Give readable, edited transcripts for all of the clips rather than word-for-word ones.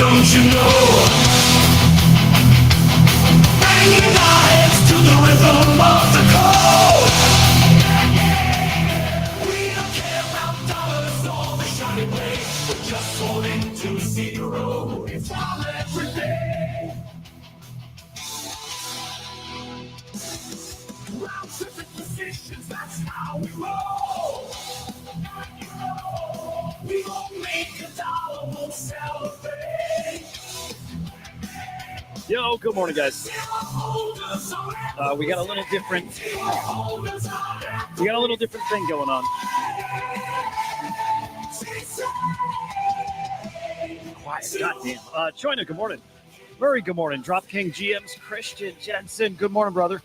don't you know? Banging our heads to the rhythm of the code. We don't care about dollars or the shiny way. We're just holding to see the road. It's all every day. Round trip positions, that's how we roll. We won't make a dollar, we'll celebrate. Yo, good morning, guys. We got a little different. We got a little different thing going on. Quiet, goddamn. China, good morning. Murray, good morning. Drop King GMs, Christian Jensen, good morning, brother.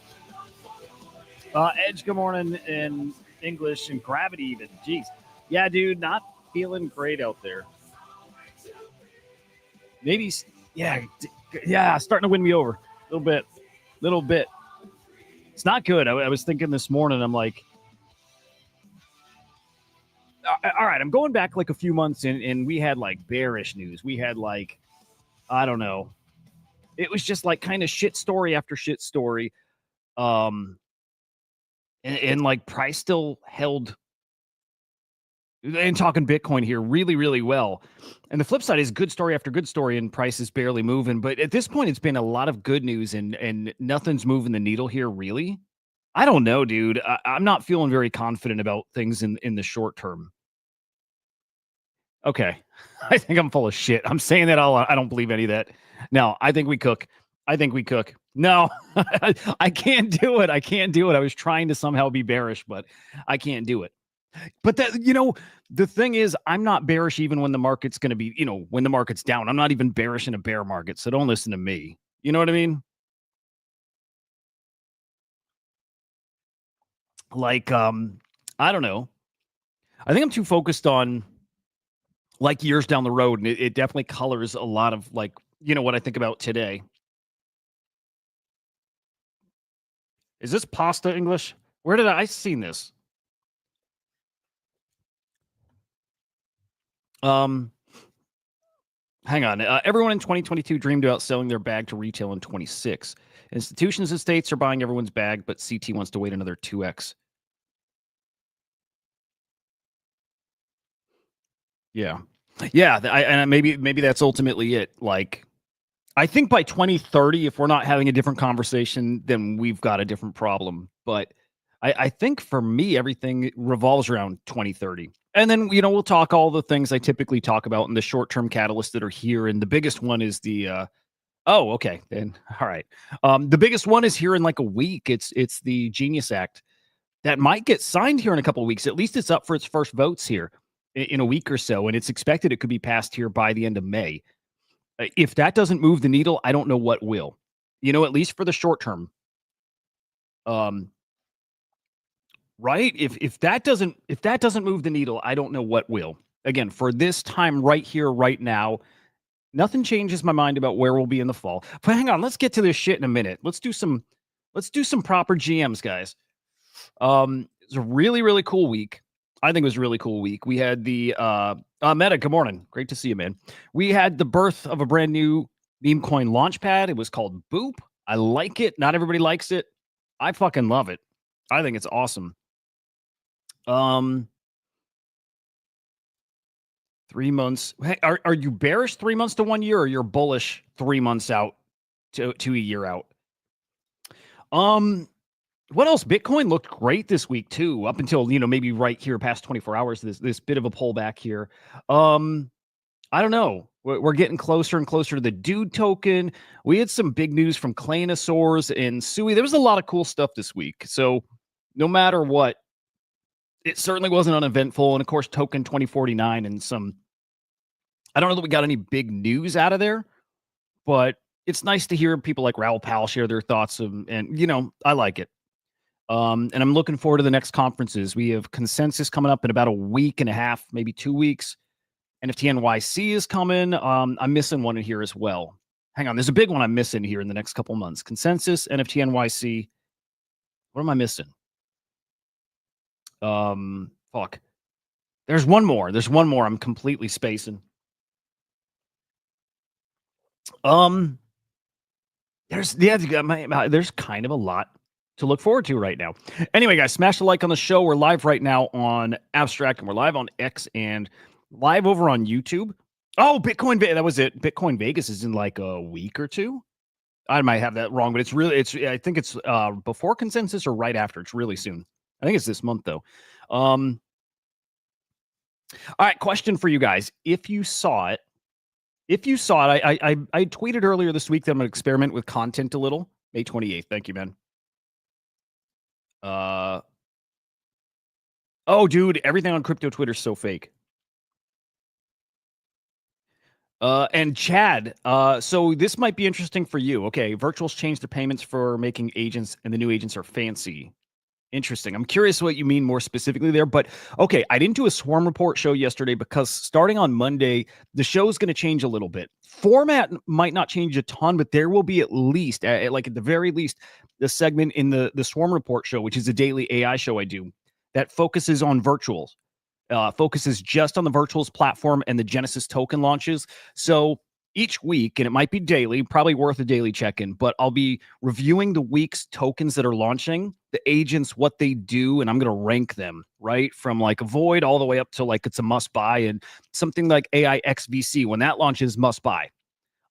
Edge, good morning in English, and Gravity even. Jeez. Yeah, dude, not feeling great out there. Maybe, yeah, starting to win me over a little bit. It's not good. I was thinking this morning, I'm like, all right, I'm going back like a few months and we had like bearish news. We had like, I don't know. It was just like kind of shit story after shit story. And like price still held, and talking Bitcoin here, really, really well. And the flip side is good story after good story, and price is barely moving. But at this point, it's been a lot of good news, and nothing's moving the needle here, really. I don't know, dude. I'm not feeling very confident about things in the short term. Okay. I think I'm full of shit. I'm saying that all. I don't believe any of that. No, I think we cook. No, I can't do it. I was trying to somehow be bearish, but I can't do it. But that, the thing is, I'm not bearish even when the market's going to be, when the market's down. I'm not even bearish in a bear market. So don't listen to me. You know what I mean? Like, I don't know. I think I'm too focused on like years down the road. And it definitely colors a lot of like, what I think about today. Is this pasta English? Where did I seen this? Hang on. Everyone in 2022 dreamed about selling their bag to retail in 26. Institutions and states are buying everyone's bag, but CT wants to wait another 2x. Yeah. Yeah. And maybe that's ultimately it. Like, I think by 2030, if we're not having a different conversation, then we've got a different problem. But I think for me, everything revolves around 2030. And then, we'll talk all the things I typically talk about in the short-term catalysts that are here. And the biggest one is the, oh, okay. Then, all right. The biggest one is here in like a week. It's the Genius Act that might get signed here in a couple of weeks. At least it's up for its first votes here in a week or so. And it's expected it could be passed here by the end of May. If that doesn't move the needle, I don't know what will. At least for the short term. Right? If that doesn't move the needle, I don't know what will. Again, for this time right here, right now, nothing changes my mind about where we'll be in the fall. But hang on, let's get to this shit in a minute. Let's do some proper GMs, guys. It's a really, really cool week. I think it was a really cool week. We had the Meta, good morning. Great to see you, man. We had the birth of a brand new meme coin launchpad. It was called Boop. I like it. Not everybody likes it. I fucking love it. I think it's awesome. 3 months. Hey, are you bearish 3 months to 1 year, or you're bullish 3 months out to a year out? What else? Bitcoin looked great this week too, up until, maybe right here past 24 hours, this bit of a pullback here. I don't know. We're getting closer and closer to the Dude token. We had some big news from Claynosaurs and Sui. There was a lot of cool stuff this week. So no matter what, it certainly wasn't uneventful. And of course, Token 2049 and some, I don't know that we got any big news out of there, but it's nice to hear people like Raoul Pal share their thoughts and I like it. And I'm looking forward to the next conferences. We have Consensus coming up in about a week and a half, maybe 2 weeks. NFT NYC is coming. I'm missing one in here as well. Hang on, there's a big one I'm missing here in the next couple months. Consensus, NFT NYC. What am I missing? Fuck. There's one more. I'm completely spacing. There's there's kind of a lot to look forward to right now. Anyway, guys, smash the like on the show. We're live right now on Abstract, and we're live on X and live over on YouTube. Oh, that was it. Bitcoin Vegas is in like a week or two. I might have that wrong, but I think it's before consensus or right after. It's really soon. I think it's this month though. All right, question for you guys. If you saw it, I tweeted earlier this week that I'm going to experiment with content a little. May 28th. Thank you, man. Oh, dude, everything on crypto Twitter is so fake. And Chad, so this might be interesting for you. Okay, Virtuals changed the payments for making agents, and the new agents are fancy. Interesting. I'm curious what you mean more specifically there, but okay, I didn't do a Swarm Report show yesterday because starting on Monday, the show is going to change a little bit. Format might not change a ton, but there will be at least, like at the very least, the segment in the Swarm Report show, which is a daily AI show I do, that focuses on virtuals, focuses just on the virtuals platform and the Genesis token launches. So each week, and it might be daily, probably worth a daily check-in, but I'll be reviewing the week's tokens that are launching, the agents, what they do, and I'm going to rank them, right? From like a void all the way up to like it's a must buy, and something like AI XVC, when that launches, must buy.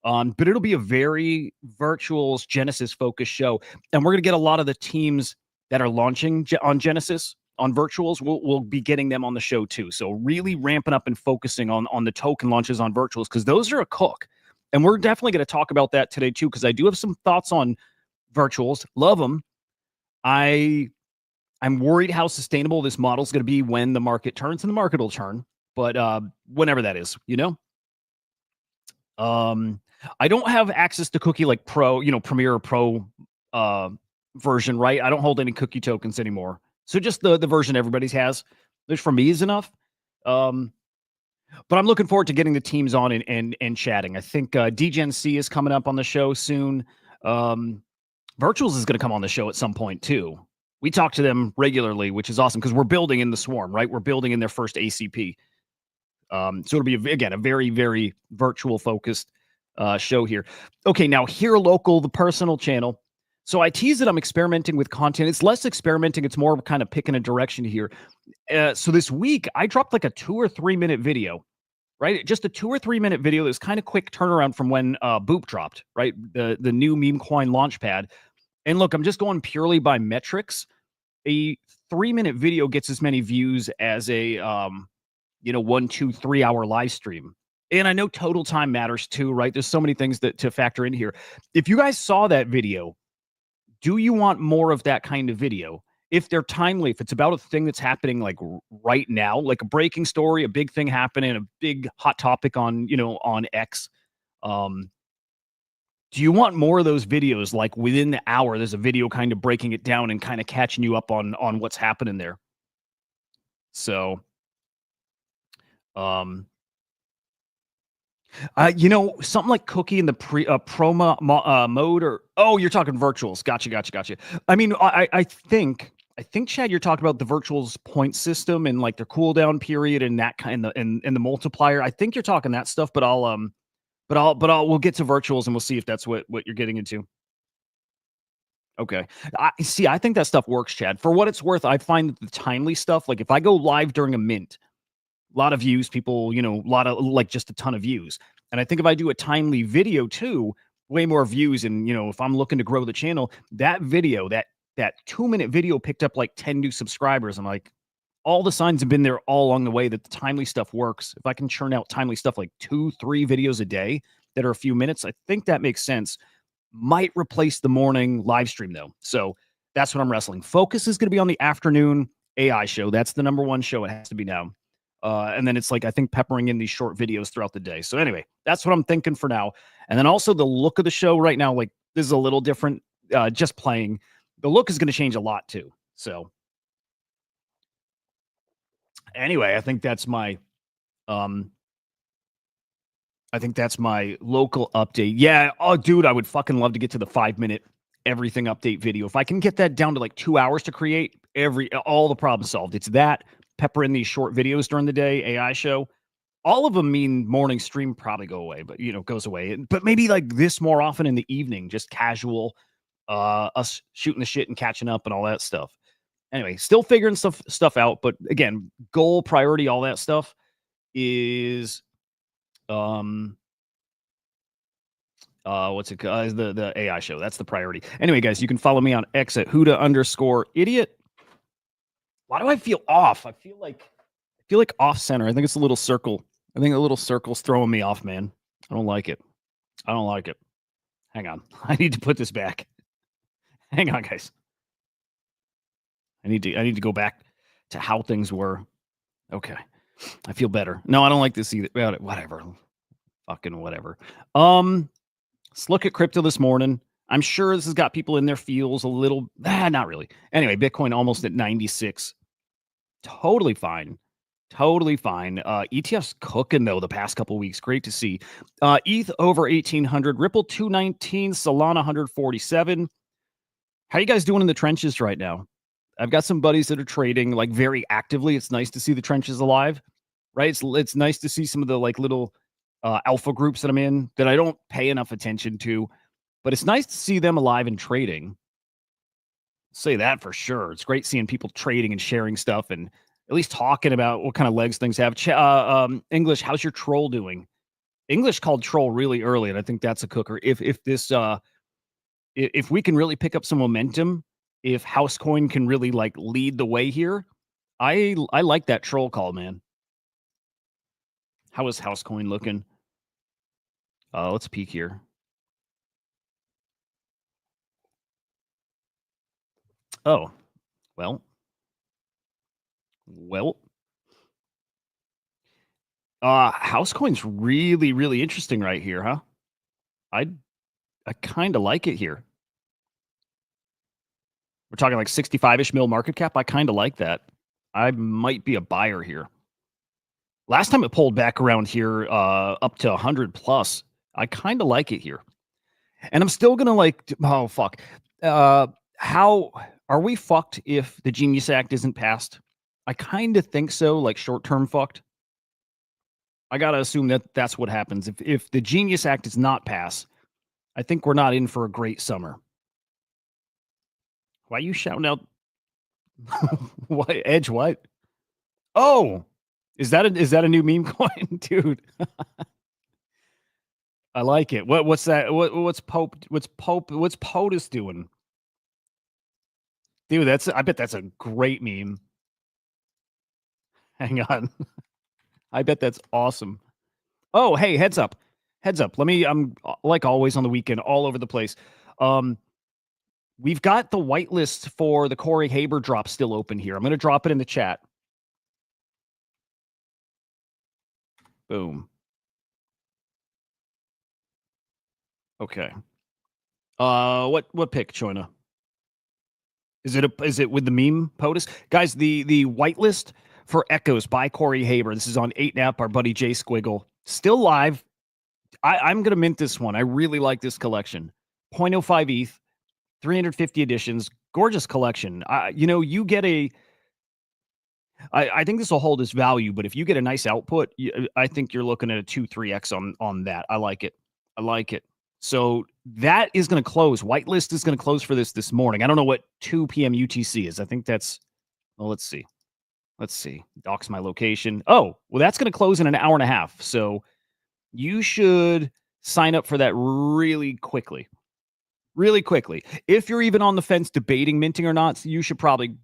But it'll be a very virtuals Genesis focused show. And we're going to get a lot of the teams that are launching on Genesis on virtuals. We'll be getting them on the show too. So really ramping up and focusing on the token launches on virtuals, because those are a cook. And we're definitely going to talk about that today too, because I do have some thoughts on virtuals. Love them. I'm worried how sustainable this model is going to be when the market turns, and the market will turn, but whenever that is, you know. I don't have access to cookie like Pro, Premier Pro version, right? I don't hold any cookie tokens anymore. So just the version everybody's has, which for me is enough. But I'm looking forward to getting the teams on and chatting. I think DGen C is coming up on the show soon. Virtuals is going to come on the show at some point too. We talk to them regularly, which is awesome because we're building in the Swarm, right? We're building in their first ACP. So it'll be, again, a very, very virtual focused show here. Okay, now here local, the personal channel. So I tease that I'm experimenting with content. It's less experimenting. It's more kind of picking a direction here. So this week, I dropped like a 2 or 3 minute video, right? Just a 2 or 3 minute video. That was kind of quick turnaround from when Boop dropped, right? The new meme coin launchpad. And look, I'm just going purely by metrics. A 3-minute video gets as many views as a 1, 2, 3 hour live stream. And I know total time matters too, right? There's so many things to factor in here. If you guys saw that video, do you want more of that kind of video? If they're timely, if it's about a thing that's happening like right now, like a breaking story, a big thing happening, a big hot topic on X, do you want more of those videos? Like within the hour, there's a video kind of breaking it down and kind of catching you up on what's happening there. So, something like cookie in the promo mode, or you're talking virtuals. Gotcha. I mean, I think Chad, you're talking about the virtuals point system and like their cooldown period and that kind of and the multiplier. I think you're talking that stuff, but we'll get to virtuals and we'll see if that's what you're getting into. Okay. I think that stuff works, Chad. For what it's worth, I find that the timely stuff, like if I go live during a mint, a lot of views, people, a lot of like just a ton of views. And I think if I do a timely video too, way more views. And, if I'm looking to grow the channel, that video, that 2-minute video picked up like 10 new subscribers. I'm like, all the signs have been there all along the way that the timely stuff works. If I can churn out timely stuff like 2, 3 videos a day that are a few minutes, I think that makes sense. Might replace the morning live stream though. So that's what I'm wrestling. Focus is going to be on the afternoon AI show. That's the number one show. It has to be now. And then it's like, I think peppering in these short videos throughout the day. So anyway, that's what I'm thinking for now. And then also the look of the show right now, like this is a little different, just playing. The look is going to change a lot too. So anyway, I think that's my local update. Yeah. Oh, dude, I would fucking love to get to the 5-minute everything update video. If I can get that down to like 2 hours to create, all the problems solved. It's that, pepper in these short videos during the day, AI show. all of them mean morning stream probably go away, but goes away. But maybe like this more often in the evening, just casual, us shooting the shit and catching up and all that stuff. Anyway, still figuring stuff out. But again, goal, priority, all that stuff is what's it called? The AI show. That's the priority. Anyway, guys, you can follow me on X at Huda_idiot. Why do I feel off? I feel like off center. I think it's a little circle. I think a little circle's throwing me off, man. I don't like it. I don't like it. Hang on. I need to put this back. Hang on, guys. I need to go back to how things were. Okay. I feel better. No, I don't like this either. Whatever. Fucking whatever. Let's look at crypto this morning. I'm sure this has got people in their feels a little. Not really. Anyway, Bitcoin almost at 96. Totally fine. Totally fine. ETF's cooking though the past couple weeks. Great to see. ETH over 1800, Ripple 219, Solana 147. How you guys doing in the trenches right now? I've got some buddies that are trading like very actively. It's nice to see the trenches alive, right? It's nice to see some of the like little alpha groups that I'm in that I don't pay enough attention to, but it's nice to see them alive and trading. Say that for sure. It's great seeing people trading and sharing stuff and at least talking about what kind of legs things have. English, how's your troll doing? English called troll really early, and I think that's a cooker. If we can really pick up some momentum, if Housecoin can really like lead the way here, I like that troll call, man. How is Housecoin looking? Let's peek here. Oh, well. Housecoin's really, really interesting right here, huh? I kind of like it here. We're talking like 65-ish mil market cap. I kind of like that. I might be a buyer here. Last time it pulled back around here up to 100 plus. I kind of like it here. And I'm still going to like, oh, fuck. How are we fucked if the Genius Act isn't passed? I kind of think so, like short-term fucked. I got to assume that that's what happens. If the Genius Act does not pass, I think we're not in for a great summer. Why are you shouting out? What Edge? What? Oh, is that a new meme coin, dude? I like it. What's that? What's POTUS doing? Dude, I bet that's a great meme. Hang on. I bet that's awesome. Oh, hey, heads up. Let me, I'm like always on the weekend, all over the place. We've got the whitelist for the Corey Haber drop still open here. I'm going to drop it in the chat. Boom. Okay. What pick, Choina? Is it with the meme POTUS? Guys, the whitelist for Echoes by Corey Haber. This is on 8nap, our buddy Jay Squiggle. Still live. I'm going to mint this one. I really like this collection. 0.05 ETH, 350 editions. Gorgeous collection. You get I think this will hold its value, but if you get a nice output, I think you're looking at a 2-3x on that. I like it. So that is going to close. Whitelist is going to close for this morning. I don't know what 2 p.m. UTC is. I think that's, well, let's see. Docs my location. Oh, well, that's going to close in an hour and a half. So you should sign up for that really quickly. If you're even on the fence debating minting or not, you should probably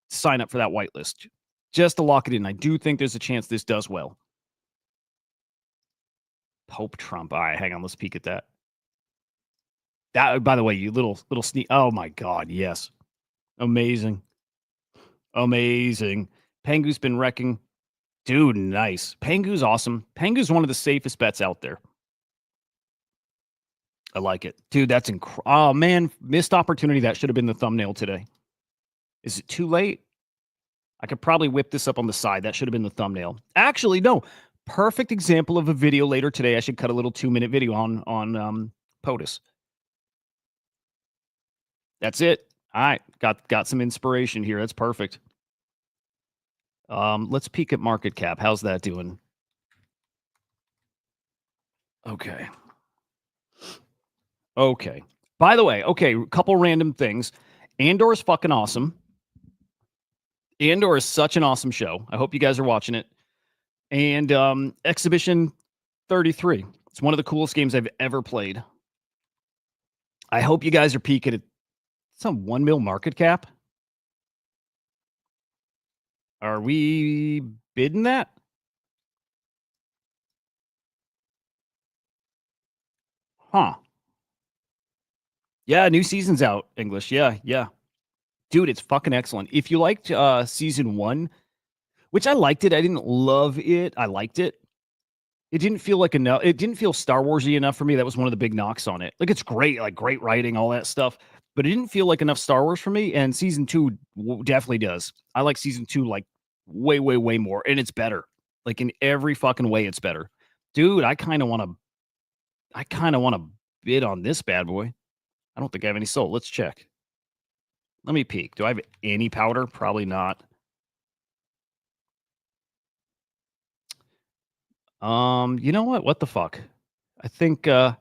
sign up for that whitelist just to lock it in. I do think there's a chance this does well. Pope Trump. All right, hang on. Let's peek at that. That, by the way, you little sneak. Oh my God, yes, amazing. Pengu's been wrecking, dude. Nice. Pengu's awesome. Pengu's one of the safest bets out there. I like it, dude. That's incredible. Oh man, missed opportunity. That should have been the thumbnail today. Is it too late? I could probably whip this up on the side. That should have been the thumbnail. Actually, no. Perfect example of a video later today. I should cut a little 2-minute video on POTUS. That's it. All right. Got some inspiration here. That's perfect. Let's peek at market cap. How's that doing? Okay. Okay. By the way, okay, a couple random things. Andor is fucking awesome. Andor is such an awesome show. I hope you guys are watching it. And Exhibition 33. It's one of the coolest games I've ever played. I hope you guys are peeking at some 1 mil market cap. Are we bidding that? Huh. Yeah, new season's out, English. Yeah, yeah. Dude, it's fucking excellent. If you liked season 1, which I liked it, I didn't love it. I liked it. It didn't feel like enough. It didn't feel Star Warsy enough for me. That was one of the big knocks on it. Like it's great, like great writing, all that stuff, but it didn't feel like enough Star Wars for me. And season 2 definitely does. I like season 2 like way, way, way more, and it's better. Like in every fucking way, it's better, dude. I kind of want to. I kind of want to bid on this bad boy. I don't think I have any soul. Let's check. Let me peek. Do I have any powder? Probably not. You know what? What the fuck? I think I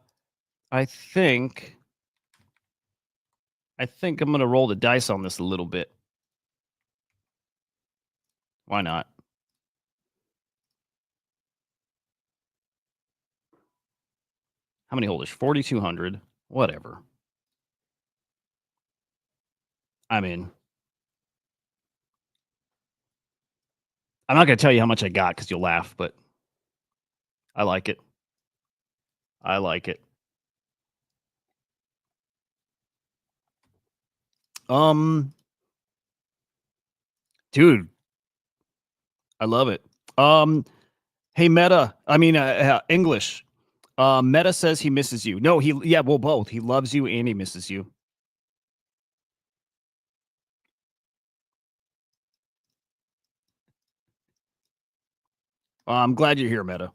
think I'm gonna roll the dice on this a little bit. Why not? How many holders? 4,200. Whatever. I'm in. I'm not gonna tell you how much I got because you'll laugh, but I like it. I like it. Dude, I love it. Hey, Meta. I mean, English. Meta says he misses you. No, yeah, well, both. He loves you and he misses you. I'm glad you're here, Meta.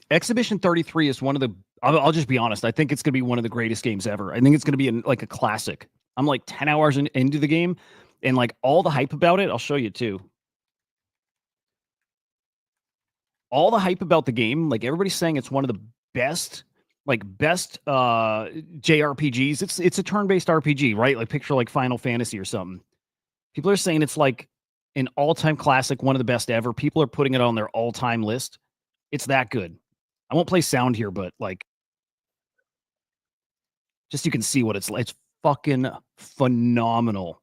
Exhibition 33 is one of the. I'll just be honest. I think it's going to be one of the greatest games ever. I think it's going to be like a classic. I'm like 10 hours into the game, and like all the hype about it. I'll show you too. All the hype about the game, like everybody's saying it's one of the best, best JRPGs. It's a turn-based RPG, right? Like picture like Final Fantasy or something. People are saying it's like an all-time classic, one of the best ever. People are putting it on their all-time list. It's that good. I won't play sound here, but like just you can see what it's like. It's fucking phenomenal.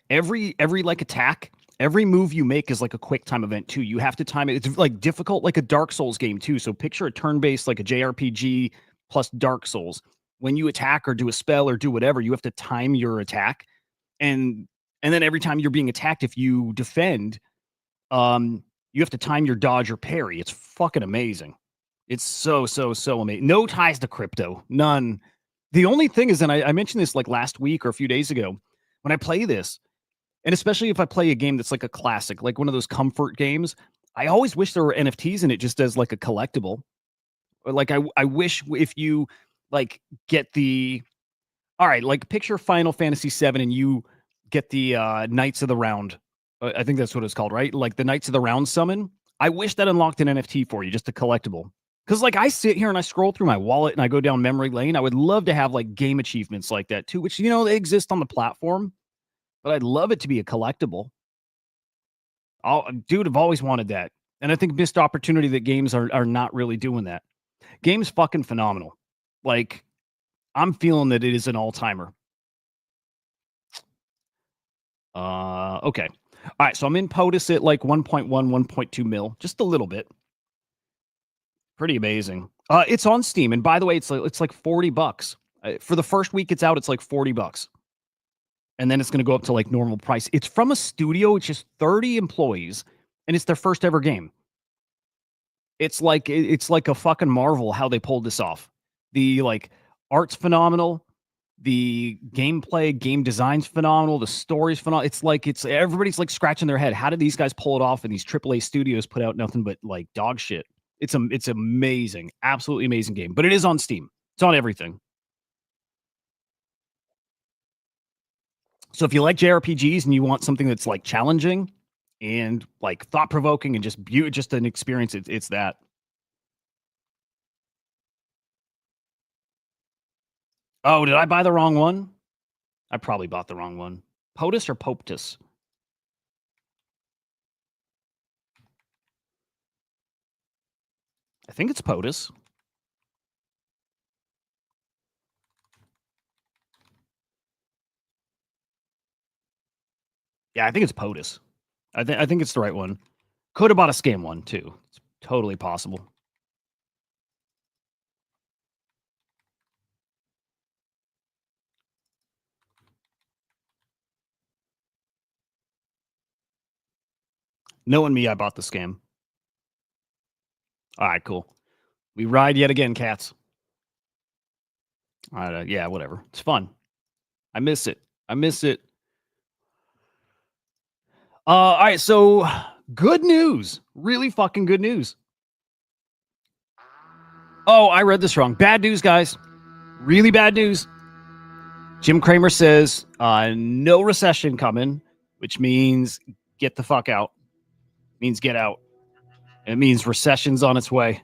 Every like attack, every move you make is like a quick time event too. You have to time it. It's like difficult, like a Dark Souls game too. So picture a turn-based like a JRPG plus Dark Souls. When you attack or do a spell or do whatever, you have to time your attack, and then every time you're being attacked, if you defend, you have to time your dodge or parry. It's fucking amazing. It's so amazing. No ties to crypto, none. The only thing is, and I mentioned this like last week or a few days ago, when I play this, and especially if I play a game that's like a classic, like one of those comfort games, I always wish there were NFTs in it just as like a collectible. Or like I wish if you like get the all right, like picture Final Fantasy 7 and you get the Knights of the Round. I think that's what it's called, right? Like the Knights of the Round summon. I wish that unlocked an NFT for you, just a collectible. Because like I sit here and I scroll through my wallet and I go down memory lane. I would love to have like game achievements like that too, which they exist on the platform, but I'd love it to be a collectible. Dude, I've always wanted that. And I think missed opportunity that games are not really doing that. Game's fucking phenomenal. Like, I'm feeling that it is an all-timer. Okay. All right, so I'm in POTUS at like 1.1, 1.2 mil, just a little bit. Pretty amazing. It's on Steam, and by the way, it's like $40. For the first week it's out, it's like $40. And then it's going to go up to like normal price. It's from a studio which is 30 employees, and it's their first ever game. It's like a fucking marvel how they pulled this off. The like art's phenomenal, the gameplay, game design's phenomenal, the story's phenomenal. It's everybody's like scratching their head. How did these guys pull it off? And these AAA studios put out nothing but like dog shit. It's amazing, absolutely amazing game. But it is on Steam. It's on everything. So if you like JRPGs and you want something that's like challenging, and like thought provoking and just an experience. It's that. Oh, did I buy the wrong one? I probably bought the wrong one. POTUS or POPTUS? I think it's POTUS. Yeah, I think it's POTUS. I think it's the right one. Could have bought a scam one too. It's totally possible. Knowing me, I bought the scam. All right, cool. We ride yet again, cats. Yeah, whatever. It's fun. I miss it. All right, so good news. Really fucking good news. Oh, I read this wrong. Bad news, guys. Really bad news. Jim Cramer says no recession coming, which means get the fuck out. Means get out. It means recession's on its way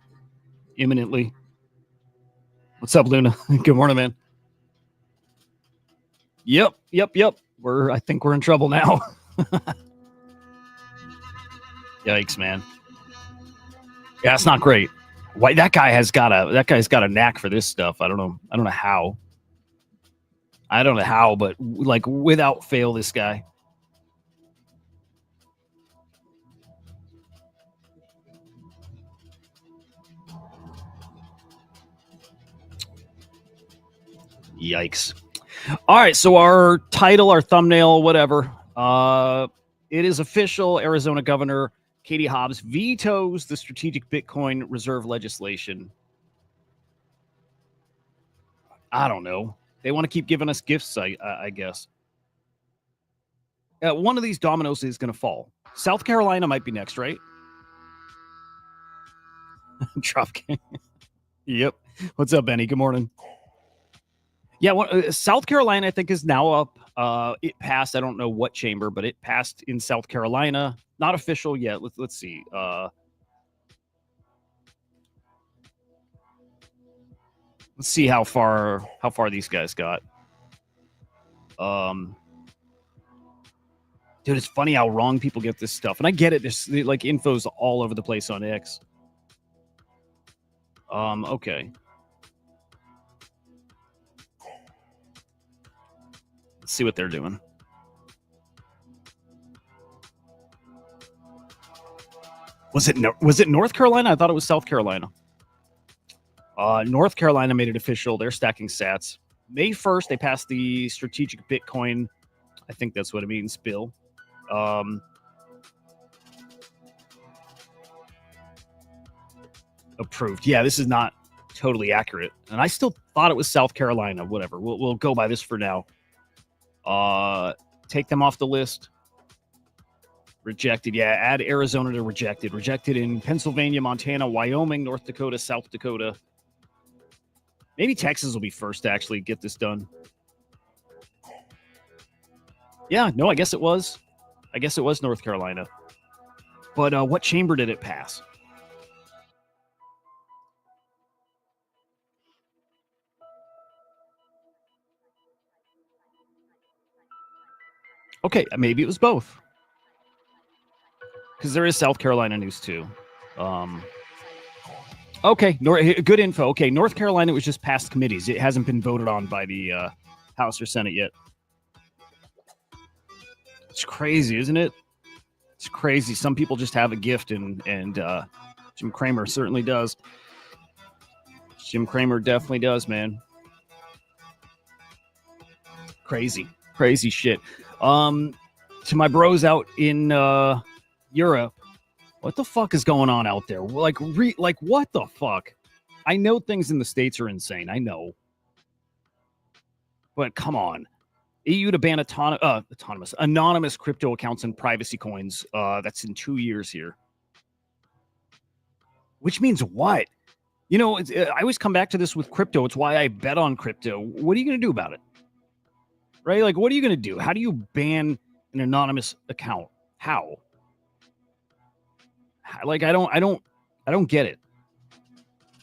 imminently. What's up, Luna? Good morning, man. Yep. I think we're in trouble now. Yikes, man. Yeah, it's not great. Why that guy's got a knack for this stuff. I don't know how. But like without fail, this guy. Yikes. All right, so our title, our thumbnail, whatever. It is official. Arizona Governor Katie Hobbs vetoes the strategic Bitcoin reserve legislation. I don't know. They want to keep giving us gifts, I guess. One of these dominoes is going to fall. South Carolina might be next, right? Dropkick. Yep. What's up, Benny? Good morning. Yeah, South Carolina, I think, is now up. It passed. I don't know what chamber, but it passed in South Carolina. Not official yet. Let's see. Let's see how far these guys got. Dude, it's funny how wrong people get this stuff, and I get it. There's like info's all over the place on X. Okay. Let's see what they're doing. Was it North Carolina? I thought it was South Carolina. North Carolina made it official. They're stacking sats. May 1st, they passed the strategic Bitcoin. I think that's what it means, bill. Approved. Yeah, this is not totally accurate. And I still thought it was South Carolina. Whatever. We'll go by this for now. Take them off the list. Rejected. Yeah, add Arizona to rejected. Rejected in Pennsylvania, Montana, Wyoming, North Dakota, South Dakota. Maybe Texas will be first to actually get this done. Yeah, no, I guess it was. North Carolina. But what chamber did it pass? Okay, maybe it was both. Because there is South Carolina news too. Okay, good info. Okay, North Carolina was just past committees. It hasn't been voted on by the House or Senate yet. It's crazy, isn't it? It's crazy. Some people just have a gift, and Jim Cramer certainly does. Jim Cramer definitely does, man. Crazy shit. To my bros out in Europe, what the fuck is going on out there? Like what the fuck? I know things in the States are insane. I know. But come on. EU to ban anonymous crypto accounts and privacy coins. That's in 2 years here. Which means what? You know, I always come back to this with crypto. It's why I bet on crypto. What are you going to do about it? Right? Like, what are you going to do? How do you ban an anonymous account? How? Like, I don't get it.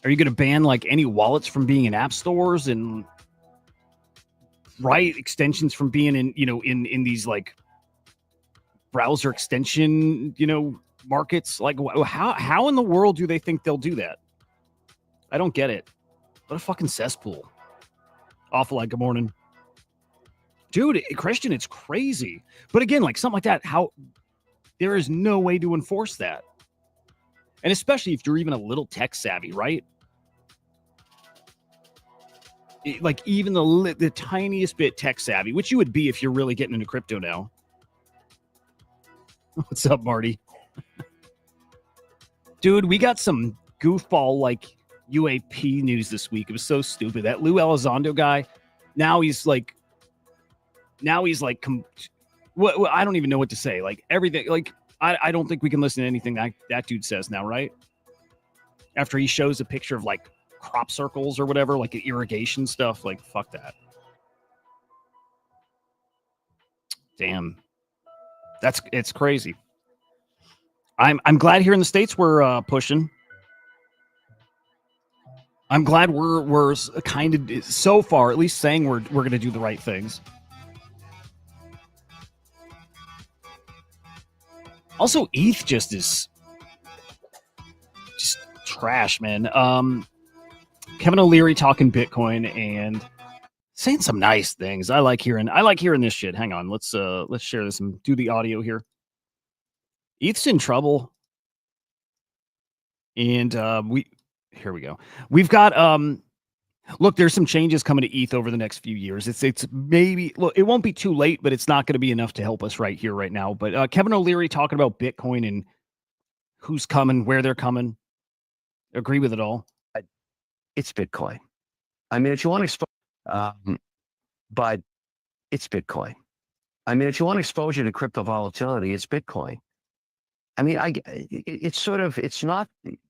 Are you going to ban like any wallets from being in app stores and extensions from being in, in these like browser extension, markets? Like, how in the world do they think they'll do that? I don't get it. What a fucking cesspool. Awful like, good morning. Dude, Christian, it's crazy. But again, like something like that, how there is no way to enforce that. And especially if you're even a little tech savvy, right? Like even the tiniest bit tech savvy, which you would be if you're really getting into crypto now. What's up, Marty? Dude, we got some goofball like UAP news this week. It was so stupid. That Lou Elizondo guy, now he's like, what I don't even know what to say. Like everything, like I don't think we can listen to anything that dude says now, right? After he shows a picture of like crop circles or whatever, like irrigation stuff, like fuck that. Damn, it's crazy. I'm glad here in the States we're pushing. I'm glad we're kind of so far at least saying we're going to do the right things. Also, ETH just is just trash, man. Kevin O'Leary talking Bitcoin and saying some nice things. I like hearing this shit. Hang on, let's share this and do the audio here. ETH's in trouble, and here we go. We've got look, there's some changes coming to ETH over the next few years. It's maybe, look, it won't be too late, but it's not going to be enough to help us right here, right now. But Kevin O'Leary talking about Bitcoin and who's coming, where they're coming. Agree with it all. It's Bitcoin. I mean, if you want to expose, but it's Bitcoin. I mean, if you want exposure to crypto volatility, it's Bitcoin. I mean, it's not,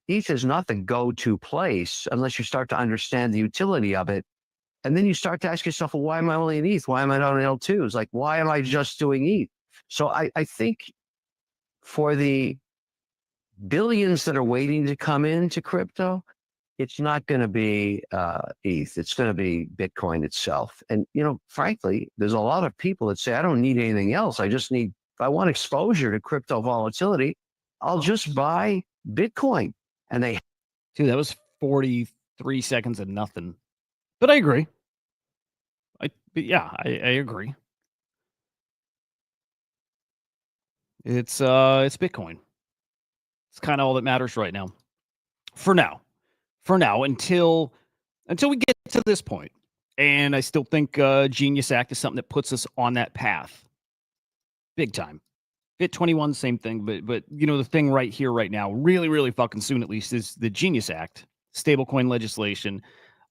ETH is not the go-to place unless you start to understand the utility of it. And then you start to ask yourself, well, why am I only in ETH? Why am I not in L2s? Like, why am I just doing ETH? So I think for the billions that are waiting to come into crypto, it's not going to be ETH. It's going to be Bitcoin itself. And, frankly, there's a lot of people that say, I don't need anything else. If I want exposure to crypto volatility, I'll just buy Bitcoin. And Dude, that was 43 seconds of nothing. But I agree. I agree. It's Bitcoin. It's kind of all that matters right now. For now, until we get to this point. And I still think Genius Act is something that puts us on that path. Big time. Bit 21, same thing, but the thing right here, right now, really, really fucking soon at least, is the Genius Act, stablecoin legislation.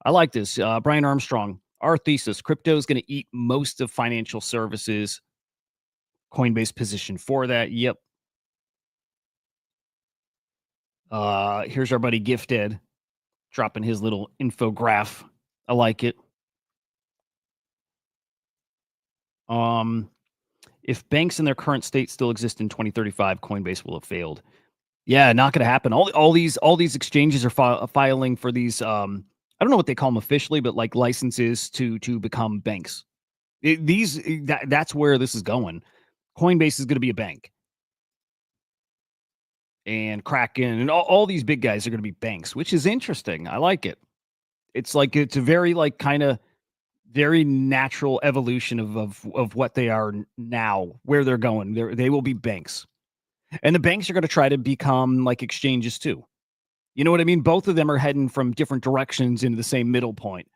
I like this. Brian Armstrong, our thesis, crypto is going to eat most of financial services. Coinbase position for that. Yep. Here's our buddy Gifted dropping his little infograph. I like it. If banks in their current state still exist in 2035, Coinbase will have failed. Yeah, not going to happen. All these exchanges are filing for these. I don't know what they call them officially, but like licenses to become banks. That's where this is going. Coinbase is going to be a bank, and Kraken and all these big guys are going to be banks, which is interesting. I like it. It's a very kind of very natural evolution of what they are now, where they're going. They will be banks. And the banks are going to try to become like exchanges too. You know what I mean? Both of them are heading from different directions into the same middle point.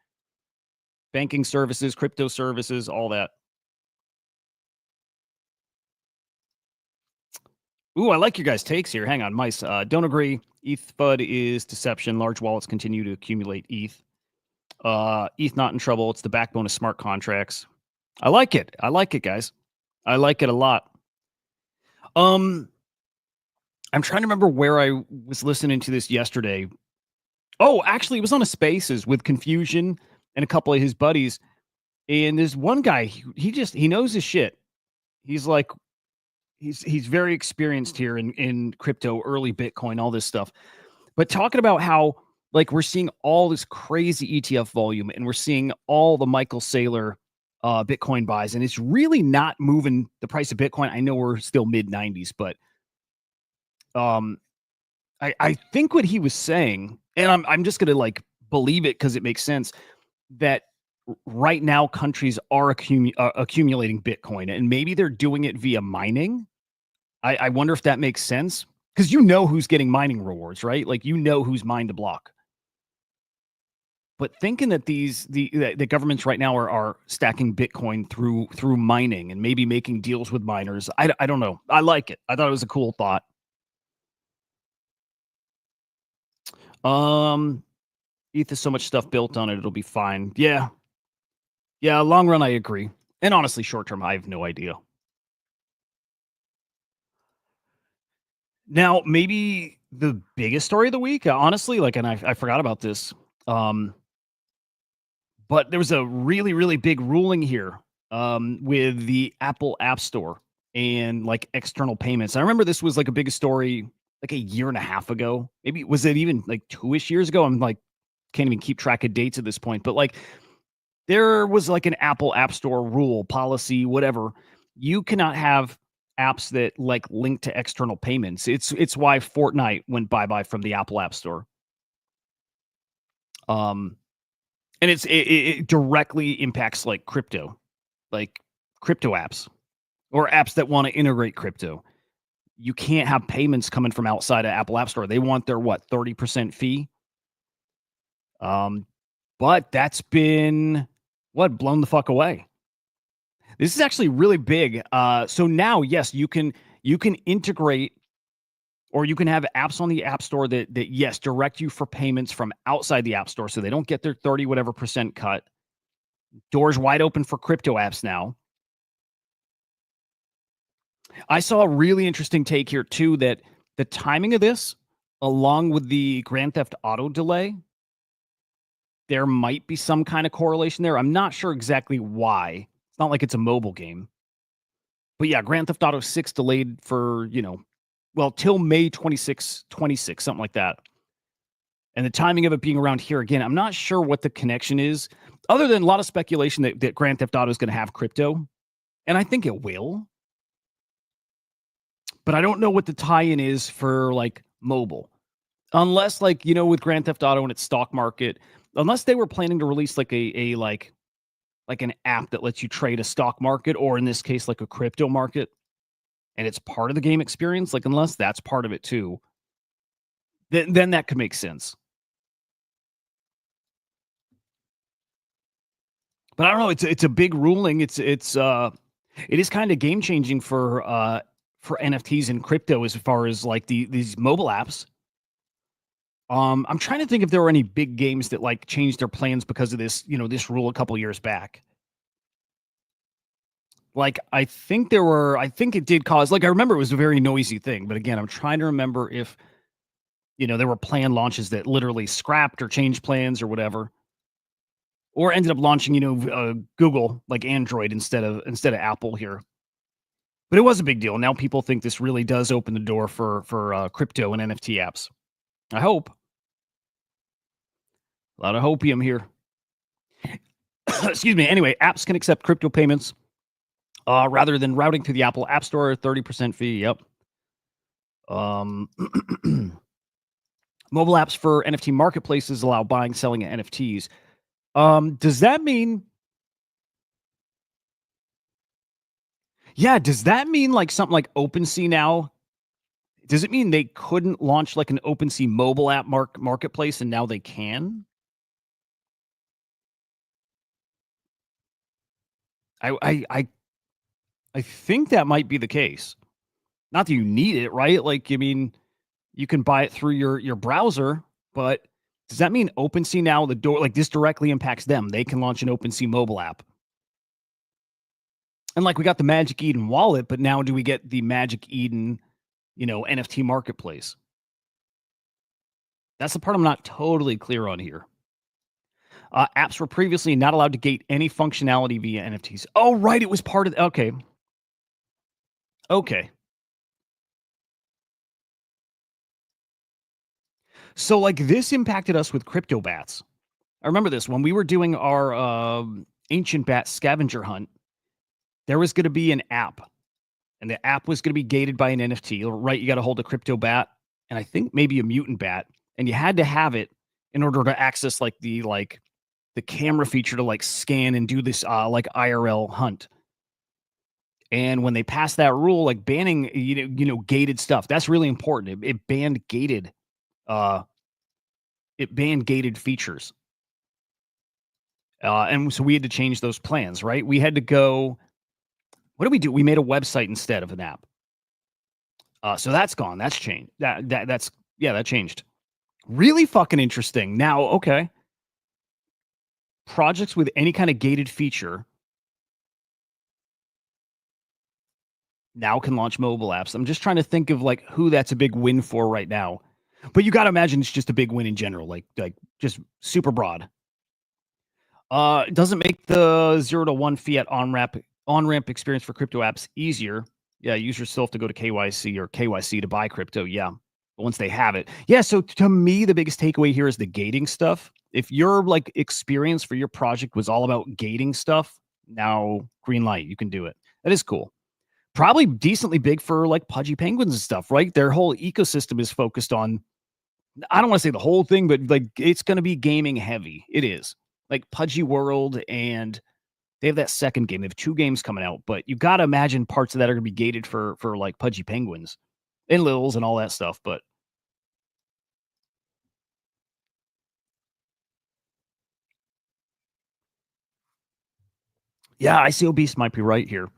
Banking services, crypto services, all that. Ooh, I like your guys' takes here. Hang on, Mice. Don't agree. ETH FUD is deception. Large wallets continue to accumulate ETH. ETH not in trouble. It's the backbone of smart contracts. I like it. I like it, guys. I like it a lot. I'm trying to remember where I was listening to this yesterday. Oh, actually, it was on a Spaces with Confusion and a couple of his buddies. And there's one guy, he knows his shit. He's like, he's very experienced here in crypto, early Bitcoin, all this stuff. But talking about how like we're seeing all this crazy ETF volume and we're seeing all the Michael Saylor Bitcoin buys, and it's really not moving the price of Bitcoin. I know we're still mid 90s, but um I think what he was saying, and I'm just gonna like believe it because it makes sense, that right now countries are accumulating Bitcoin, and maybe they're doing it via mining. I wonder if that makes sense because you know who's getting mining rewards, right? Like you know who's mined a block. But thinking that the governments right now are stacking Bitcoin through mining and maybe making deals with miners, I don't know. I like it. I thought it was a cool thought. ETH has so much stuff built on it, it'll be fine. Yeah. Yeah, long run, I agree. And honestly, short term, I have no idea. Now, maybe the biggest story of the week, honestly, like, and I forgot about this. But there was a really, really big ruling here with the Apple App Store and like external payments. I remember this was like a big story like a year and a half ago. Maybe was it even like 2-ish years ago? I'm like, can't even keep track of dates at this point. But like there was like an Apple App Store rule, policy, whatever. You cannot have apps that like link to external payments. It's why Fortnite went bye-bye from the Apple App Store. And it directly impacts like crypto apps or apps that want to integrate crypto. You can't have payments coming from outside of Apple App Store. They want their 30% fee. But that's been blown the fuck away. This is actually really big. So now, yes, you can integrate, or you can have apps on the App Store that yes, direct you for payments from outside the App Store, so they don't get their 30 whatever percent cut. Doors wide open for crypto apps now. I saw a really interesting take here too, that the timing of this, along with the Grand Theft Auto delay, there might be some kind of correlation there. I'm not sure exactly why. It's not like it's a mobile game. But yeah, Grand Theft Auto 6 delayed for, till May 26, something like that. And the timing of it being around here again, I'm not sure what the connection is, other than a lot of speculation that Grand Theft Auto is going to have crypto. And I think it will. But I don't know what the tie-in is for like mobile. Unless like, with Grand Theft Auto and its stock market, unless they were planning to release like a like an app that lets you trade a stock market, or in this case, like a crypto market, and it's part of the game experience, like unless that's part of it too, then that could make sense. But I don't know. It's a big ruling. It is kind of game changing for NFTs and crypto as far as like these mobile apps. I'm trying to think if there were any big games that like changed their plans because of this, this rule a couple years back. Like I think it did cause, like I remember it was a very noisy thing, but again, I'm trying to remember if there were planned launches that literally scrapped or changed plans or whatever. Or ended up launching, Google, like Android instead of Apple here. But it was a big deal. Now people think this really does open the door for crypto and NFT apps. I hope. A lot of hopium here. Excuse me. Anyway, apps can accept crypto payments rather than routing through the Apple App Store, 30% fee. Yep. Mobile apps for NFT marketplaces allow buying, selling NFTs. Does that mean? Yeah, does that mean like something like OpenSea now? Does it mean they couldn't launch like an OpenSea mobile app marketplace and now they can? I think that might be the case. Not that you need it, right? Like, I mean, you can buy it through your browser, but does that mean OpenSea now, the door, like this directly impacts them? They can launch an OpenSea mobile app. And like we got the Magic Eden wallet, but now do we get the Magic Eden, NFT marketplace? That's the part I'm not totally clear on here. Apps were previously not allowed to gate any functionality via NFTs. Oh, right. It was part of. Okay. So like this impacted us with crypto bats. I remember this when we were doing our ancient bat scavenger hunt. There was going to be an app, and the app was going to be gated by an NFT. Right, you got to hold a crypto bat, and I think maybe a mutant bat, and you had to have it in order to access like the camera feature to like scan and do this like IRL hunt. And when they passed that rule, like banning gated stuff, that's really important. It banned gated features. And so we had to change those plans, right? We had to go. What did we do? We made a website instead of an app. So that's gone. That's changed. That changed. Really fucking interesting. Now, okay. Projects with any kind of gated feature now can launch mobile apps. I'm just trying to think of like who that's a big win for right now. But you got to imagine it's just a big win in general, like just super broad. It doesn't make the 0 to 1 fiat on-ramp experience for crypto apps easier. Yeah, users still have to go to KYC or KYC to buy crypto. Yeah, but once they have it. Yeah, so to me, the biggest takeaway here is the gating stuff. If your like experience for your project was all about gating stuff, now green light, you can do it. That is cool. Probably decently big for like Pudgy Penguins and stuff, right? Their whole ecosystem is focused on, I don't want to say the whole thing, but like it's going to be gaming heavy. It is. Like Pudgy World, and they have that second game. They have 2 games coming out, but you got to imagine parts of that are going to be gated for like Pudgy Penguins and Lils and all that stuff. But yeah, ICO Beast might be right here.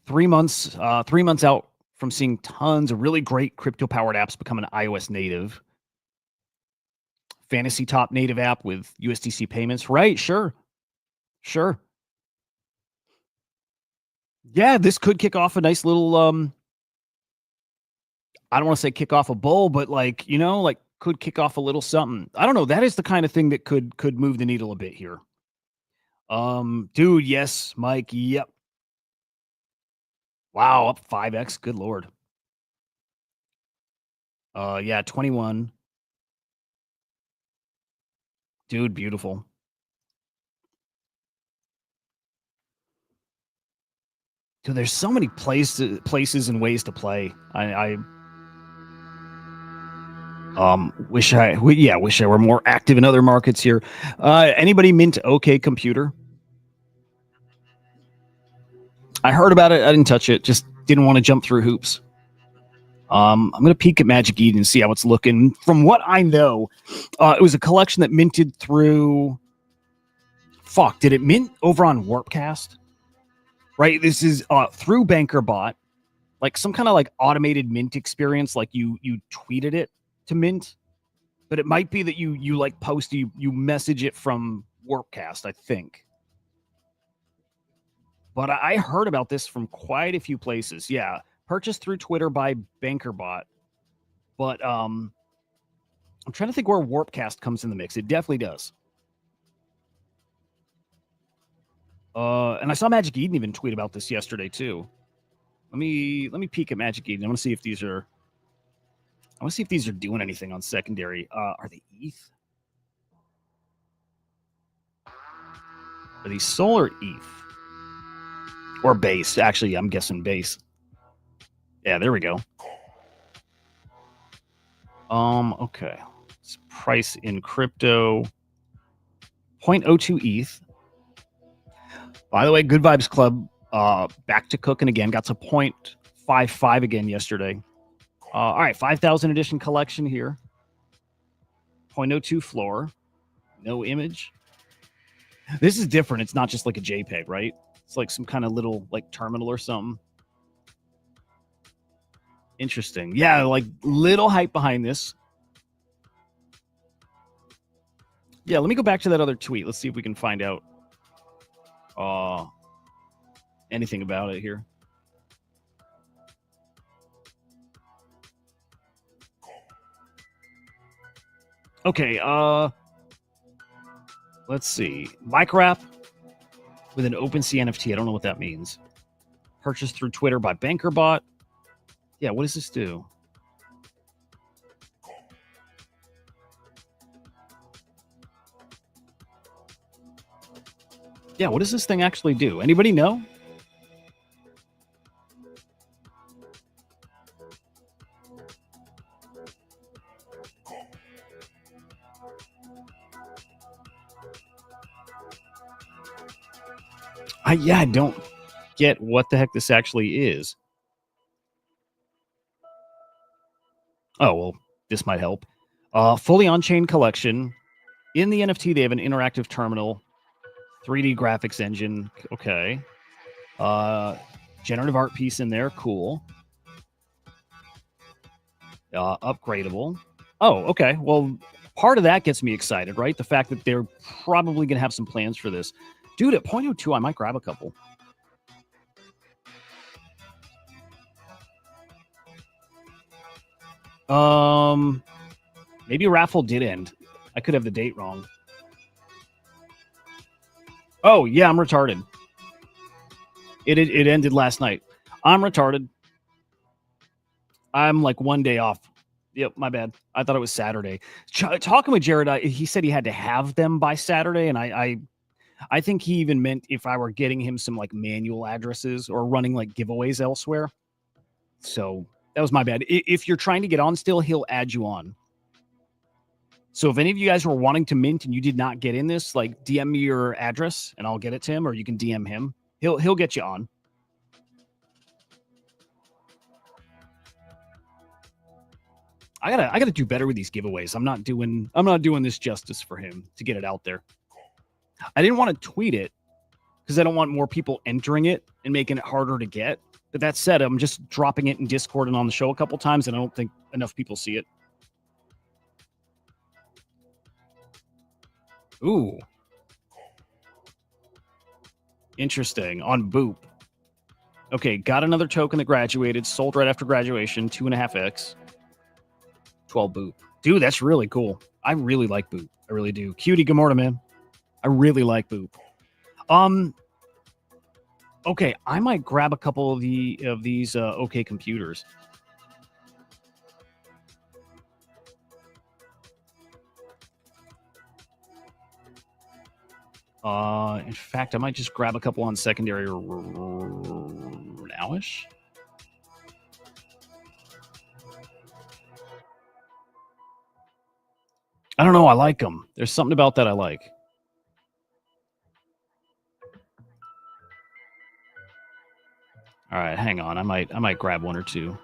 3 months out from seeing tons of really great crypto powered apps become an iOS native. Fantasy Top native app with USDC payments, right? Sure. Yeah, this could kick off a nice little I don't want to say kick off a bull, but like, like could kick off a little something. I don't know. That is the kind of thing that could move the needle a bit here. Dude, yes, Mike. Yep. Wow, up 5x. Good Lord. Yeah, 21. Dude, beautiful. Dude, there's so many places and ways to play. I wish I were more active in other markets here. Anybody mint OK Computer? I heard about it. I didn't touch it. Just didn't want to jump through hoops. I'm gonna peek at Magic Eden and see how it's looking. From what I know, it was a collection that minted through. Fuck, did it mint over on Warpcast? Right. This is through BankerBot, like some kind of like automated mint experience. Like you tweeted it to mint, but it might be that you like post you message it from Warpcast, I think. But I heard about this from quite a few places. Yeah, purchased through Twitter by BankerBot. But I'm trying to think where Warpcast comes in the mix. It definitely does. And I saw Magic Eden even tweet about this yesterday too. Let me peek at Magic Eden. I want to see if these are doing anything on secondary. Are they ETH? Are these Sol or ETH? Or base? Actually, I'm guessing base. Yeah, there we go. Okay. It's price in crypto. 0.02 ETH. By the way, Good Vibes Club back to cooking again. Got to 0.55 again yesterday. All right, 5,000 edition collection here. 0.02 floor. No image. This is different. It's not just like a JPEG, right? It's like some kind of little like terminal or something. Interesting. Yeah, like little hype behind this. Yeah, let me go back to that other tweet. Let's see if we can find out anything about it here. Okay, let's see. Microwrap with an OpenSea NFT. I don't know what that means. Purchased through Twitter by BankerBot. Yeah, what does this do? Yeah, what does this thing actually do? Anybody know? I don't get what the heck this actually is. Oh, well, this might help. Fully on-chain collection. In the NFT, they have an interactive terminal, 3D graphics engine. Okay. Generative art piece in there. Cool. Upgradable. Oh, okay. Well, part of that gets me excited, right? The fact that they're probably going to have some plans for this. Dude, at 0.02, I might grab a couple. Maybe a raffle did end. I could have the date wrong. Oh, yeah, I'm retarded. It ended last night. I'm retarded. I'm like one day off. Yep, my bad. I thought it was Saturday. Talking with Jared, he said he had to have them by Saturday, and I think he even meant if I were getting him some like manual addresses or running like giveaways elsewhere. So that was my bad. If you're trying to get on still, he'll add you on. So if any of you guys were wanting to mint and you did not get in this, like DM me your address and I'll get it to him, or you can DM him. He'll get you on. I gotta do better with these giveaways. I'm not doing this justice for him to get it out there. I didn't want to tweet it because I don't want more people entering it and making it harder to get. But that said, I'm just dropping it in Discord and on the show a couple times, and I don't think enough people see it. Ooh. Interesting. On Boop. Okay, got another token that graduated, sold right after graduation, 2.5x. 12 Boop. Dude, that's really cool. I really like Boop. I really do. Cutie, good morning, man. I really like Boop. Okay, I might grab a couple of these OK computers. In fact, I might just grab a couple on secondary nowish. I don't know. I like them. There's something about that I like. All right, hang on. I might grab one or two.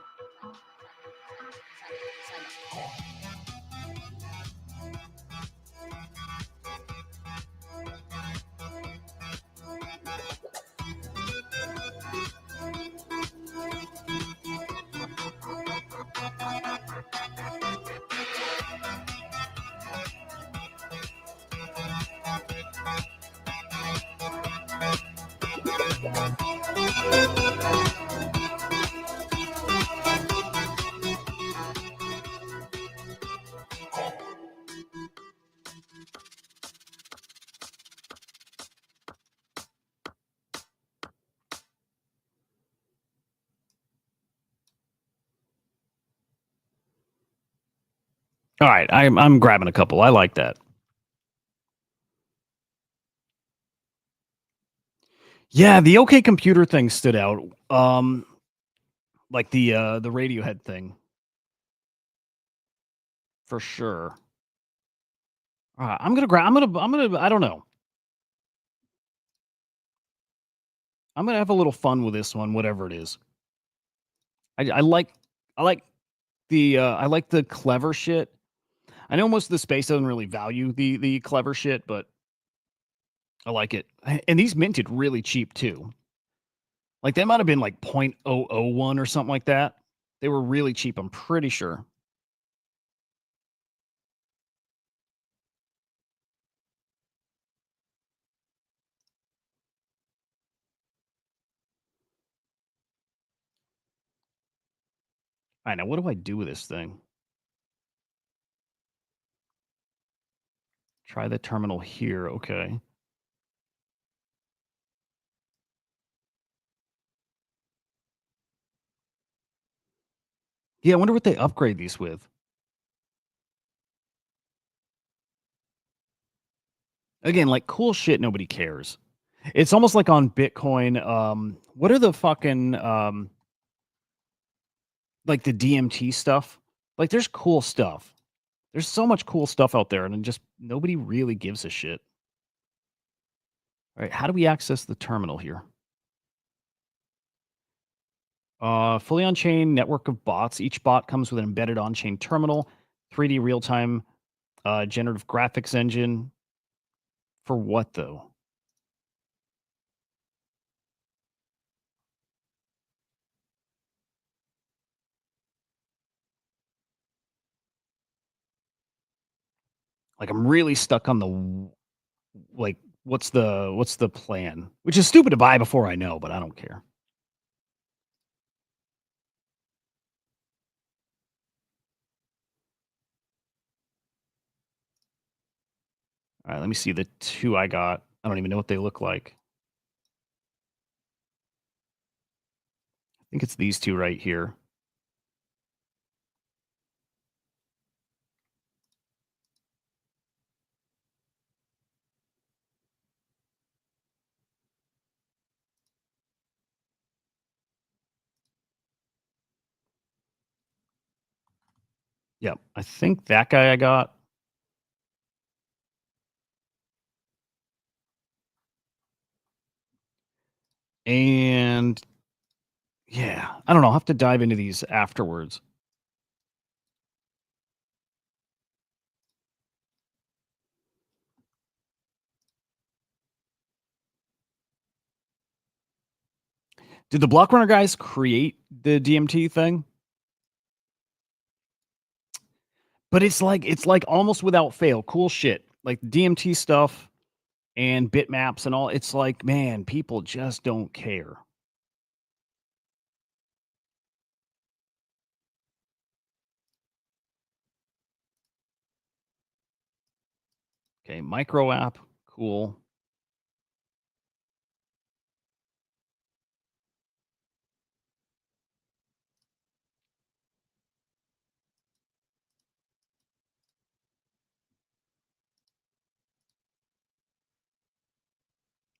All right, I'm grabbing a couple. I like that. Yeah, the OK Computer thing stood out. Like the Radiohead thing. For sure. All right, I'm gonna I don't know. I'm gonna have a little fun with this one, whatever it is. I like the clever shit. I know most of the space doesn't really value the clever shit, but I like it. And these minted really cheap too. Like they might have been like 0.001 or something like that. They were really cheap, I'm pretty sure. All right, now what do I do with this thing? Try the terminal here. Okay. Yeah, I wonder what they upgrade these with. Again, like cool shit, nobody cares. It's almost like on Bitcoin. What are the fucking like the DMT stuff? Like, there's cool stuff. There's so much cool stuff out there, and just nobody really gives a shit. All right, how do we access the terminal here? Fully on-chain network of bots. Each bot comes with an embedded on-chain terminal, 3D real-time generative graphics engine. For what, though? Like, I'm really stuck on the like, what's the plan? Which is stupid to buy before I know, but I don't care. All right, let me see the two I got. I don't even know what they look like. I think it's these two right here. Yep, I think that guy I got. And yeah, I don't know. I'll have to dive into these afterwards. Did the Block Runner guys create the DMT thing? But it's like almost without fail, cool shit. Like DMT stuff and bitmaps and all. It's like, man, people just don't care. Okay, micro app, cool.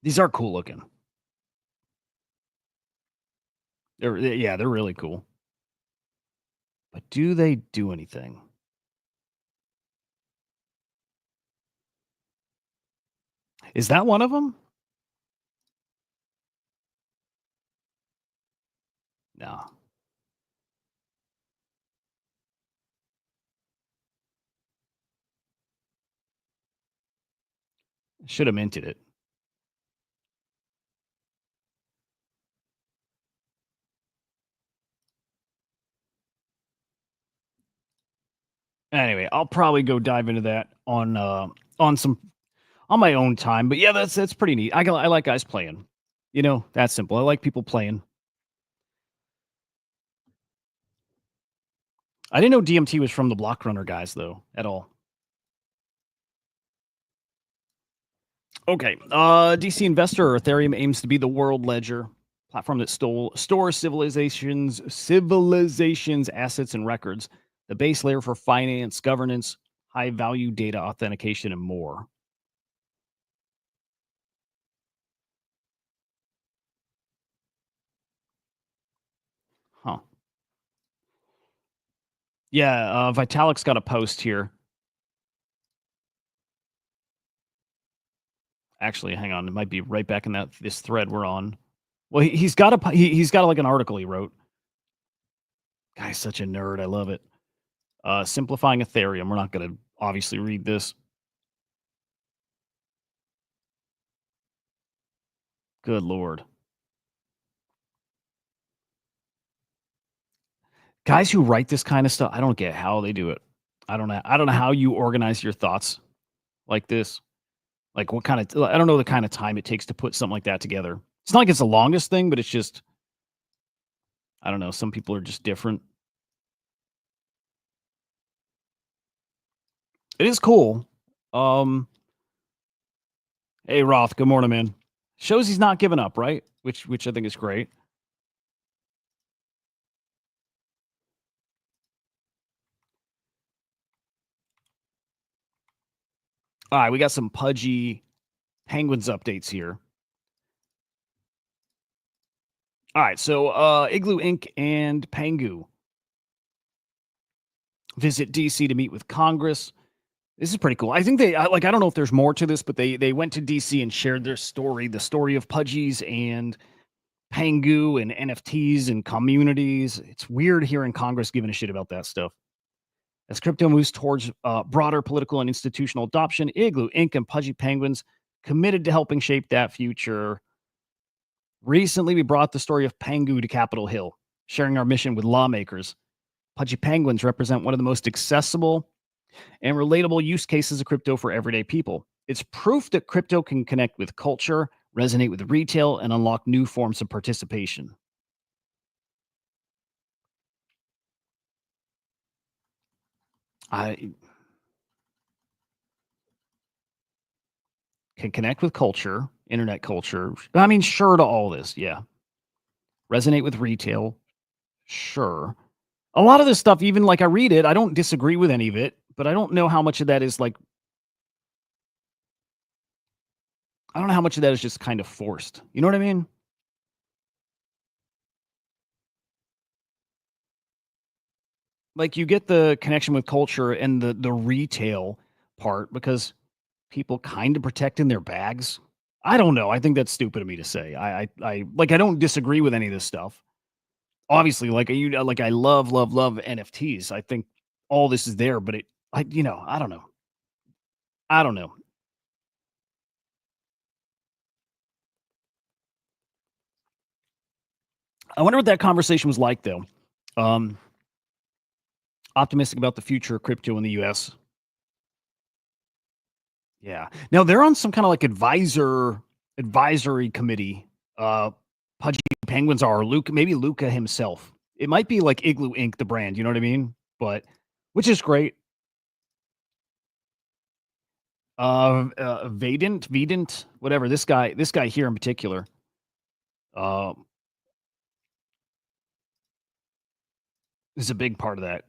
These are cool looking. They're really cool. But do they do anything? Is that one of them? No. Should have minted it. Anyway, I'll probably go dive into that on some on my own time. But yeah, that's pretty neat. I like guys playing. You know, that's simple. I like people playing. I didn't know DMT was from the Block Runner guys though at all. Okay. DC Investor or Ethereum aims to be the world ledger platform that stores civilizations assets and records, the base layer for finance, governance, high value data authentication, and more. Huh. Yeah, Vitalik's got a post here. Actually, hang on, it might be right back in this thread we're on. Well, he's got like an article he wrote. Guy's such a nerd. I love it. Simplifying Ethereum. We're not going to obviously read this. Good lord. Guys who write this kind of stuff, I don't get how they do it. I don't know how you organize your thoughts like this. Like what kind of I don't know the kind of time it takes to put something like that together. It's not like it's the longest thing, but it's just I don't know, some people are just different. It is cool. Um Hey Roth, good morning, man. Shows he's not giving up, right? Which I think is great. All right, we got some pudgy Penguins updates here. All right, so Igloo Inc. and Pangu visit DC to meet with Congress. This is pretty cool. I think I don't know if there's more to this, but they went to DC and shared their story, the story of Pudgies and Pangu and NFTs and communities. It's weird hearing Congress giving a shit about that stuff. As crypto moves towards broader political and institutional adoption, Igloo Inc. and Pudgy Penguins committed to helping shape that future. Recently, we brought the story of Pangu to Capitol Hill, sharing our mission with lawmakers. Pudgy Penguins represent one of the most accessible and relatable use cases of crypto for everyday people. It's proof that crypto can connect with culture, resonate with retail, and unlock new forms of participation. I can connect with culture, internet culture. I mean, sure to all this, yeah. Resonate with retail, sure. A lot of this stuff, even like I read it, I don't disagree with any of it, but I don't know how much of that is like, I don't know how much of that is just kind of forced. You know what I mean? Like you get the connection with culture and the retail part because people kind of protecting their bags. I don't know. I think that's stupid of me to say. I like I don't disagree with any of this stuff. Obviously, like I love NFTs. I think all this is there, but I don't know. I don't know. I wonder what that conversation was like though. Um, Optimistic about the future of crypto in the US. Yeah. Now they're on some kind of like advisory committee. Pudgy Penguins are Luke, maybe Luca himself. It might be like Igloo Inc. the brand, you know what I mean? But which is great. Vedant, whatever. This guy here in particular. Uh, is a big part of that.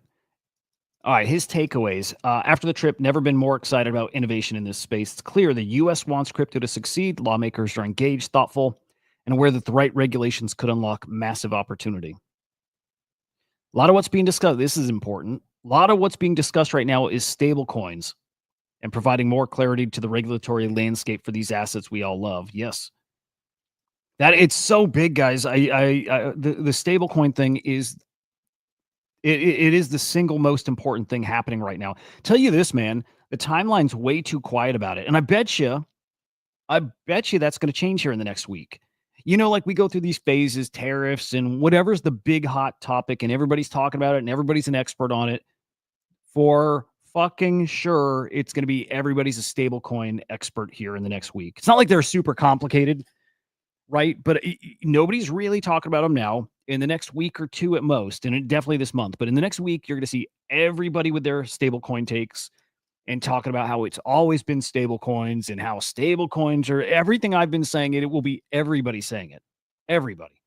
All right, his takeaways. After the trip, never been more excited about innovation in this space. It's clear the U.S. wants crypto to succeed. Lawmakers are engaged, thoughtful, and aware that the right regulations could unlock massive opportunity. A lot of what's being discussed, this is important. A lot of what's being discussed right now is stable coins and providing more clarity to the regulatory landscape for these assets we all love. Yes. That it's so big, guys. The stable coin thing is it is the single most important thing happening right now. Tell you this, man, the timeline's way too quiet about it. And I bet you that's going to change here in the next week. Like we go through these phases, tariffs and whatever's the big hot topic, and everybody's talking about it and everybody's an expert on it. For fucking sure, it's going to be everybody's a stable coin expert here in the next week. It's not like they're super complicated, right? But nobody's really talking about them now. In the next week or two at most, and definitely this month, but in the next week, you're going to see everybody with their stable coin takes and talking about how it's always been stable coins and how stable coins are everything I've been saying it will be everybody saying it. Everybody.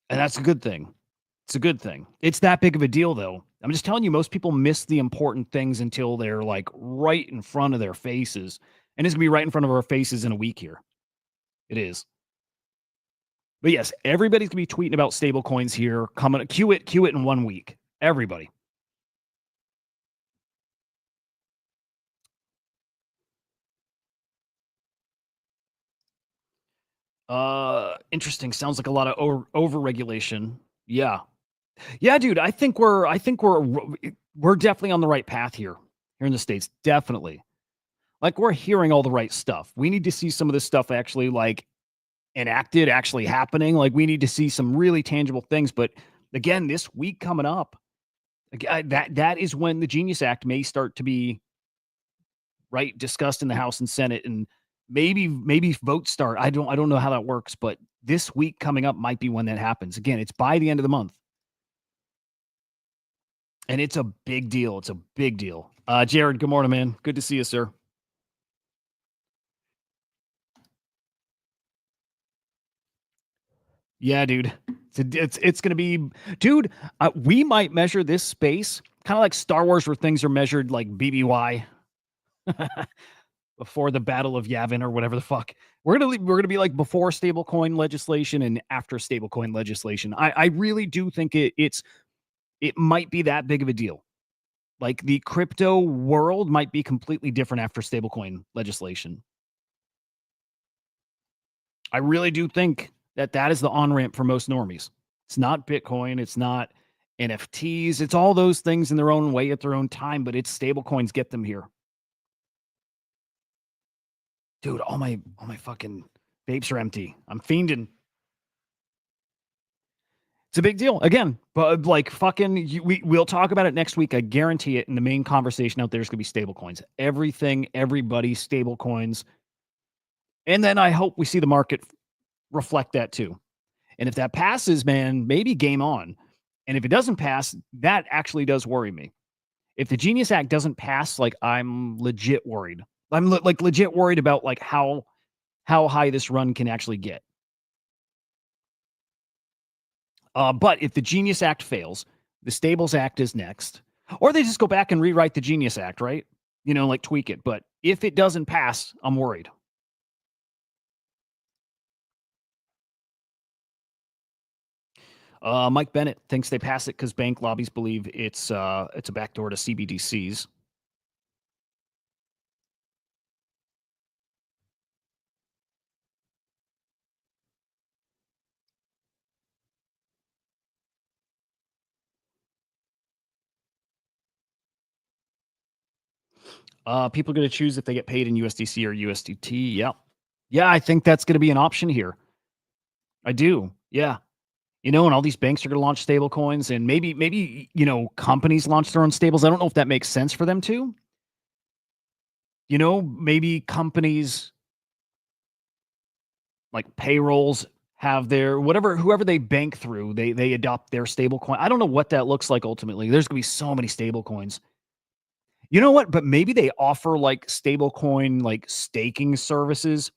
And that's a good thing. It's a good thing. It's that big of a deal, though. I'm just telling you, most people miss the important things until they're like right in front of their faces. And it's going to be right in front of our faces in a week here. It is. But yes, everybody's going to be tweeting about stable coins here. Coming, queue it in 1 week. Everybody. Interesting. Sounds like a lot of over regulation. Yeah. Yeah, dude. We're definitely on the right path here in the States. Definitely. Like we're hearing all the right stuff. We need to see some of this stuff actually like enacted, actually happening. Like we need to see some really tangible things. But again, this week coming up, that is when the Genius Act may start to be right discussed in the House and Senate, and maybe votes start. I don't know how that works, but this week coming up might be when that happens. Again, it's by the end of the month. And it's a big deal. It's a big deal. Jared, good morning, man. Good to see you, sir. Yeah, dude. It's gonna be, dude. We might measure this space kind of like Star Wars, where things are measured like BBY. before the Battle of Yavin or whatever the fuck. We're gonna be like before stablecoin legislation and after stablecoin legislation. I really do think it might be that big of a deal. Like the crypto world might be completely different after stablecoin legislation. I really do think that is the on ramp for most normies. It's not Bitcoin. It's not NFTs. It's all those things in their own way at their own time, but it's stablecoins get them here. Dude, all my fucking vapes are empty. I'm fiending. It's a big deal. Again, but like fucking, we'll talk about it next week. I guarantee it. And the main conversation out there is going to be stable coins. Everything, everybody, stable coins. And then I hope we see the market reflect that too. And if that passes, man, maybe game on. And if it doesn't pass, that actually does worry me. If the Genius Act doesn't pass, like I'm legit worried. I'm legit worried about like how high this run can actually get. But if the Genius Act fails, the Stables Act is next, or they just go back and rewrite the Genius Act, right? You know, like tweak it. But if it doesn't pass, I'm worried. Mike Bennett thinks they pass it because bank lobbies believe it's a backdoor to CBDCs. People are going to choose if they get paid in USDC or USDT. Yeah. Yeah, I think that's going to be an option here. I do. Yeah. You know, and all these banks are going to launch stable coins and maybe, you know, companies launch their own stables. I don't know if that makes sense for them to. You know, maybe companies like payrolls have their whoever they bank through, they adopt their stable coin. I don't know what that looks like ultimately. There's going to be so many stable coins. You know what? But maybe they offer like stablecoin, like staking services.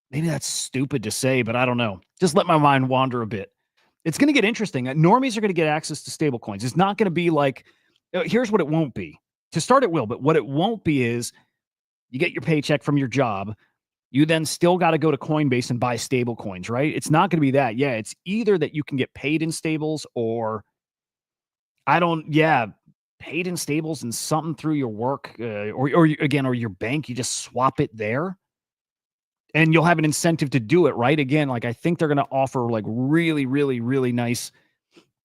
Maybe that's stupid to say, but I don't know. Just let my mind wander a bit. It's going to get interesting. Normies are going to get access to stablecoins. It's not going to be like, here's what it won't be. To start, it will, but what it won't be is you get your paycheck from your job. You then still got to go to Coinbase and buy stablecoins, right? It's not going to be that. Yeah, it's either that you can get paid in stables or paid in stables and something through your work or your bank. You just swap it there and you'll have an incentive to do it, right? Again, like I think they're going to offer like really, really, really nice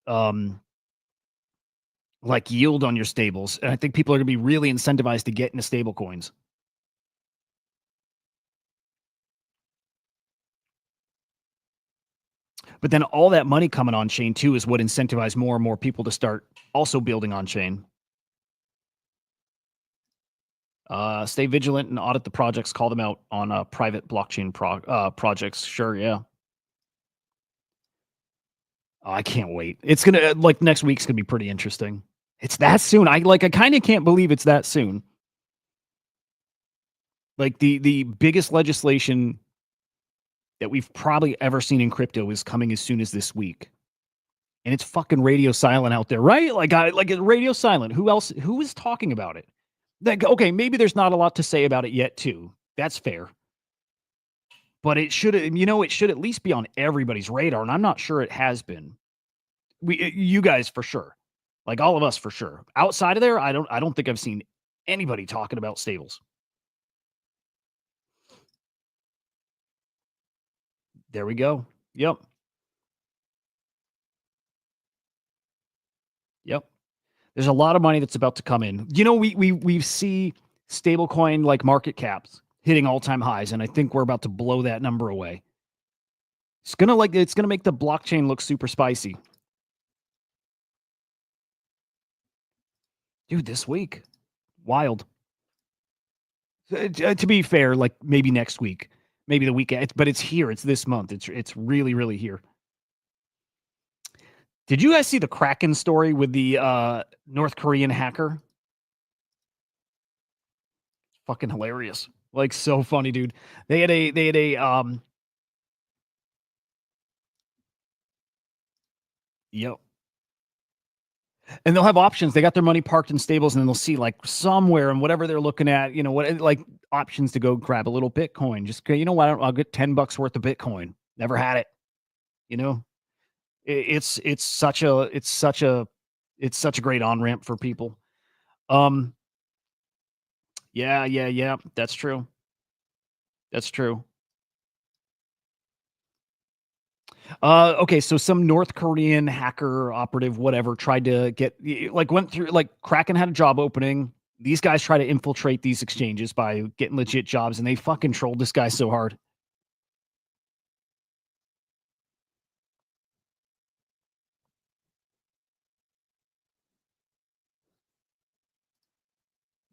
like yield on your stables. And I think people are going to be really incentivized to get into stable coins. But then all that money coming on chain too is what incentivizes more and more people to start also building on chain. Stay vigilant and audit the projects. Call them out on private blockchain projects. Sure, yeah. Oh, I can't wait. It's gonna like next week's gonna be pretty interesting. It's that soon. I kind of can't believe it's that soon. Like the biggest legislation that we've probably ever seen in crypto is coming as soon as this week. And it's fucking radio silent out there, right? Like radio silent. Who is talking about it? Like, okay, maybe there's not a lot to say about it yet, too. That's fair. But it should at least be on everybody's radar, and I'm not sure it has been. You guys for sure. Like all of us for sure. Outside of there, I don't think I've seen anybody talking about stables. There we go. Yep. Yep. There's a lot of money that's about to come in. You know, we see stablecoin like market caps hitting all-time highs, and I think we're about to blow that number away. It's gonna make the blockchain look super spicy. Dude, this week. Wild. To be fair, like maybe next week, maybe the weekend, but it's here. It's this month. It's really, really here. Did you guys see the Kraken story with the North Korean hacker? Fucking hilarious. Like so funny, dude. They had a yep. And they'll have options. They got their money parked in stables, and then they'll see like somewhere and whatever they're looking at, what like options to go grab a little Bitcoin. Just what? I'll get $10 worth of Bitcoin. Never had it. It's such a great on ramp for people. Yeah. That's true. That's true. Okay, so some North Korean hacker operative, whatever, tried to went through, Kraken had a job opening. These guys try to infiltrate these exchanges by getting legit jobs, and they fucking trolled this guy so hard.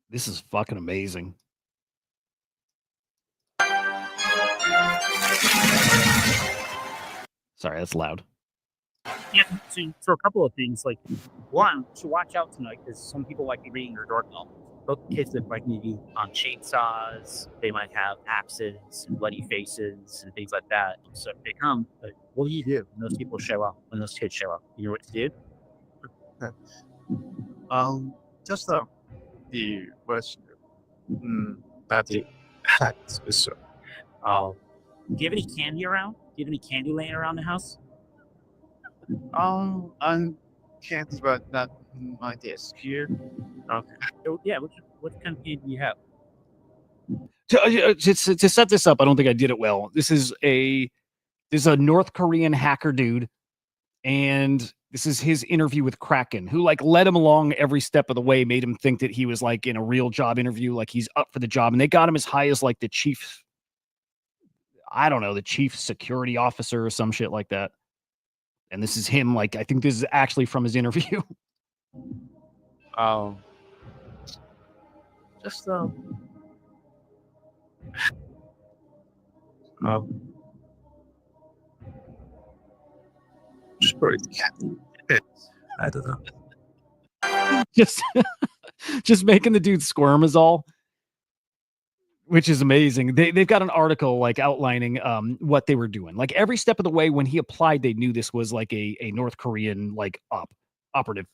This is fucking amazing. Sorry, that's loud. Yeah, so a couple of things. Like, one, to watch out tonight because some people might be reading your doorbell. Both kids that might be on chainsaws, they might have axes and bloody faces and things like that. So if they come, what do you do when those people show up? When those kids show up, you know what to do? Just the question that it has. So, Do you have any candy around? Do you have any candy laying around the house? I can't, but not my desk here. Okay. So, yeah, what kind of candy do you have? To set this up, I don't think I did it well. This is a North Korean hacker dude, and this is his interview with Kraken, who led him along every step of the way, made him think that he was in a real job interview, like he's up for the job, and they got him as high as the chief, I don't know, the chief security officer or some shit like that. And this is him, I think this is actually from his interview. Just just put it candy. I don't know. just making the dude squirm is all, which is amazing. They've got an article outlining what they were doing. Every step of the way when he applied, they knew this was a North Korean operative.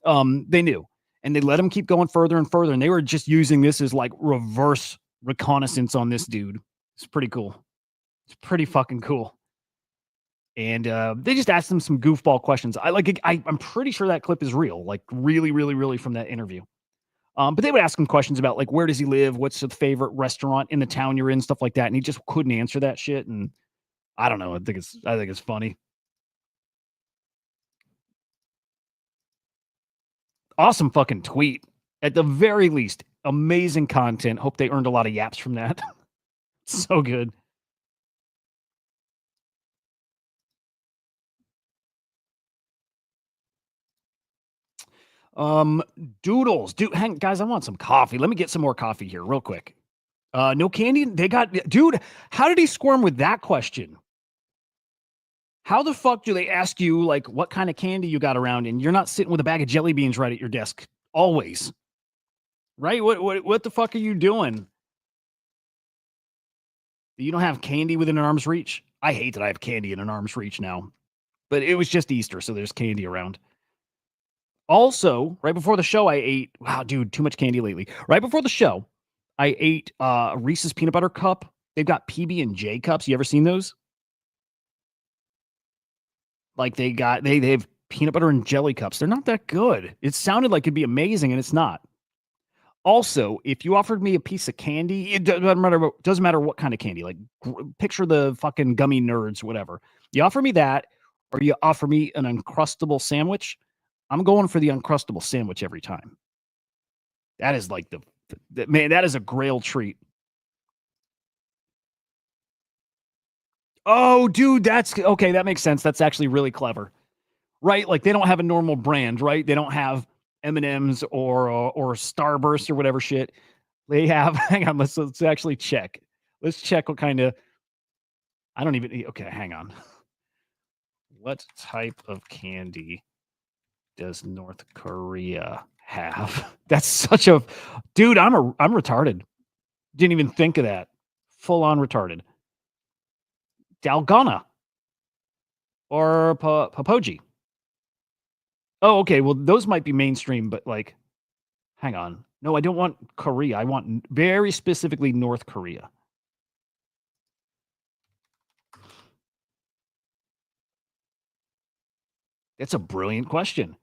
They knew, and they let him keep going further and further, and they were just using this as reverse reconnaissance on this dude. It's pretty cool. It's pretty fucking cool. And they just asked him some goofball questions. I'm pretty sure that clip is real, really, really, really from that interview. But they would ask him questions about where does he live, what's the favorite restaurant in the town you're in, stuff like that, and he just couldn't answer that shit. And I don't know. I think it's funny. Awesome fucking tweet. At the very least, amazing content. Hope they earned a lot of yaps from that. So good. Doodles. Dude, guys, I want some coffee. Let me get some more coffee here real quick. No candy. Dude, how did he squirm with that question? How the fuck do they ask you what kind of candy you got around, and you're not sitting with a bag of jelly beans right at your desk always? Right? What the fuck are you doing? You don't have candy within an arm's reach? I hate that I have candy in an arm's reach now. But it was just Easter, so there's candy around. Also, right before the show, I ate, wow, dude, too much candy lately. Right before the show, I ate a Reese's peanut butter cup. They've got PB&J cups. You ever seen those? They have peanut butter and jelly cups. They're not that good. It sounded like it'd be amazing, and it's not. Also, if you offered me a piece of candy, it doesn't matter what kind of candy. Picture the fucking gummy nerds, whatever. You offer me that, or you offer me an Uncrustable sandwich, I'm going for the Uncrustable sandwich every time. That is man, that is a grail treat. Oh, dude, that's okay. That makes sense. That's actually really clever, right? They don't have a normal brand, right? They don't have M&Ms or Starburst or whatever shit. They have. Hang on, let's actually check. Let's check what kind of. I don't even. Okay, hang on. What type of candy does North Korea have? That's such a dude. I'm retarded. Didn't even think of that. Full on retarded. Dalgona or Papoji. Oh, okay. Well, those might be mainstream, but like, hang on. No, I don't want Korea. I want very specifically North Korea. That's a brilliant question.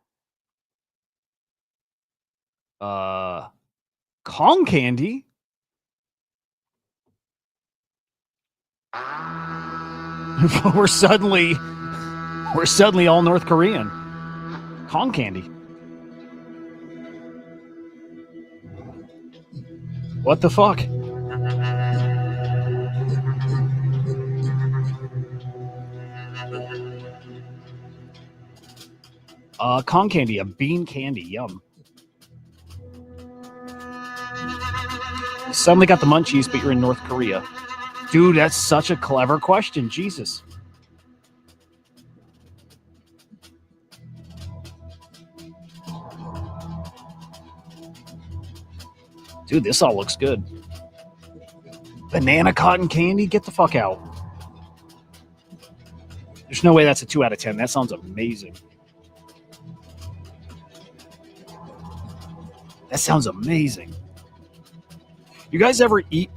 Kong candy? we're suddenly all North Korean. Kong candy. What the fuck? Kong candy, a bean candy. Yum. You suddenly got the munchies, but you're in North Korea. Dude, that's such a clever question. Jesus. Dude, this all looks good. Banana cotton candy? Get the fuck out. There's no way that's a 2 out of 10. That sounds amazing. That sounds amazing. You guys ever eat?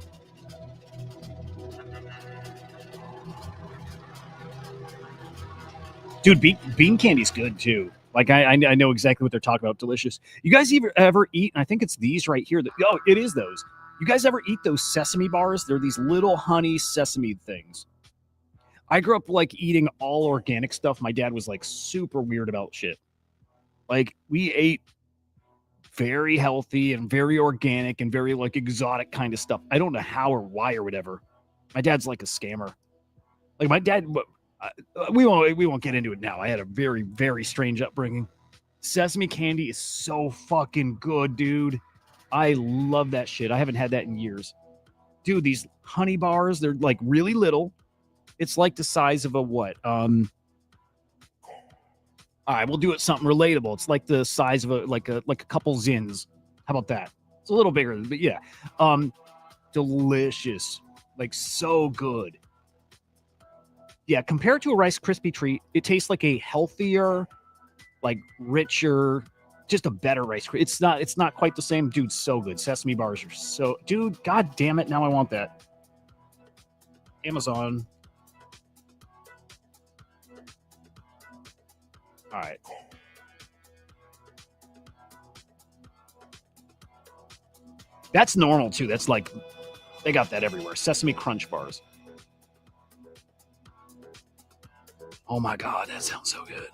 Dude, bean candy's good too. Like I know exactly what they're talking about. Delicious. You guys ever eat? And I think it's these right here. Oh, it is those. You guys ever eat those sesame bars? They're these little honey sesame things. I grew up like eating all organic stuff. My dad was like super weird about shit. Like we ate very healthy and very organic and very like exotic kind of stuff. I don't know how or why or whatever. My dad's like a scammer. Like my dad, we won't get into it now. I had a very, very strange upbringing. Sesame candy is so fucking good, dude. I love that shit. I haven't had that in years. Dude, these honey bars, they're like really little. It's like the size of a what? All right, we'll do it something relatable. It's like the size of a couple Zins. How about that? It's a little bigger, but yeah. Delicious. Like so good. Yeah, compared to a Rice Krispie treat, it tastes like a healthier, like richer, just a better Rice Krispie. It's not quite the same. Dude, so good. Sesame bars are so... Dude, god damn it. Now I want that. Amazon. All right. That's normal, too. That's like... They got that everywhere. Sesame Crunch bars. Oh my god, that sounds so good.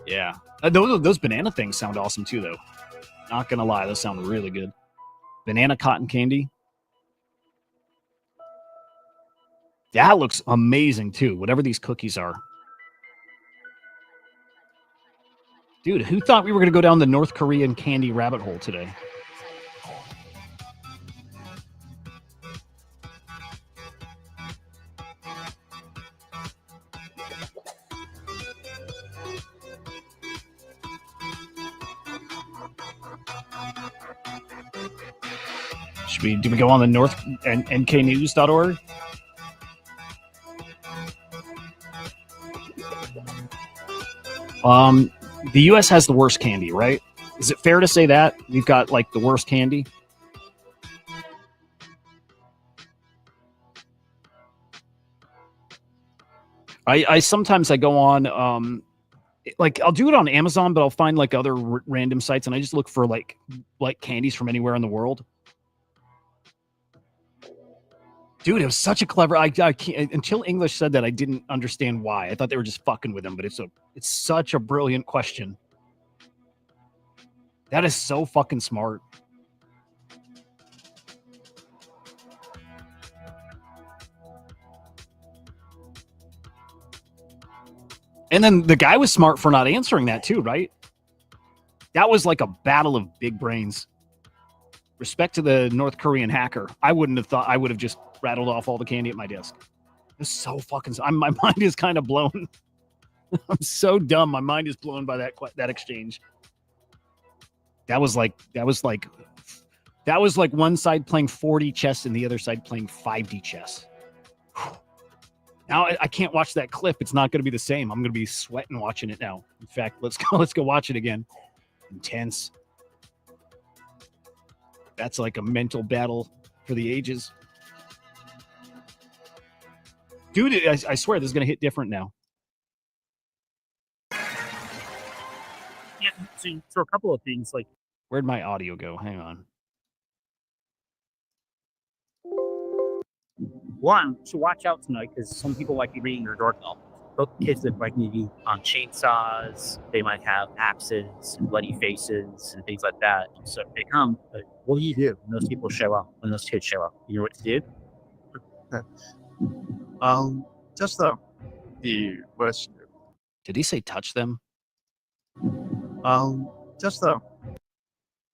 Yeah. Those banana things sound awesome too, though. Not gonna lie, those sound really good. Banana cotton candy. That looks amazing too, whatever these cookies are. Dude, who thought we were gonna go down the North Korean candy rabbit hole today? Do we go on the North and nknews.org? The U.S. has the worst candy, right? Is it fair to say that we've got like the worst candy? I sometimes I go on like I'll do it on Amazon, but I'll find like other random sites and I just look for like candies from anywhere in the world. Dude, it was such a clever. I can't, until English said that, I didn't understand why. I thought they were just fucking with him, but it's such a brilliant question. That is so fucking smart. And then the guy was smart for not answering that too, right? That was like a battle of big brains. Respect to the North Korean hacker. I wouldn't have thought. I would have just rattled off all the candy at my desk. It's so fucking... my mind is kind of blown. I'm so dumb. My mind is blown by that exchange. That was like one side playing 4D chess and the other side playing 5D chess. Now I can't watch that clip. It's not going to be the same. I'm going to be sweating watching it now. In fact, let's go. Let's go watch it again. Intense. That's like a mental battle for the ages. Dude, I swear this is going to hit different now. Yeah, so a couple of things like Where'd my audio go? Hang on. one, to watch out tonight because some people might be ringing your doorbell. Both kids that might be on chainsaws, they might have axes and bloody faces and things like that. So if they come, what do you do when those people show up? When those kids show up, you know what to do? Just the worst. Did he say touch them? Just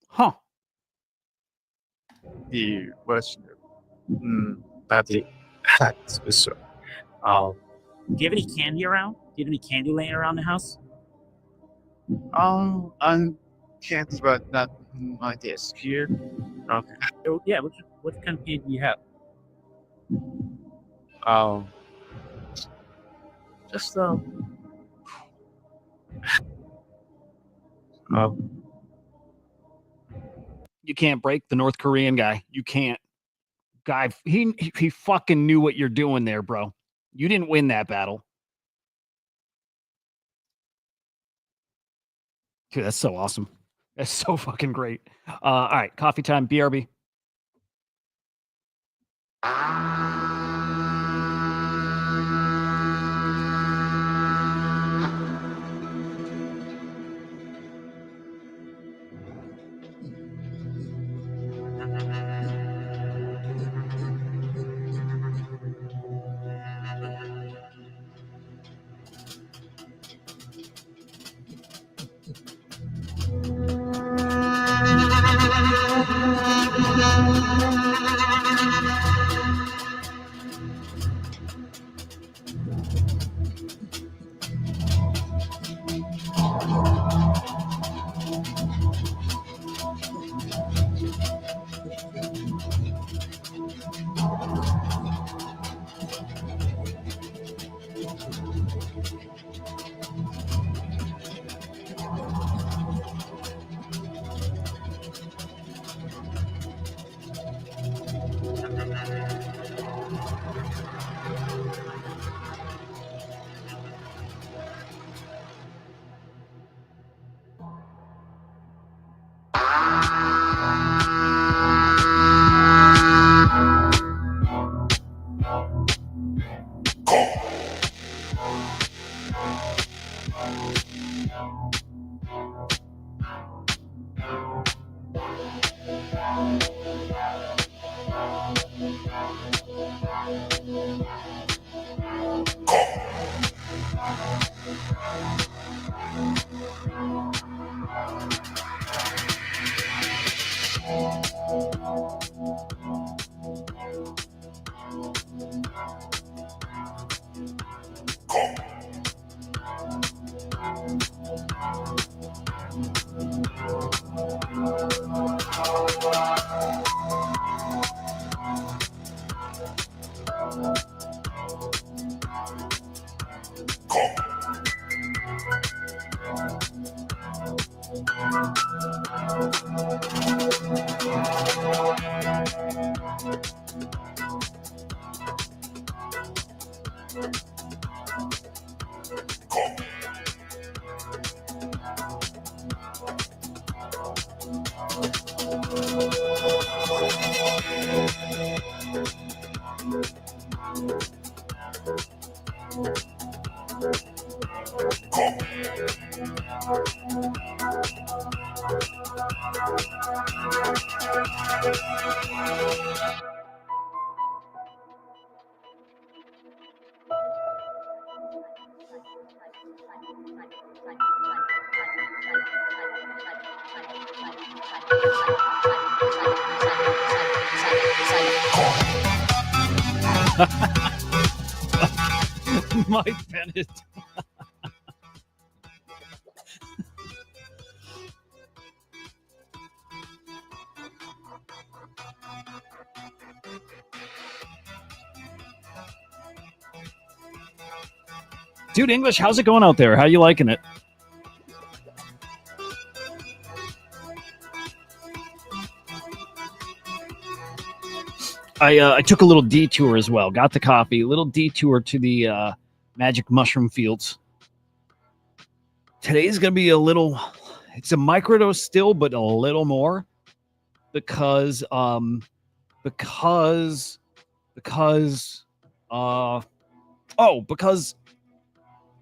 Huh. the worst. That's it. That's so. Do you have any candy around? Do you have any candy laying around the house? I'm candy, but not my desk here. Okay. Oh, yeah, what kind of candy do you have? Just You can't break the North Korean guy. You can't. Guy, he fucking knew what you're doing there, bro. You didn't win that battle. Dude, that's so awesome. That's so fucking great. All right, coffee time, BRB. Mike Bennett. Dude, English, how's it going out there? How you liking it? I took a little detour as well. Got the coffee. A little detour to the magic mushroom fields. Today's gonna be a little. It's a microdose still, but a little more because because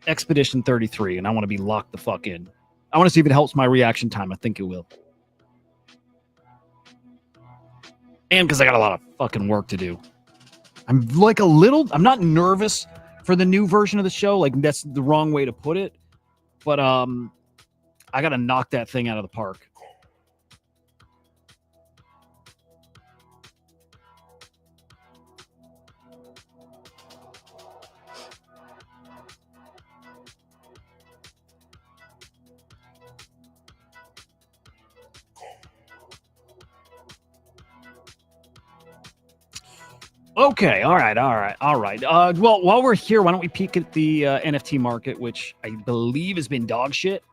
Expedition 33, and I want to be locked the fuck in. I want to see if it helps my reaction time. I think it will. And because I got a lot of fucking work to do. I'm not nervous for the new version of the show. Like, that's the wrong way to put it. But I got to knock that thing out of the park. Okay, all right. Well, while we're here, why don't we peek at the NFT market, which I believe has been dog shit.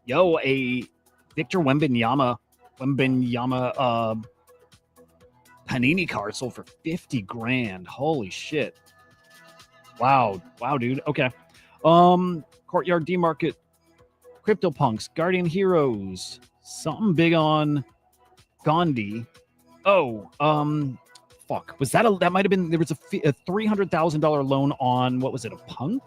Yo, a Victor Wembanyama Panini card sold for 50 grand. Holy shit. Wow, dude. Okay. Courtyard D Market, CryptoPunks, Guardian Heroes, something big on Gandhi. Oh, fuck. Was that that might have been, there was a $300,000 loan on, what was it, a punk?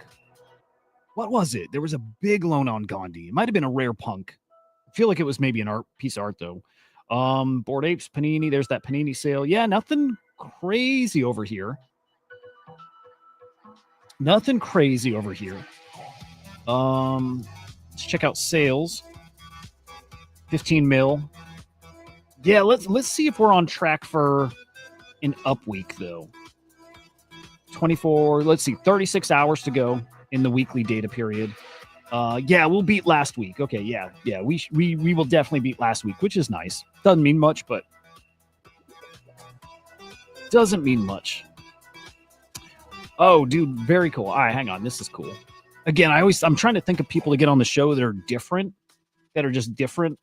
What was it? There was a big loan on Gandhi. It might have been a rare punk. I feel like it was maybe an piece of art though. Bored Apes, Panini. There's that Panini sale. Yeah, nothing crazy over here. Nothing crazy over here. Let's check out sales. 15 mil. Yeah, let's see if we're on track for an up week though. 24. Let's see, 36 hours to go in the weekly data period. Yeah, we'll beat last week. Okay, yeah. We will definitely beat last week, which is nice. Doesn't mean much, but doesn't mean much. Oh, dude, very cool. All right, hang on. This is cool. Again, I'm trying to think of people to get on the show that are different, that are just different.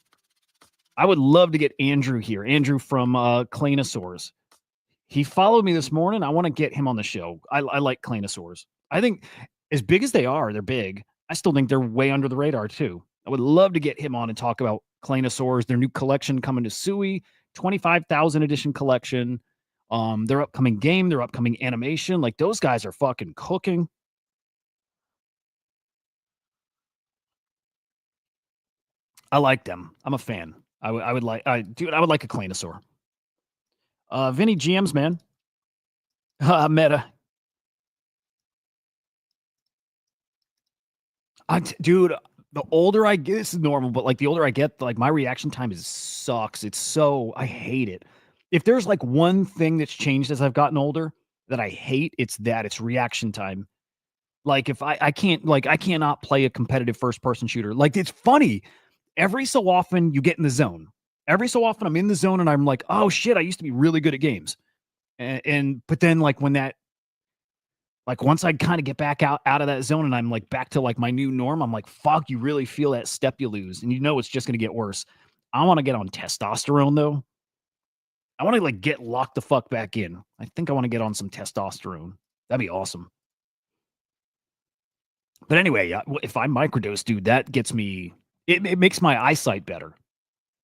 I would love to get Andrew here. Andrew from Clanosaurs. He followed me this morning. I want to get him on the show. I like Clanosaurs. I think as big as they are, they're big. I still think they're way under the radar too. I would love to get him on and talk about Clanosaurs, their new collection coming to Sui, 25,000 edition collection. Their upcoming game, their upcoming animation. Like, those guys are fucking cooking. I like them. I'm a fan. I would like a Clanosaur. Vinny GMs, man. Meta. Dude, the older I get, this is normal, but like the older I get, like my reaction time sucks. I hate it. If there's like one thing that's changed as I've gotten older that I hate, it's reaction time. Like, if I cannot play a competitive first person shooter. Like, it's funny. Every so often you get in the zone. Every so often I'm in the zone and I'm like, oh shit, I used to be really good at games. But then like when that, like once I kind of get back out of that zone and I'm like back to like my new norm, I'm like, fuck, you really feel that step you lose. And you know it's just going to get worse. I want to get on testosterone though. I want to like get locked the fuck back in. I think I want to get on some testosterone. That'd be awesome. But anyway, if I microdose, dude, that gets me, it makes my eyesight better.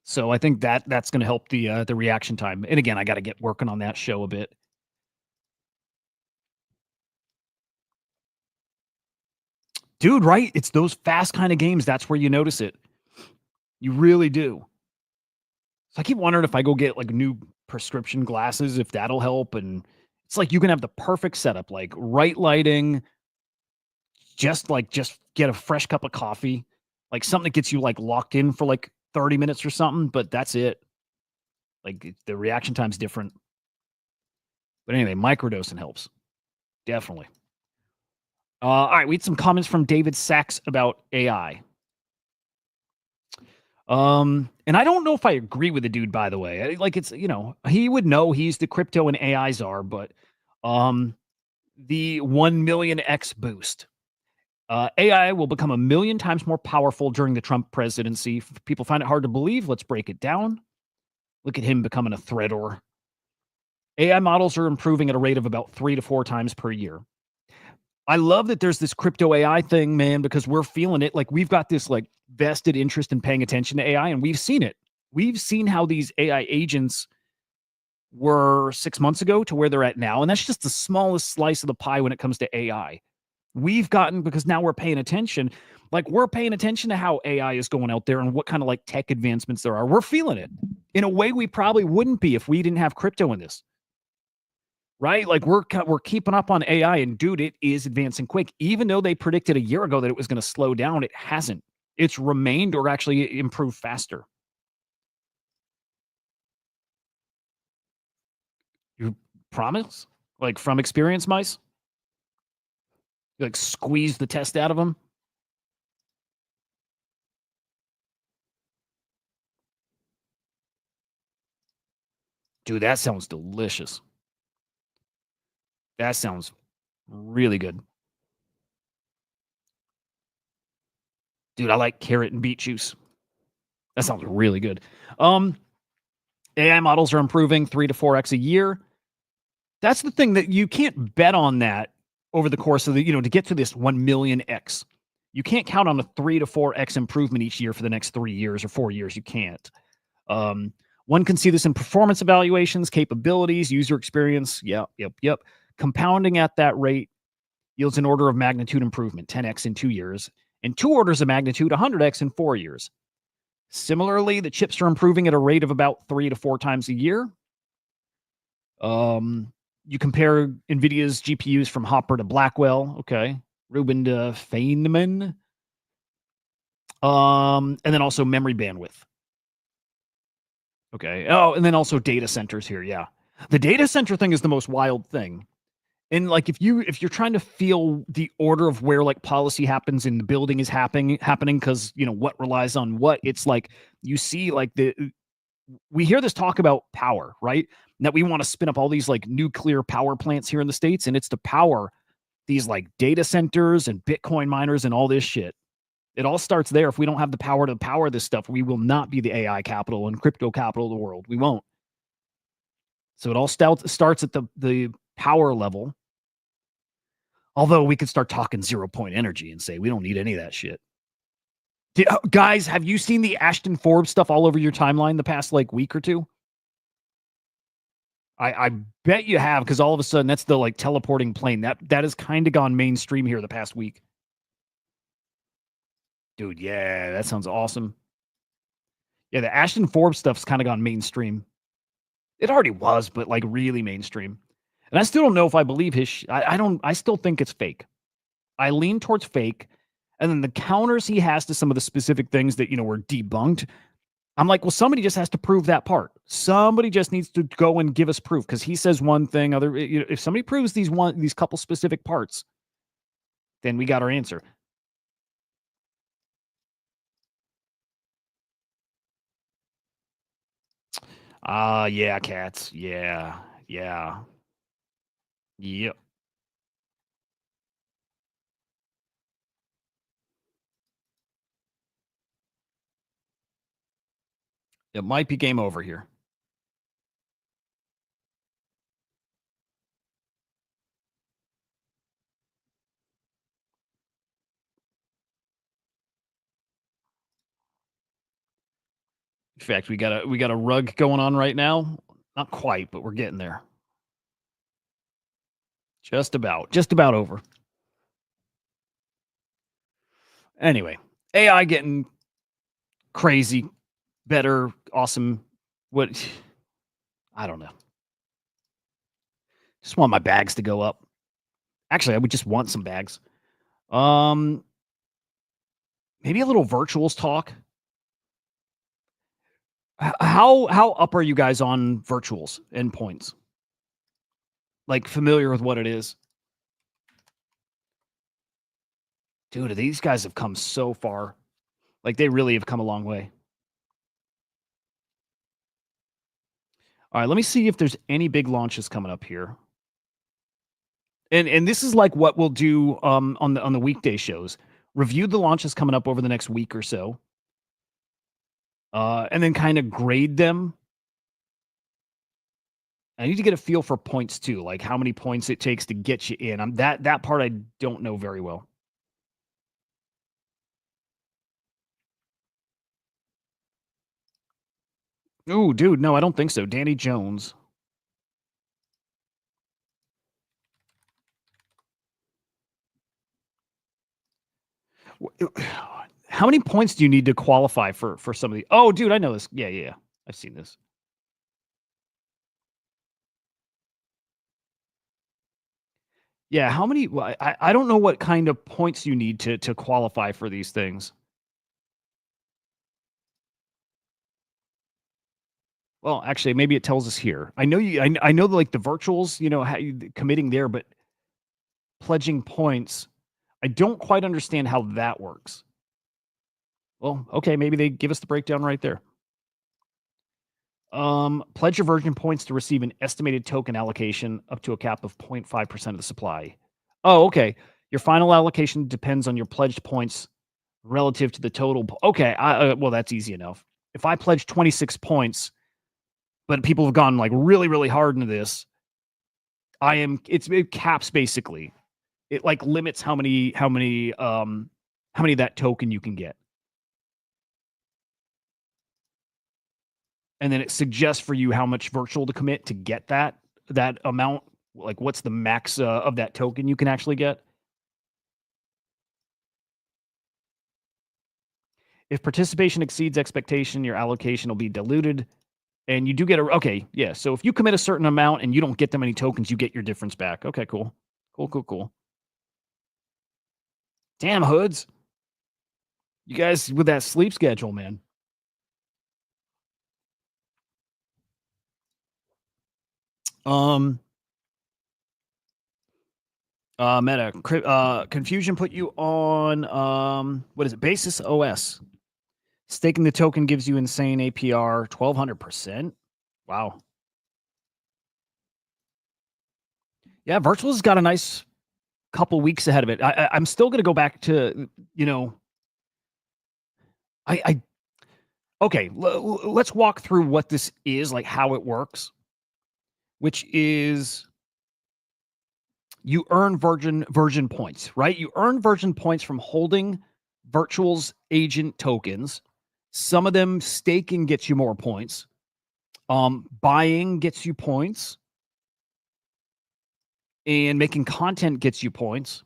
So I think that's going to help the reaction time. And again, I got to get working on that show a bit. Dude, right? It's those fast kind of games. That's where you notice it. You really do. So I keep wondering if I go get like new prescription glasses, if that'll help. And it's like you can have the perfect setup, like right lighting, just get a fresh cup of coffee, like something that gets you like locked in for like 30 minutes or something, but that's it. Like the reaction time's different. But anyway, microdosing helps. Definitely. All right, we had some comments from David Sachs about AI. And I don't know if I agree with the dude, by the way. Like, it's, he would know he's the crypto and AI czar, but the 1 million X boost. AI will become 1 million times more powerful during the Trump presidency. If people find it hard to believe, let's break it down. Look at him becoming a threat. Or AI models are improving at a rate of about 3 to 4 times per year. I love that there's this crypto AI thing, man, because we're feeling it. Like we've got this like vested interest in paying attention to AI, and we've seen it. We've seen how these AI agents were 6 months ago to where they're at now. And that's just the smallest slice of the pie when it comes to AI. We've gotten, because now we're paying attention, like we're paying attention to how AI is going out there and what kind of like tech advancements there are. We're feeling it in a way we probably wouldn't be if we didn't have crypto in this. Right? Like we're keeping up on AI, and dude, it is advancing quick. Even though they predicted a year ago that it was going to slow down, it hasn't. It's remained or actually improved faster. You promise? Like from experience, mice? You like squeeze the test out of them? Dude, that sounds delicious. That sounds really good. Dude, I like carrot and beet juice. That sounds really good. AI models are improving 3 to 4x a year. That's the thing, that you can't bet on that over the course of the, to get to this 1 million X. You can't count on a 3 to 4x improvement each year for the next 3 years or 4 years. You can't. One can see this in performance evaluations, capabilities, user experience. Yep. Compounding at that rate yields an order of magnitude improvement, 10x in 2 years, and 2 orders of magnitude, 100x in 4 years. Similarly, the chips are improving at a rate of about 3 to 4 times a year. You compare NVIDIA's GPUs from Hopper to Blackwell, okay, Rubin to Feynman, and then also memory bandwidth. Okay. Oh, and then also data centers here. Yeah, the data center thing is the most wild thing. And like if you're trying to feel the order of where like policy happens in the building is happening because what relies on what, it's like you see like we hear this talk about power, right? And that we want to spin up all these like nuclear power plants here in the States, and it's to power these like data centers and Bitcoin miners and all this shit. It all starts there. If we don't have the power to power this stuff, we will not be the AI capital and crypto capital of the world. We won't. So it all starts at the power level. Although we could start talking 0 point energy and say we don't need any of that shit. Guys, have you seen the Ashton Forbes stuff all over your timeline the past like week or two? I bet you have, because all of a sudden that's the like teleporting plane. That has kind of gone mainstream here the past week. Dude, yeah, that sounds awesome. Yeah, the Ashton Forbes stuff's kind of gone mainstream. It already was, but like really mainstream. And I still don't know if I believe his I still think it's fake. I lean towards fake. And then the counters he has to some of the specific things that, were debunked, I'm like, well, somebody just has to prove that part. Somebody just needs to go and give us proof, because he says one thing, if somebody proves these couple specific parts, then we got our answer. Yeah, cats. Yeah. Yep. It might be game over here. In fact, we got a rug going on right now. Not quite, but we're getting there. Just about over. Anyway, AI getting crazy, better, awesome. What? I don't know. Just want my bags to go up. Actually, I would just want some bags. Maybe a little virtuals talk. How up are you guys on virtuals endpoints? Like familiar with what it is? Dude, these guys have come so far. Like they really have come a long way. All right, let me see if there's any big launches coming up here. And this is like what we'll do on the weekday shows. Review the launches coming up over the next week or so. And then kind of grade them. I need to get a feel for points too, like how many points it takes to get you in. That part I don't know very well. Ooh, dude, no, I don't think so. Danny Jones. How many points do you need to qualify for some of the? Oh, dude, I know this. Yeah. I've seen this. Yeah, how many? Well, I don't know what kind of points you need to qualify for these things. Well, actually, maybe it tells us here. I know you. I know like the virtuals. You know, how you committing there, but pledging points. I don't quite understand how that works. Well, okay, maybe they give us the breakdown right there. Pledge your Virgin points to receive an estimated token allocation up to a cap of 0.5% of the supply. Oh, okay. Your final allocation depends on your pledged points relative to the total. Okay, well, that's easy enough. If I pledge 26 points, but people have gone like really, really hard into this, it caps basically. It like limits how many of that token you can get. And then it suggests for you how much virtual to commit to get that amount. Like, what's the max of that token you can actually get? If participation exceeds expectation, your allocation will be diluted. And you do get okay, yeah. So if you commit a certain amount and you don't get that many tokens, you get your difference back. Okay, cool. Cool. Damn, hoods. You guys with that sleep schedule, man. Meta Confusion put you on what is it? Basis OS. Staking the token gives you insane APR, 1200%. Wow. Yeah, Virtual's got a nice couple weeks ahead of it. I'm still going to go back to, you know, okay, let's walk through what this is, like how it works, which is you earn Virgin points, right? You earn Virgin points from holding Virtual's agent tokens. Some of them staking gets you more points. Buying gets you points. And making content gets you points.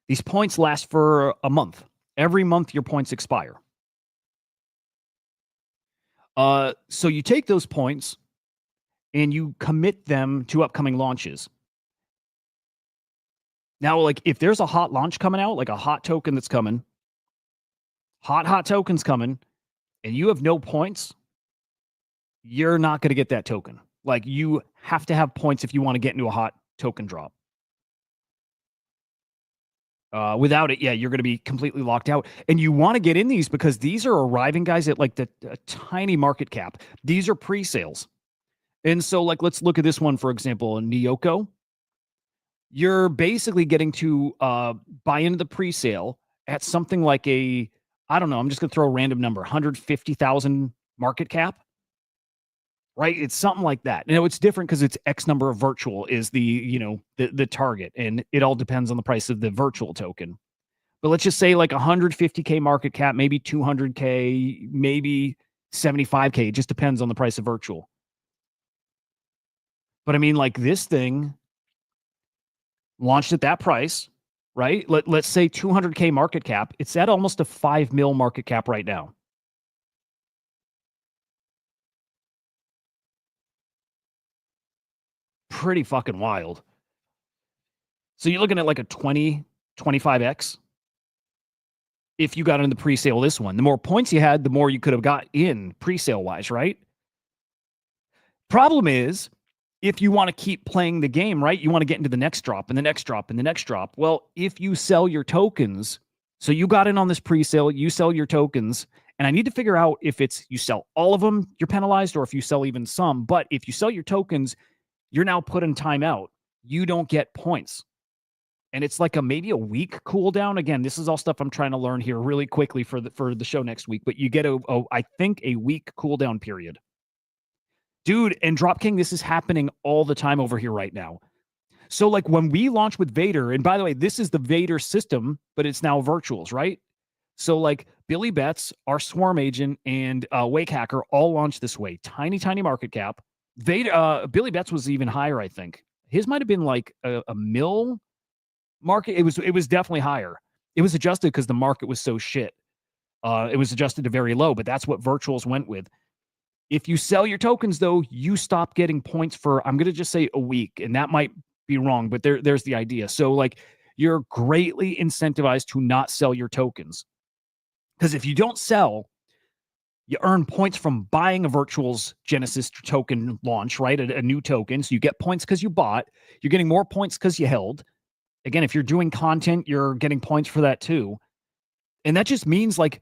These points last for a month. Every month your points expire. So you take those points and you commit them to upcoming launches. Now, like if there's a hot launch coming out, like a hot token that's coming, hot tokens coming, and you have no points, you're not going to get that token. Like you have to have points if you want to get into a hot token drop. Without it, yeah, you're going to be completely locked out. And you want to get in these because these are arriving, guys, at like a tiny market cap. These are pre-sales. And so, like, let's look at this one, for example, in Nyoko. You're basically getting to buy into the pre-sale at something like I don't know, I'm just going to throw a random number, 150,000 market cap. Right? It's something like that. You know, it's different because it's X number of virtual is the target, and it all depends on the price of the virtual token. But let's just say like 150K market cap, maybe 200K, maybe 75K. It just depends on the price of virtual. But I mean, like this thing launched at that price, right? Let's say 200K market cap. It's at almost a 5 mil market cap right now. Pretty fucking wild. So you're looking at like a 20, 25x. If you got in the pre-sale this one, the more points you had, the more you could have got in pre-sale wise, right? Problem is, if you want to keep playing the game, right? You want to get into the next drop and the next drop and the next drop. Well, if you sell your tokens, so you got in on this pre-sale, you sell your tokens, and I need to figure out if it's you sell all of them, you're penalized, or if you sell even some. But if you sell your tokens, you're now put in timeout. You don't get points. and it's like maybe a week cooldown. Again, this is all stuff I'm trying to learn here really quickly for the show next week. But you get I think a week cooldown period, dude. And DropKing, this is happening all the time over here right now. So like when we launch with Vader, and by the way, this is the Vader system, but it's now virtuals, right? So like Billy Betts, our Swarm agent, and Wake Hacker all launched this way. Tiny market cap. Vader, Billy Betts was even higher, I think. His might have been like a mil market. It was definitely higher. It was adjusted because the market was so shit. It was adjusted to very low, but that's what virtuals went with. If you sell your tokens, though, you stop getting points for, I'm going to just say a week, and that might be wrong, but there's the idea. So like you're greatly incentivized to not sell your tokens. Because if you don't sell, you earn points from buying a virtuals Genesis token launch, right? A new token. So you get points because you bought. You're getting more points because you held. Again, if you're doing content, you're getting points for that too. And that just means like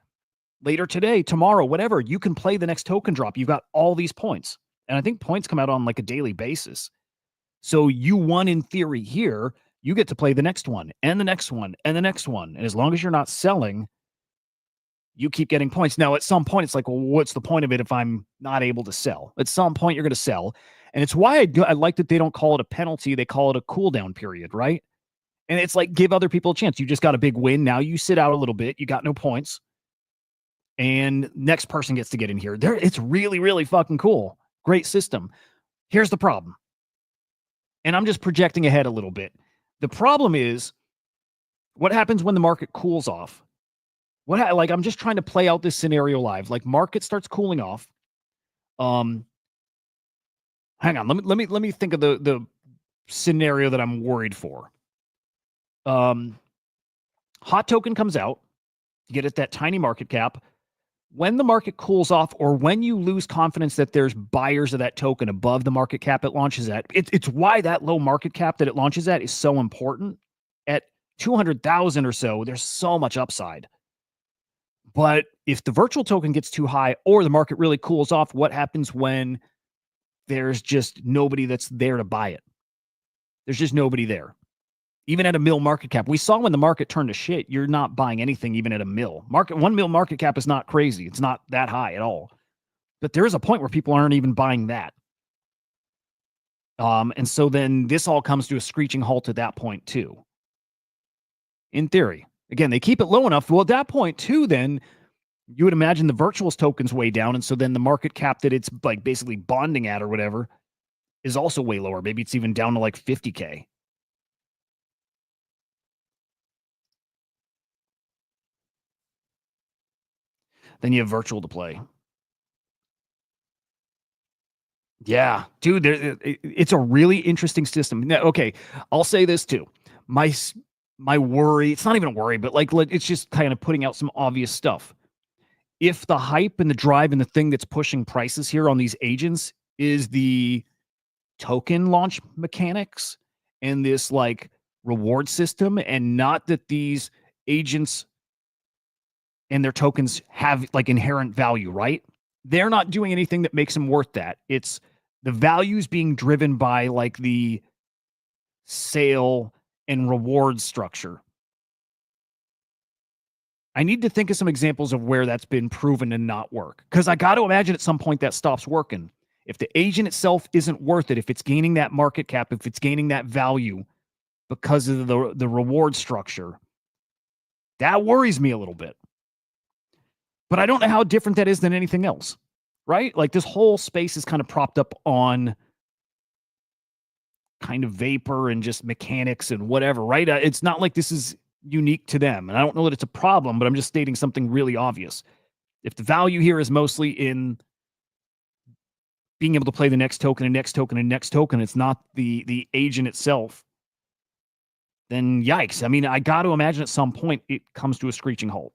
later today, tomorrow, whatever, you can play the next token drop. You've got all these points. And I think points come out on like a daily basis. So you won in theory here. You get to play the next one and the next one and the next one. And as long as you're not selling, you keep getting points. Now, at some point, it's like, well, what's the point of it if I'm not able to sell? At some point, you're going to sell. And it's why I like that they don't call it a penalty. They call it a cooldown period, right? And it's like, give other people a chance. You just got a big win. Now you sit out a little bit. You got no points. And next person gets to get in here. It's really, really fucking cool. Great system. Here's the problem. And I'm just projecting ahead a little bit. The problem is, what happens when the market cools off? I'm just trying to play out this scenario live. Like market starts cooling off. Hang on. Let me think of the scenario that I'm worried for. Hot token comes out. You get at that tiny market cap. When the market cools off, or when you lose confidence that there's buyers of that token above the market cap it launches at, it's why that low market cap that it launches at is so important. At 200,000 or so, there's so much upside. But if the virtual token gets too high or the market really cools off, what happens when there's just nobody that's there to buy it? There's just nobody there. Even at a mil market cap. We saw when the market turned to shit, you're not buying anything even at a mil. 1 mil market cap is not crazy. It's not that high at all. But there is a point where people aren't even buying that. And so then this all comes to a screeching halt at that point too. In theory. Again, they keep it low enough. Well, at that point too, then you would imagine the virtuals token's way down. And so then the market cap that it's like basically bonding at or whatever is also way lower. Maybe it's even down to like 50K. Then you have virtual to play. Yeah, dude, it's a really interesting system. Now, okay, I'll say this too. My worry, it's not even a worry, but like it's just kind of putting out some obvious stuff. If the hype and the drive and the thing that's pushing prices here on these agents is the token launch mechanics and this like reward system, and not that these agents and their tokens have like inherent value, right? They're not doing anything that makes them worth that. It's the values being driven by like the sale and reward structure. I need to think of some examples of where that's been proven to not work. Because I got to imagine at some point that stops working. If the agent itself isn't worth it, if it's gaining that market cap, if it's gaining that value because of the reward structure, that worries me a little bit. But I don't know how different that is than anything else, right? Like this whole space is kind of propped up on kind of vapor and just mechanics and whatever, right? It's not like this is unique to them. And I don't know that it's a problem, but I'm just stating something really obvious. If the value here is mostly in being able to play the next token and next token and next token, it's not the agent itself, then yikes. I mean, I got to imagine at some point it comes to a screeching halt.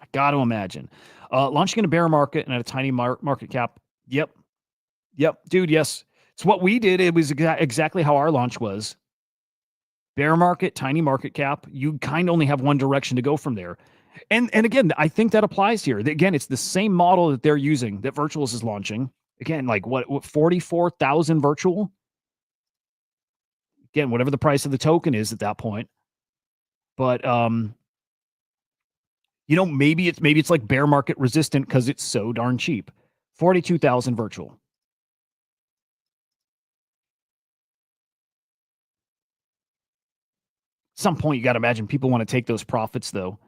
I got to imagine. Launching in a bear market and at a tiny market cap. Yep, dude, yes. It's what we did. It was exactly how our launch was. Bear market, tiny market cap. You kind of only have one direction to go from there. And again, I think that applies here. Again, it's the same model that they're using, that Virtuals is launching. Again, like what 44,000 virtual? Again, whatever the price of the token is at that point. But maybe it's like bear market resistant because it's so darn cheap. 42,000 virtual. At some point, you got to imagine people want to take those profits though,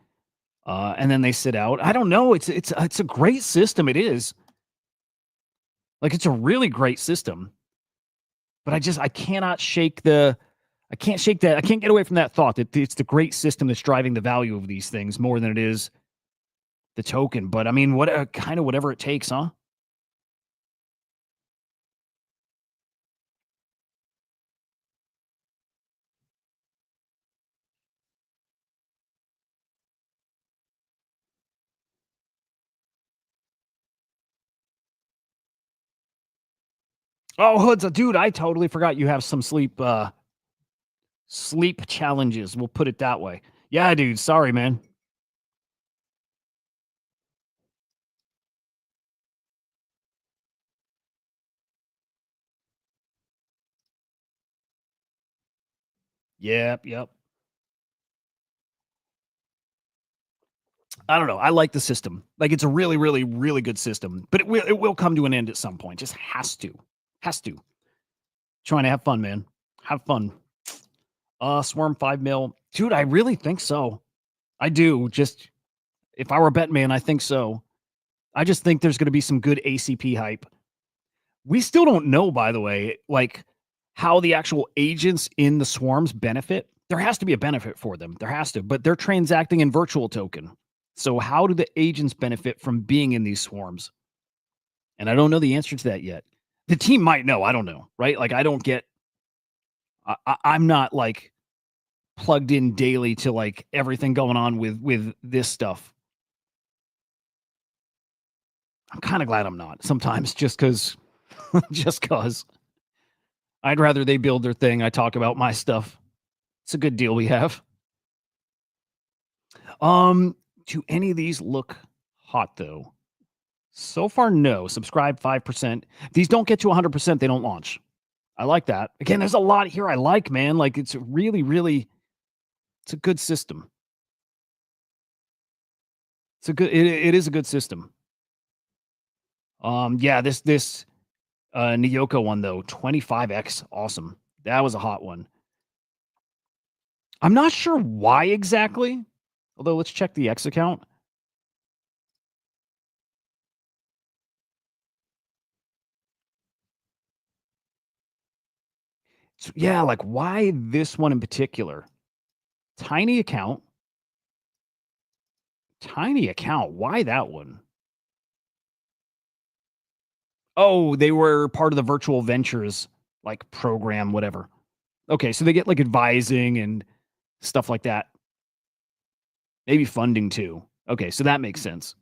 and then they sit out. I don't know. It's a great system. It is. Like, it's a really great system. But I cannot shake that. I can't get away from that thought that it's the great system that's driving the value of these things more than it is the token. But I mean, what kind of whatever it takes, huh? Oh, Hoods, dude, I totally forgot you have some sleep challenges. We'll put it that way. Yeah, dude. Sorry, man. Yep. I don't know. I like the system. Like, it's a really, really, really good system. But it will come to an end at some point. Just has to. Has to. Trying to have fun, man. Have fun. Swarm 5 mil. Dude, I really think so. I do. Just if I were a bet man, I think so. I just think there's going to be some good ACP hype. We still don't know, by the way, like how the actual agents in the swarms benefit. There has to be a benefit for them. There has to, but they're transacting in virtual token. So how do the agents benefit from being in these swarms? And I don't know the answer to that yet. The team might know. I don't know, right? Like, I don't get, I'm not like plugged in daily to like everything going on with this stuff. I'm kind of glad I'm not sometimes just because I'd rather they build their thing. I talk about my stuff. It's a good deal we have. Do any of these look hot though? So far, no. Subscribe 5%. These don't get to 100%. They don't launch. I like that. Again, there's a lot here I like, man. Like, it's really, really, it's a good system. It is a good system. Yeah, this Nyoko one though, 25x, awesome. That was a hot one. I'm not sure why exactly, although let's check the X account. So, yeah, like why this one in particular? Tiny account. Why that one? Oh, they were part of the virtual ventures like program, whatever. Okay, so they get like advising and stuff like that. Maybe funding too. Okay, so that makes sense.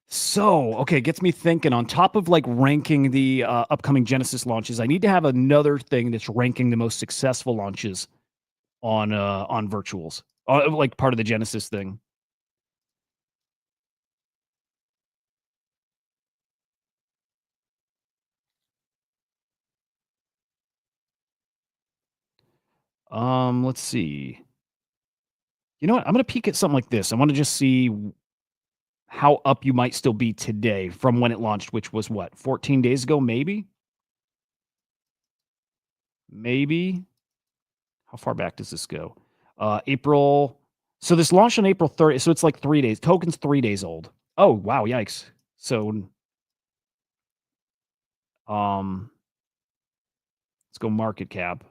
So, okay, gets me thinking. On top of like ranking the upcoming Genesis launches, I need to have another thing that's ranking the most successful launches on virtuals, like part of the Genesis thing. Let's see. You know what? I'm gonna peek at something like this. I want to just see how up you might still be today from when it launched, which was what, 14 days ago, maybe? Maybe. How far back does this go? April. So this launched on April 30th. So it's like 3 days. Token's 3 days old. Oh, wow. Yikes. So, let's go market cap.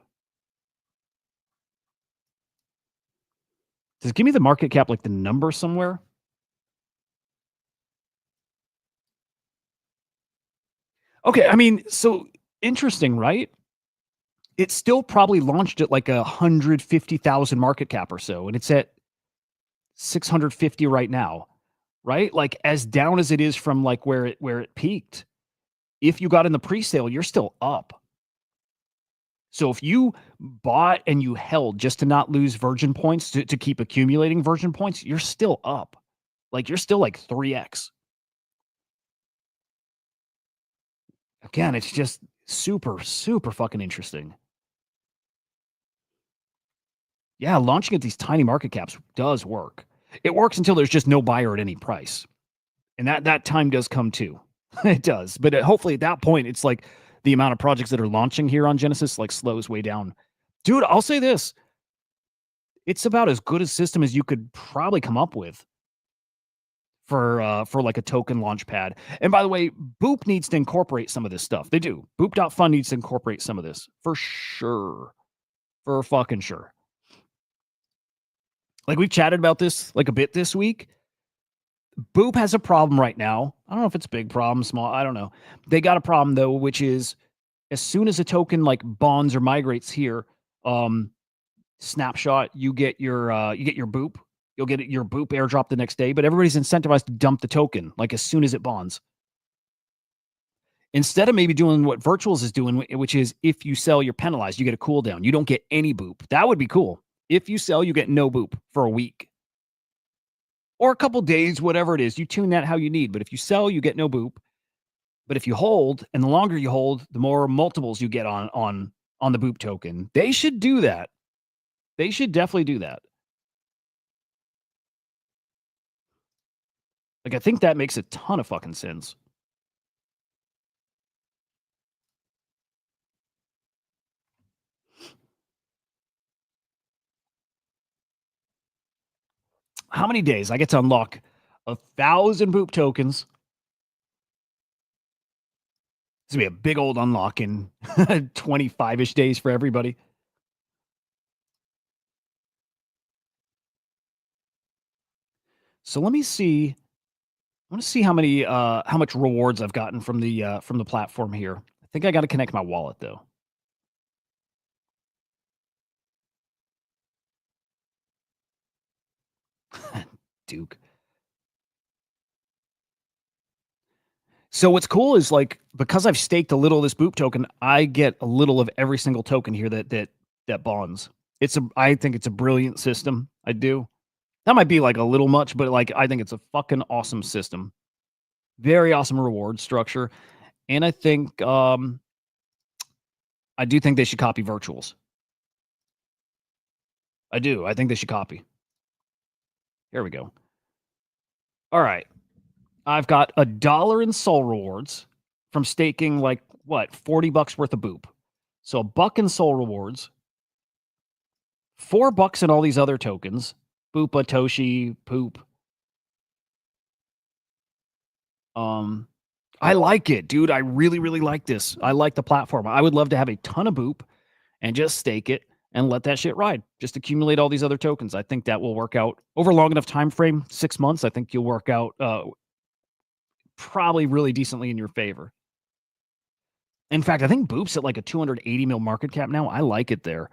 Does it give me the market cap, like the number somewhere? Okay. I mean, so interesting, right? It still probably launched at like 150,000 market cap or so, and it's at 650 right now, right? Like, as down as it is from like where it peaked, if you got in the pre-sale, you're still up. So if you bought and you held just to not lose virgin points, to keep accumulating virgin points, you're still up. Like, you're still like 3x. Again, it's just super, super fucking interesting. Yeah, launching at these tiny market caps does work. It works until there's just no buyer at any price. And that time does come too. It does. But hopefully at that point, it's like the amount of projects that are launching here on Genesis like slows way down. Dude, I'll say this. It's about as good a system as you could probably come up with for like a token launch pad. And by the way, Boop needs to incorporate some of this stuff. They do. Boop.fun needs to incorporate some of this for sure. For fucking sure. Like we've chatted about this like a bit this week. Boop has a problem right now. I don't know if it's a big problem, small. I don't know. They got a problem though, which is as soon as a token like bonds or migrates here, snapshot, you get your Boop. You'll get your Boop airdrop the next day, but everybody's incentivized to dump the token like as soon as it bonds. Instead of maybe doing what Virtuals is doing, which is if you sell, you're penalized. You get a cooldown. You don't get any Boop. That would be cool. If you sell, you get no Boop for a week. Or a couple days, whatever it is. You tune that how you need. But if you sell, you get no Boop. But if you hold, and the longer you hold, the more multiples you get on the Boop token. They should do that. They should definitely do that. Like, I think that makes a ton of fucking sense. How many days? I get to unlock 1,000 Boop tokens. It's going to be a big old unlock in 25-ish days for everybody. So let me see. I want to see how much rewards I've gotten from the platform here. I think I got to connect my wallet though. Duke. So what's cool is like because I've staked a little of this Boop token, I get a little of every single token here that bonds. I think it's a brilliant system. I do. That might be like a little much, but like I think it's a fucking awesome system. Very awesome reward structure. And I think I do think they should copy Virtuals. I do. I think they should copy. Here we go. All right. I've got $1 in soul rewards from staking like what, $40 worth of Boop. So $1 in soul rewards, $4 in all these other tokens, Boopa, Toshi, Poop. I like it, dude. I really, really like this. I like the platform. I would love to have a ton of Boop and just stake it and let that shit ride. Just accumulate all these other tokens. I think that will work out over a long enough time frame, 6 months. I think you'll work out probably really decently in your favor. In fact, I think Boop's at like a 280 mil market cap now. I like it there.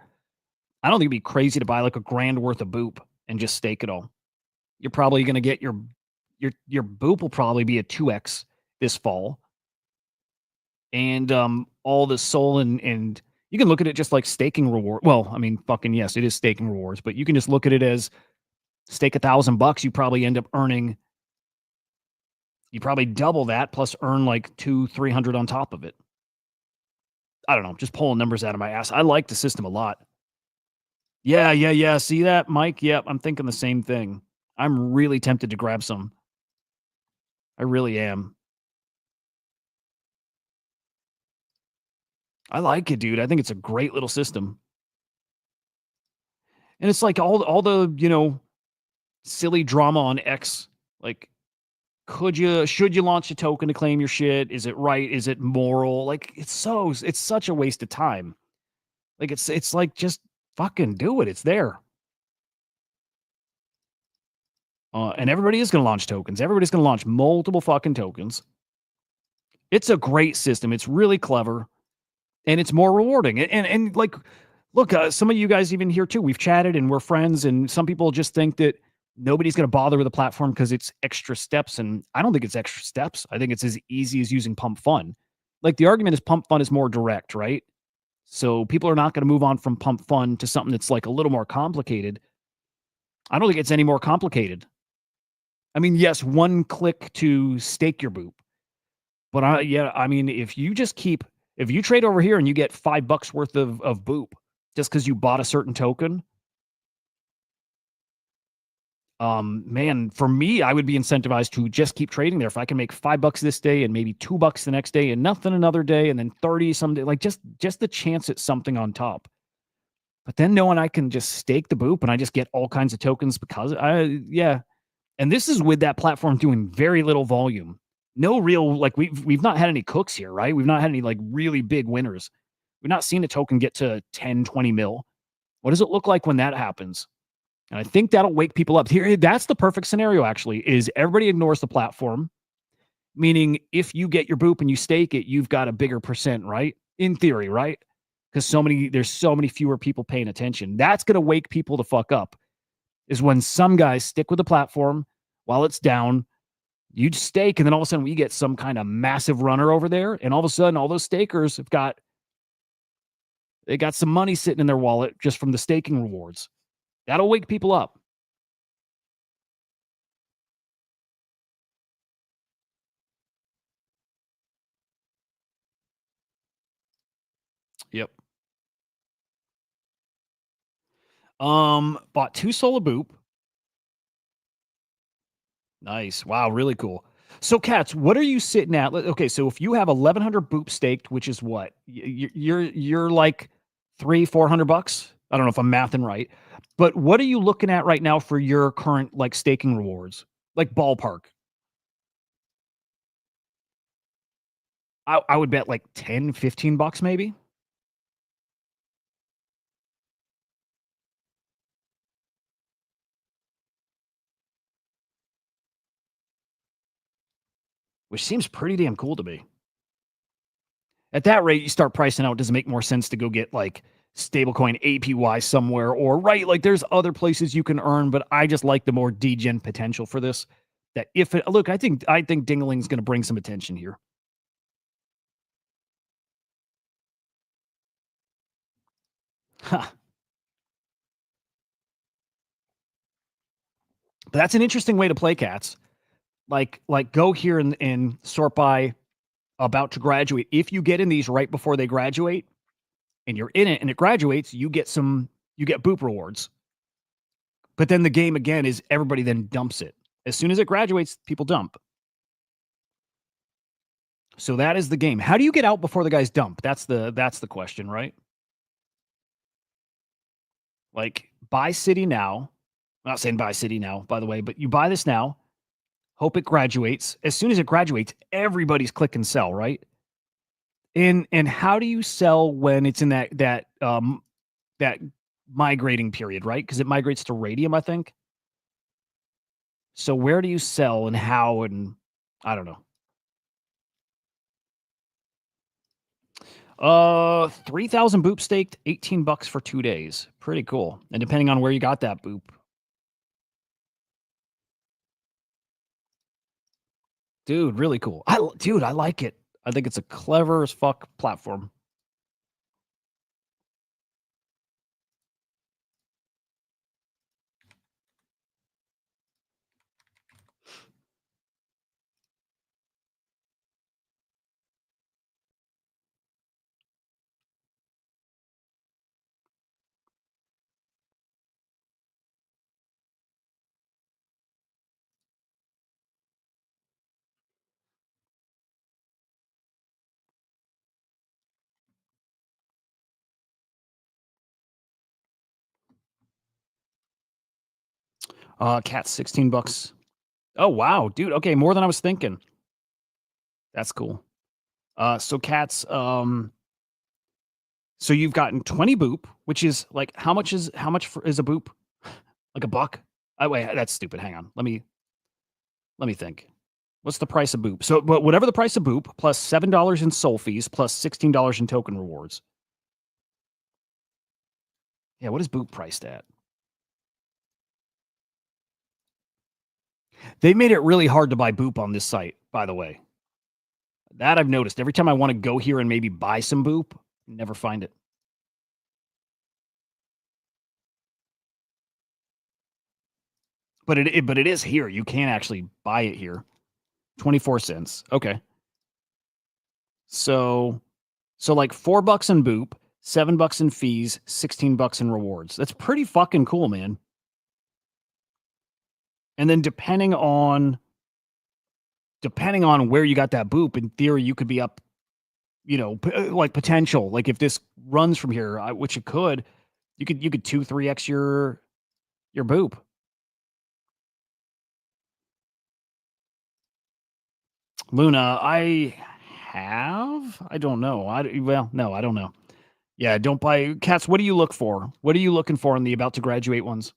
I don't think it'd be crazy to buy like $1,000 worth of Boop and just stake it all. You're probably going to get your Boop will probably be a 2x this fall. And all the soul and you can look at it just like staking reward. Well, I mean, fucking yes, it is staking rewards, but you can just look at it as stake $1,000. You probably end up earning. You probably double that plus earn like 200-300 on top of it. I don't know, just pulling numbers out of my ass. I like the system a lot. Yeah. See that, Mike? Yep, I'm thinking the same thing. I'm really tempted to grab some. I really am. I like it, dude. I think it's a great little system. And it's like all the, silly drama on X. Like, should you launch a token to claim your shit? Is it right? Is it moral? Like, it's such a waste of time. Like, it's like, just fucking do it. It's there. And everybody is going to launch tokens. Everybody's going to launch multiple fucking tokens. It's a great system. It's really clever. And it's more rewarding. And like, look, some of you guys even here too, we've chatted and we're friends. And some people just think that nobody's going to bother with the platform because it's extra steps. And I don't think it's extra steps. I think it's as easy as using Pump Fun. Like the argument is Pump Fun is more direct, right? So people are not going to move on from Pump Fun to something that's like a little more complicated. I don't think it's any more complicated. I mean, yes, one click to stake your Boop. But I mean, if you trade over here and you get $5 worth of boop just because you bought a certain token, man, for me, I would be incentivized to just keep trading there. If I can make $5 this day and maybe $2 the next day and nothing another day and then 30 someday, like just the chance at something on top. But then knowing I can just stake the boop and I just get all kinds of tokens because yeah. And this is with that platform doing very little volume. No real, like we've not had any cooks here, right? We've not had any like really big winners. We've not seen a token get to 10, 20 mil. What does it look like when that happens? And I think that'll wake people up. Here, that's the perfect scenario, actually, is everybody ignores the platform, meaning if you get your boop and you stake it, you've got a bigger percent, right? In theory, right? Because there's so many fewer people paying attention. That's going to wake people the fuck up, is when some guys stick with the platform while it's down. You stake, and then all of a sudden we get some kind of massive runner over there, and all of a sudden all those stakers they got some money sitting in their wallet just from the staking rewards. That'll wake people up. Yep. Bought 2 Solar Boop. Nice. Wow, really cool. So, Cats, what are you sitting at? Okay, so if you have 1,100 boop staked, which is what you're like $300-400. I don't know if I'm mathing right, but what are you looking at right now for your current like staking rewards, like ballpark? I would bet like $10-15 maybe. Which seems pretty damn cool to me. At that rate, you start pricing out. Does it make more sense to go get like stablecoin APY somewhere, or right? Like there's other places you can earn, but I just like the more degen potential for this. That if it look, I think Dingling's going to bring some attention here. Huh. But that's an interesting way to play, Cats. Like go here and sort by about to graduate. If you get in these right before they graduate and you're in it and it graduates, you get boop rewards. But then the game again is everybody then dumps it. As soon as it graduates, people dump. So that is the game. How do you get out before the guys dump? That's the question, right? Like buy city now. I'm not saying buy city now, by the way, but you buy this now. Hope it graduates. As soon as it graduates, everybody's click and sell, right? And how do you sell when it's in that migrating period, right? Because it migrates to Radium, I think. So where do you sell and how? And I don't know. 3,000 boop staked, $18 for 2 days. Pretty cool. And depending on where you got that boop. Dude, really cool. I like it. I think it's a clever as fuck platform. Cat's $16. Oh wow, dude. Okay, more than I was thinking. That's cool. So Cat's so you've gotten 20 boop, which is like how much is a boop? Like $1? Oh wait, that's stupid. Hang on. Let me think. What's the price of boop? So but whatever the price of boop plus $7 in soul fees plus $16 in token rewards. Yeah, what is boop priced at? They made it really hard to buy boop on this site, by the way. That I've noticed. Every time I want to go here and maybe buy some boop, never find it. But it is here. You can actually buy it here. 24 cents. Okay. So like $4 in boop, $7 in fees, $16 in rewards. That's pretty fucking cool, man. And then depending on where you got that boop, in theory, you could be up, like potential. Like if this runs from here, which it could, you could 2-3x your boop. Luna, I don't know. No, I don't know. Yeah, don't buy cats. What do you look for? What are you looking for in the about to graduate ones?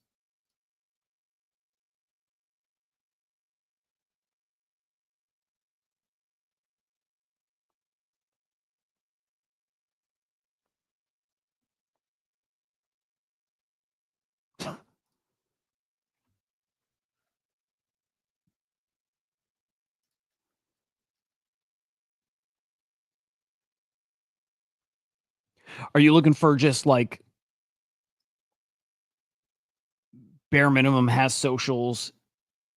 Are you looking for just like bare minimum, has socials,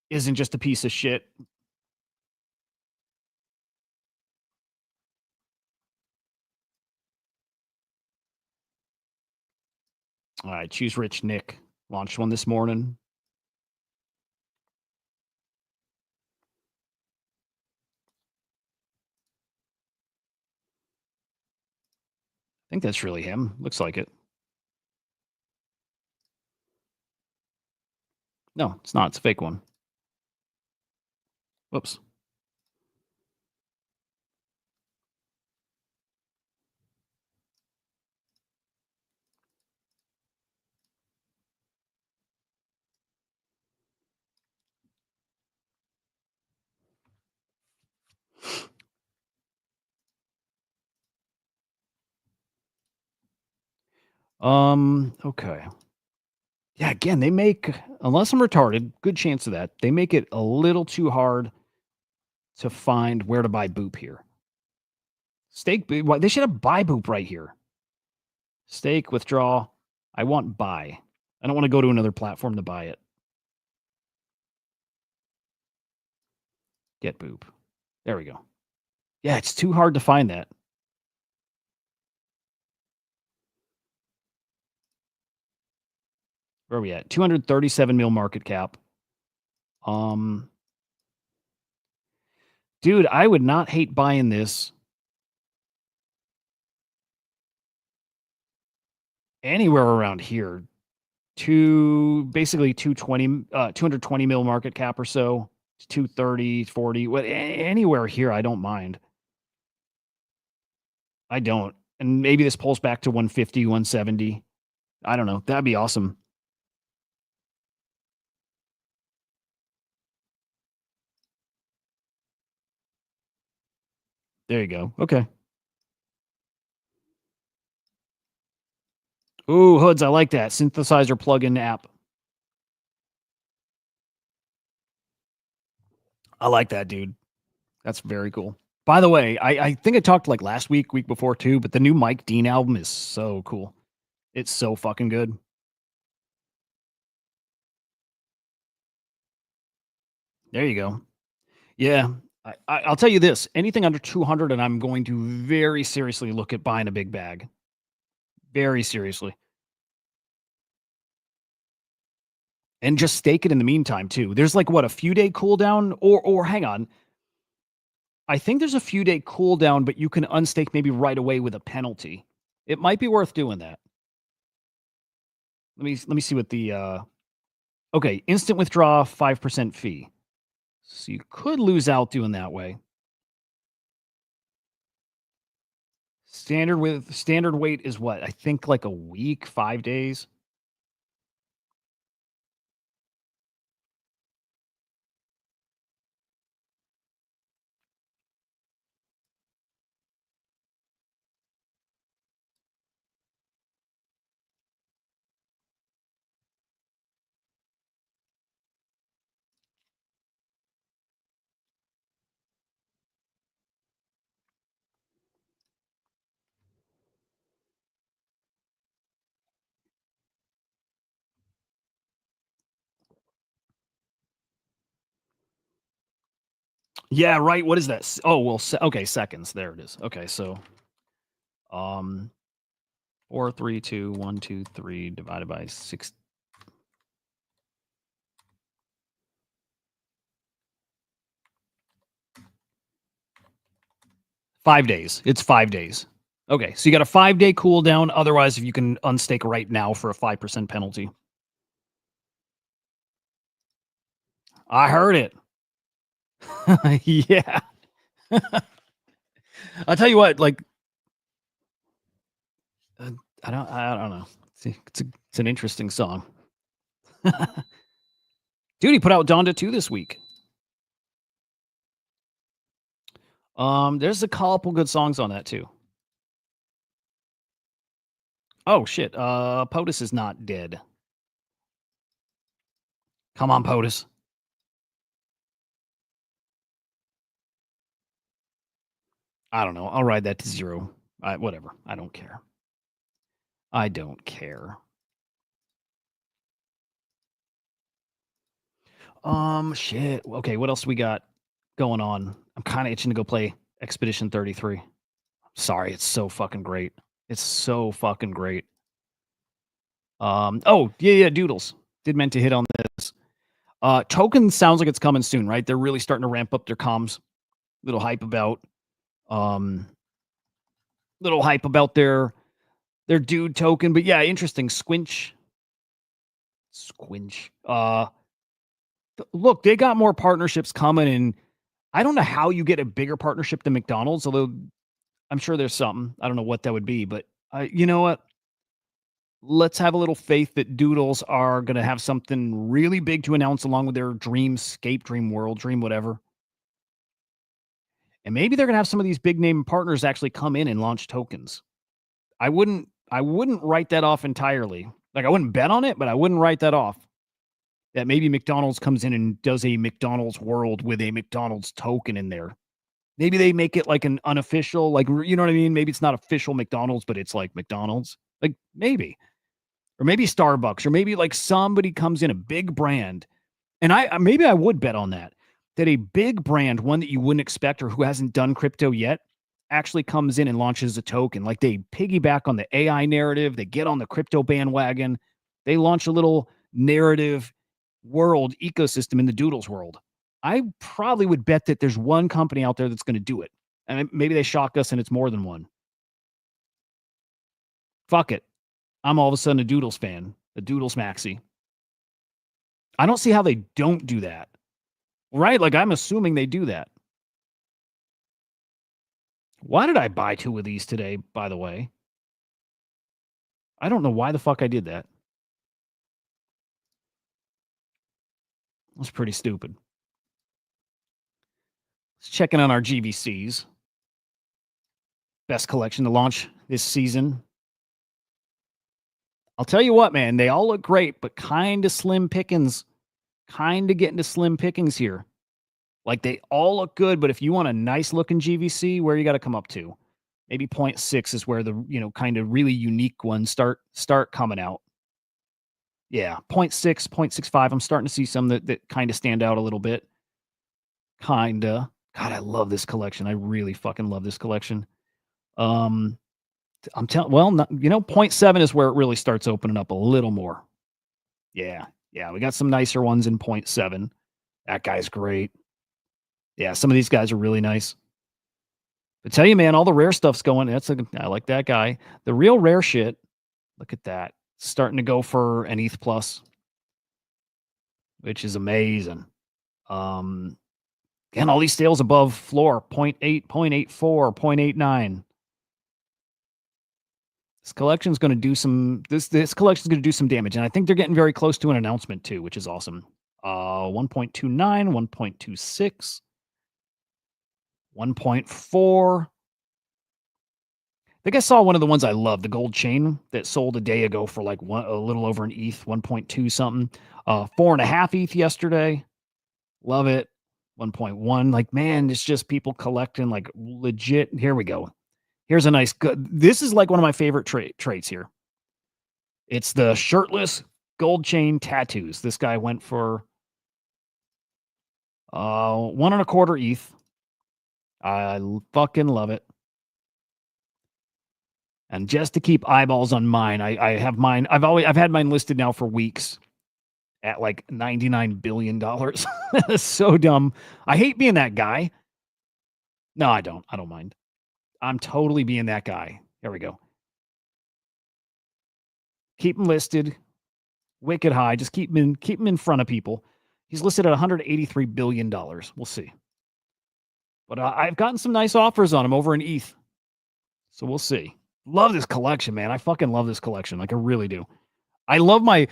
isn't just a piece of shit? All right, choose Rich Nick. Launched one this morning. I think that's really him. Looks like it. No, it's not. It's a fake one. Whoops. Okay. Yeah, again, they make, unless I'm retarded, good chance of that. They make it a little too hard to find where to buy boop here. Stake, they should have buy boop right here. Stake, withdraw. I want buy. I don't want to go to another platform to buy it. Get boop. There we go. Yeah, it's too hard to find that. Where are we at? 237 mil market cap. Dude, I would not hate buying this anywhere around here. Basically 220 mil market cap or so. 230, 40, anywhere here, I don't mind. I don't. And maybe this pulls back to 150, 170. I don't know. That'd be awesome. There you go. Okay. Ooh, hoods. I like that. Synthesizer plugin app. I like that, dude. That's very cool. By the way, I think I talked like last week before too, but the new Mike Dean album is so cool. It's so fucking good. There you go. Yeah. I'll tell you this, anything under 200 and I'm going to very seriously look at buying a big bag. Very seriously. And just stake it in the meantime too. There's like what, a few day cooldown or hang on. I think there's a few day cooldown, but you can unstake maybe right away with a penalty. It might be worth doing that. Let me see what the okay, instant withdraw 5% fee. So you could lose out doing that way. Standard wait is what? I think like a week, 5 days. Yeah, right. What is that? Oh, well, okay, seconds. There it is. Okay, so 4, 3, 2, 1, 2, 3 divided by 6. Five days. It's 5 days. Okay, so you got a 5-day cooldown. Otherwise, if you can unstake right now for a 5% penalty. I heard it. Yeah. I'll tell you what, like, I don't know. It's an interesting song. Dude, he put out Donda 2 this week. There's a couple good songs on that too. Oh shit. POTUS is not dead. Come on, POTUS. I don't know. I'll ride that to 0. Whatever. I don't care. I don't care. Shit. Okay, what else we got going on? I'm kind of itching to go play Expedition 33. Sorry, it's so fucking great. It's so fucking great. Oh, yeah, Doodles. Did meant to hit on this. Token sounds like it's coming soon, right? They're really starting to ramp up their comms. Little hype about their dude token, but yeah, interesting. Squinch. Look, they got more partnerships coming, and I don't know how you get a bigger partnership than McDonald's, although I'm sure there's something. I don't know what that would be, but you know what? Let's have a little faith that Doodles are going to have something really big to announce along with their Dreamscape, Dream World, Dream whatever. And maybe they're going to have some of these big name partners actually come in and launch tokens. I wouldn't write that off entirely. Like, I wouldn't bet on it, but I wouldn't write that off. That maybe McDonald's comes in and does a McDonald's World with a McDonald's token in there. Maybe they make it like an unofficial, like, you know what I mean? Maybe it's not official McDonald's, but it's like McDonald's. Like, maybe. Or maybe Starbucks, or maybe like somebody comes in, a big brand. And maybe I would bet on that a big brand, one that you wouldn't expect or who hasn't done crypto yet, actually comes in and launches a token. Like, they piggyback on the AI narrative, they get on the crypto bandwagon, they launch a little narrative world ecosystem in the Doodles world. I probably would bet that there's one company out there that's going to do it. And maybe they shock us and it's more than one. Fuck it. I'm all of a sudden a Doodles fan, a Doodles maxi. I don't see how they don't do that. Right? Like, I'm assuming they do that. Why did I buy 2 of these today, by the way? I don't know why the fuck I did that. It was pretty stupid. Let's check in on our GVCs. Best collection to launch this season. I'll tell you what, man, they all look great, but kind of slim pickings. Kind of getting to slim pickings here. Like, they all look good, but if you want a nice looking GVC, where you got to come up to? Maybe 0.6 is where the, kind of really unique ones start coming out. Yeah, 0.6, 0.65. I'm starting to see some that kind of stand out a little bit. Kinda. God, I love this collection. I really fucking love this collection. I'm telling, 0.7 is where it really starts opening up a little more. Yeah, we got some nicer ones in 0.7. That guy's great. Yeah, some of these guys are really nice. But tell you, man, all the rare stuff's going. I like that guy. The real rare shit. Look at that. Starting to go for an ETH plus, which is amazing. And all these sales above floor, 0.8, 0.84, 0.89. This collection's going to do some. This collection's going to do some damage, and I think they're getting very close to an announcement too, which is awesome. 1.29, 1.26, 1.4. I think I saw one of the ones I love, the gold chain that sold a day ago for like a little over an ETH, 1.2 something. 4.5 ETH yesterday. Love it. 1.1. Like, man, it's just people collecting like legit. Here we go. Here's a nice good. This is like one of my favorite traits here. It's the shirtless gold chain tattoos. This guy went for 1.25 ETH. Fucking love it. And just to keep eyeballs on mine, I have mine. I've had mine listed now for weeks at like $99 billion. That's so dumb. I hate being that guy. No, I don't. I don't mind. I'm totally being that guy. There we go. Keep him listed. Wicked high. Just keep him in front of people. He's listed at $183 billion. We'll see. But I've gotten some nice offers on him over in ETH. So we'll see. Love this collection, man. I fucking love this collection. Like I really do. I love my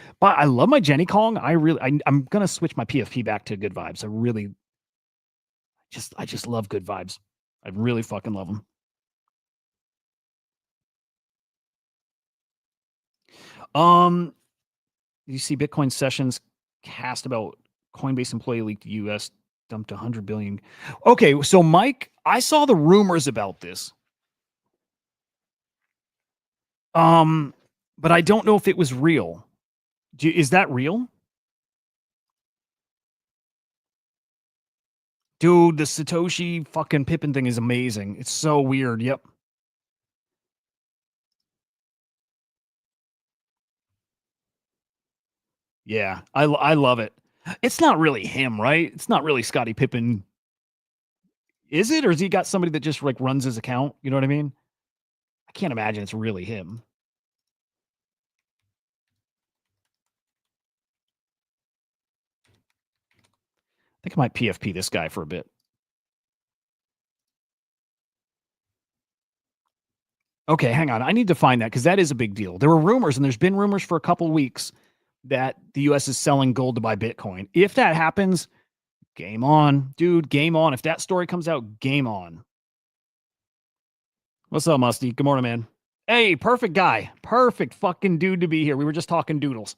Jenny Kong. I'm gonna switch my PFP back to good vibes. I just love good vibes. I really fucking love them. You see Bitcoin sessions cast about Coinbase employee leaked US dumped 100 billion. Okay, so Mike, I saw the rumors about this. But I don't know if it was real. Is that real? Dude, the Satoshi fucking Pippin thing is amazing. It's so weird. Yep. Yeah, I love it. It's not really him, right? It's not really Scottie Pippen. Is it? Or has he got somebody that just like runs his account? You know what I mean? I can't imagine it's really him. I think I might PFP this guy for a bit. Okay, hang on. I need to find that because that is a big deal. There were rumors, and there's been rumors for a couple weeks that the US is selling gold to buy Bitcoin. If that happens, game on. Dude, game on. If that story comes out, game on. What's up, Musty? Good morning, man. Hey, perfect guy. Perfect fucking dude to be here. We were just talking doodles.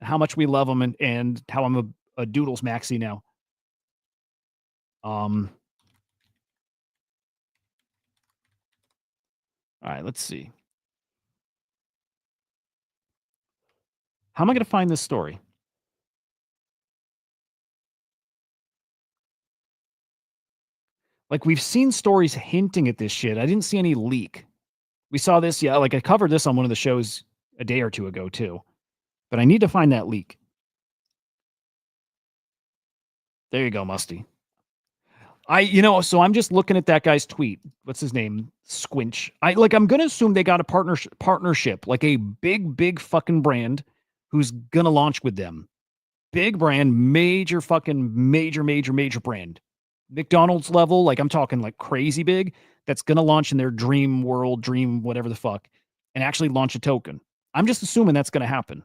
How much we love them and how I'm a doodles maxi now. All right, let's see. How am I going to find this story? Like, we've seen stories hinting at this shit. I didn't see any leak. We saw this, yeah, like I covered this on one of the shows a day or two ago, too. But I need to find that leak. There you go, Musty. So I'm just looking at that guy's tweet. What's his name? Squinch. I'm gonna assume they got a partnership, like a big fucking brand who's gonna launch with them. Big brand, major brand. McDonald's level, like I'm talking like crazy big, that's gonna launch in their dream world, dream whatever the fuck, and actually launch a token. I'm just assuming that's gonna happen.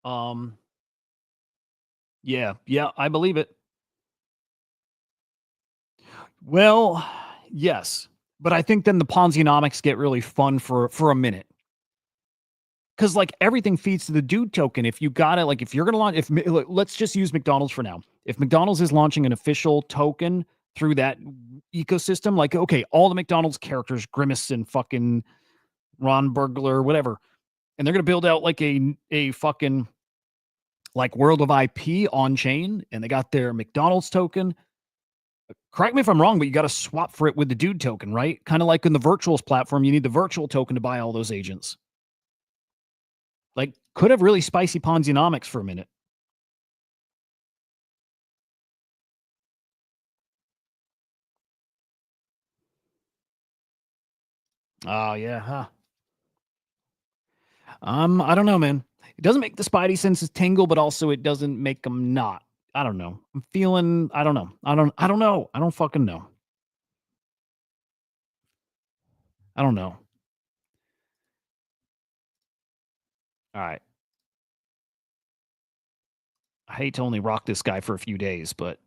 Um, yeah, I believe it. Well, yes, but I think then the Ponzinomics get really fun for a minute. Because like everything feeds to the dude token. If you got it, like if you're gonna launch, let's just use McDonald's for now. If McDonald's is launching an official token through that ecosystem, like okay, all the McDonald's characters, Grimace and fucking Ron Burglar, whatever, and they're gonna build out like a fucking like world of IP on chain, and they got their McDonald's token. Correct me if I'm wrong, but you got to swap for it with the dude token, right? Kind of like in the virtuals platform, you need the virtual token to buy all those agents. Like, could have really spicy Ponzinomics for a minute. Oh yeah, huh? I don't know, man. It doesn't make the spidey senses tingle, but also it doesn't make them not. I don't know. I'm feeling. I don't know. I don't know. I don't fucking know. I don't know. All right. I hate to only rock this guy for a few days, but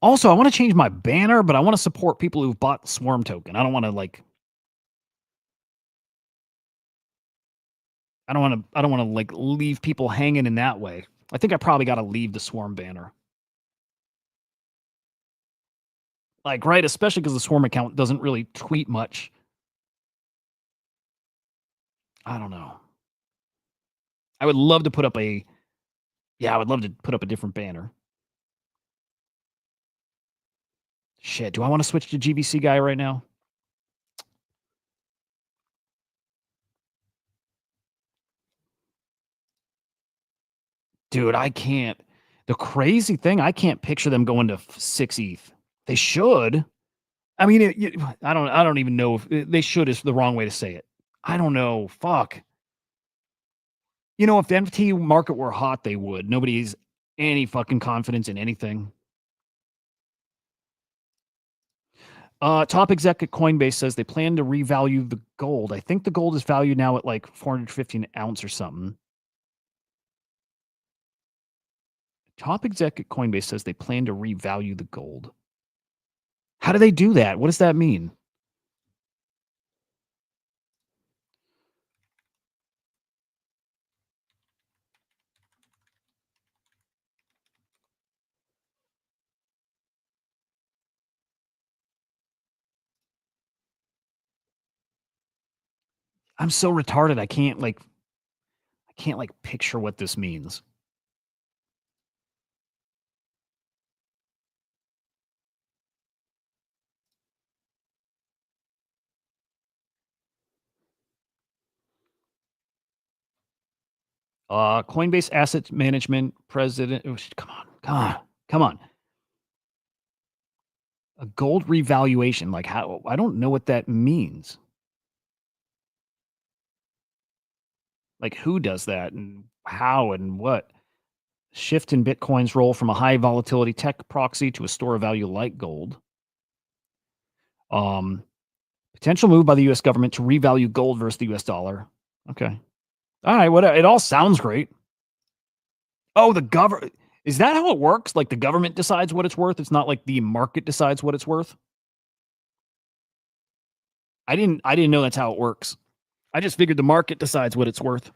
Also, I want to change my banner, but I want to support people who've bought the Swarm token. I don't want to like. I don't want to like leave people hanging in that way. I think I probably got to leave the Swarm banner. Like, right, especially because the Swarm account doesn't really tweet much. I don't know. I would love to put up a. Yeah, I would love to put up a different banner. Shit, do I want to switch to GBC guy right now? Dude, I can't. The crazy thing, I can't picture them going to 6 ETH. They should. I mean, I don't even know if they should is the wrong way to say it. I don't know. Fuck. You know, if the NFT market were hot, they would. Nobody's any fucking confidence in anything. Top exec at Coinbase says they plan to revalue the gold. I think the gold is valued now at like 450 an ounce or something. Top exec at Coinbase says they plan to revalue the gold. How do they do that? What does that mean? I'm so retarded. I can't like picture what this means. Coinbase Asset Management President. Oh, come on. A gold revaluation. Like how? I don't know what that means. Like who does that and how and what? Shift in Bitcoin's role from a high volatility tech proxy to a store of value like gold. Potential move by the U.S. government to revalue gold versus the U.S. dollar. Okay. All right. What? It all sounds great. Oh, the government. Is that how it works? Like the government decides what it's worth? It's not like the market decides what it's worth? I didn't know that's how it works. I just figured the market decides what it's worth.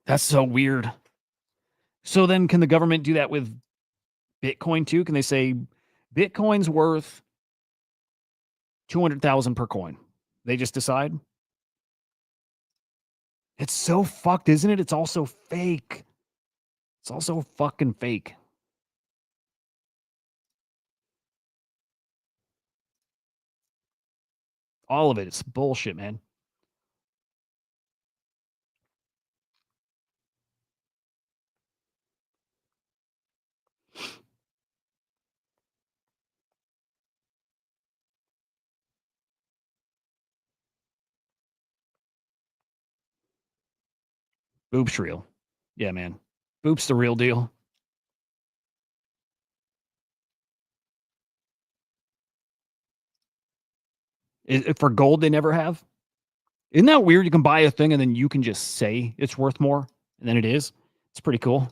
That's so weird. So then can the government do that with Bitcoin too? Can they say Bitcoin's worth 200,000 per coin? They just decide? It's so fucked, isn't it? It's also fake. It's also fucking fake. All of it. It's bullshit, man. Boop's real. Yeah, man. Boop's the real deal. For gold, they never have. Isn't that weird? You can buy a thing and then you can just say it's worth more than it is. It's pretty cool.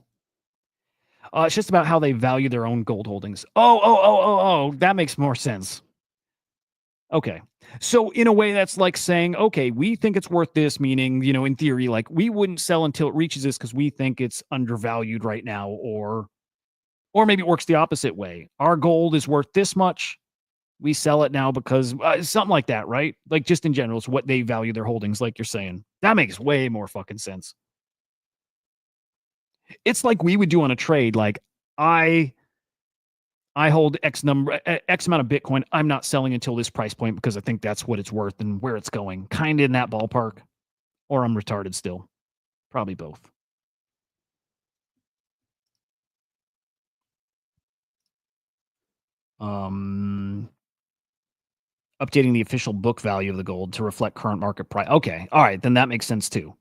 It's just about how they value their own gold holdings. Oh, that makes more sense. Okay. So in a way, that's like saying, okay, we think it's worth this, meaning, in theory, like we wouldn't sell until it reaches this because we think it's undervalued right now, or maybe it works the opposite way. Our gold is worth this much. We sell it now because something like that, right? Like just in general, it's what they value their holdings, like you're saying. That makes way more fucking sense. It's like we would do on a trade. Like I hold X amount of Bitcoin. I'm not selling until this price point because I think that's what it's worth and where it's going. Kind of in that ballpark. Or I'm retarded still. Probably both. Updating the official book value of the gold to reflect current market price. Okay. All right. Then that makes sense too.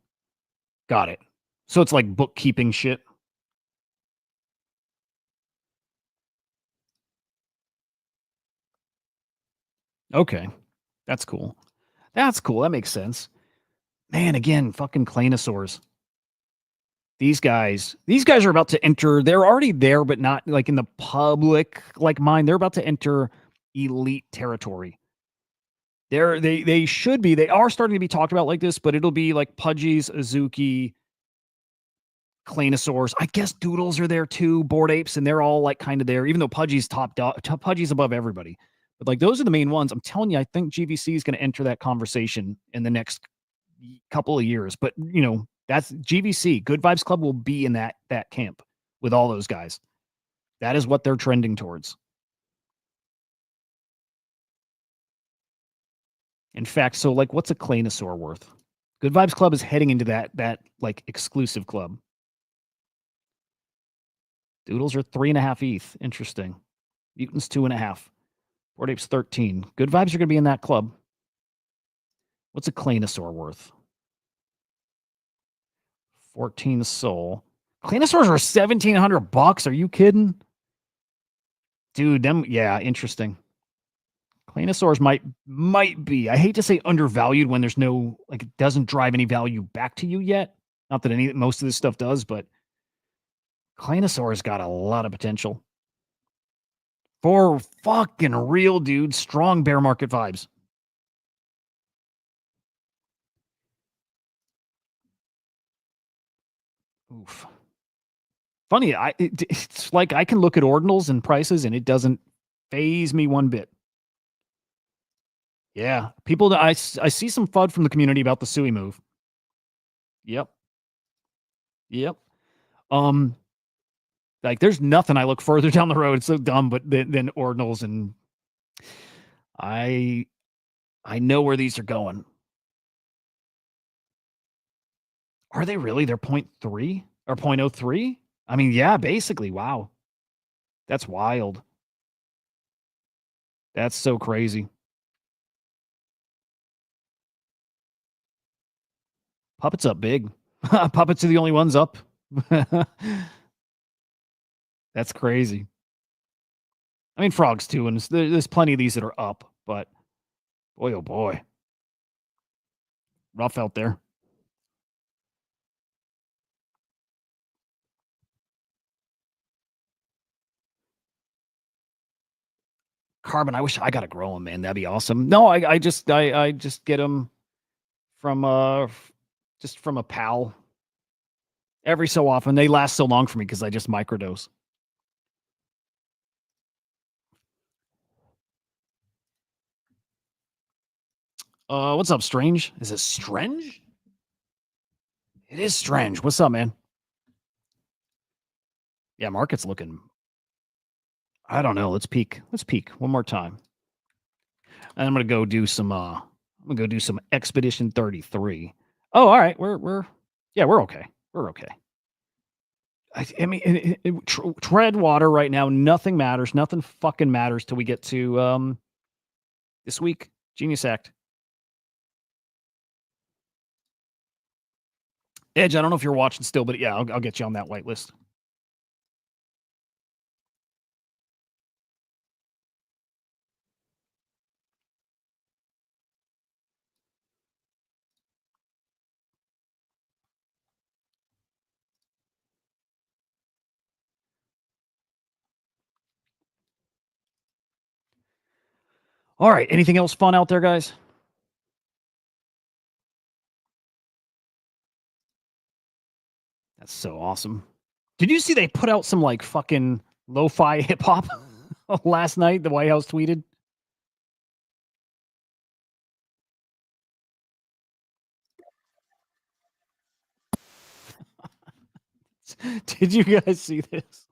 Got it. So it's like bookkeeping shit. Okay. That's cool. That's cool. That makes sense. Man, again, fucking Claynosaurs. These guys are about to enter. They're already there, but not like in the public like mine. They're about to enter elite territory. They should be. They are starting to be talked about like this, but it'll be like Pudgies, Azuki, Claynosaurs. I guess Doodles are there too, Bored Apes, and they're all like kind of there, even though Pudgy's Pudgy's above everybody. But like those are the main ones. I'm telling you, I think GVC is going to enter that conversation in the next couple of years. But you know, that's GVC. Good Vibes Club will be in that camp with all those guys. That is what they're trending towards. In fact, so like what's a Claynosaur worth? Good Vibes Club is heading into that like exclusive club. Doodles are 3.5 ETH. Interesting. Mutants 2.5. Bored Apes 13. Good Vibes are going to be in that club. What's a Claynosaur worth? 14 soul. Claynosaurs are $1,700. Are you kidding? Dude, them, yeah, interesting. Claynosaurs might be. I hate to say undervalued when there's no, like, it doesn't drive any value back to you yet. Not that most of this stuff does, but Claynosaur's got a lot of potential. For fucking real, dude. Strong bear market vibes. Oof. Funny, it's like I can look at ordinals and prices and it doesn't phase me one bit. Yeah, people. I see some FUD from the community about the Sui move. Yep. Like there's nothing I look further down the road. It's so dumb, but than ordinals, and I know where these are going. Are they really? They're 0.3 or 0.03? I mean, yeah, basically. Wow. That's wild. That's so crazy. Puppets up big. Puppets are the only ones up. That's crazy. I mean, frogs too, and there's plenty of these that are up, but boy, oh boy. Rough out there. Carbon, I wish I got to grow them, man. That'd be awesome. No, I just get them from just from a pal. Every so often, they last so long for me because I just microdose. What's up, Strange? Is it Strange? It is Strange. What's up, man? Yeah, market's looking. I don't know. Let's peek. Let's peek one more time. And I'm gonna go do some. I'm gonna go do some Expedition 33. Oh, all right. We're okay. We're okay. I mean, tread water right now. Nothing matters. Nothing fucking matters till we get to this week. Genius Act. Edge, I don't know if you're watching still, but yeah, I'll get you on that whitelist. All right. Anything else fun out there, guys? That's so awesome. Did you see they put out some like fucking lo-fi hip hop last night? The White House tweeted. Did you guys see this?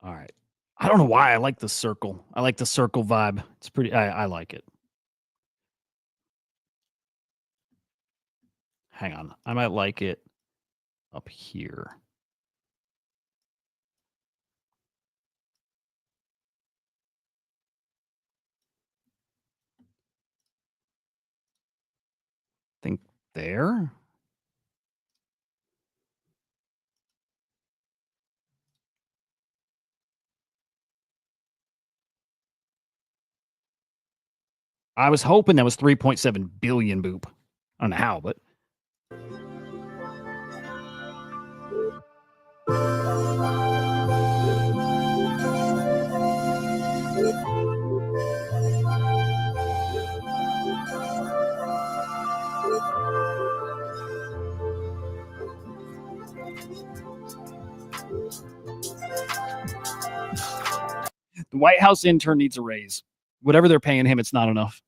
All right. I don't know why I like the circle. I like the circle vibe. It's pretty. I like it. Hang on. I might like it up here. Think there. I was hoping that was 3.7 billion boop. I don't know how, but the White House intern needs a raise. Whatever they're paying him, it's not enough.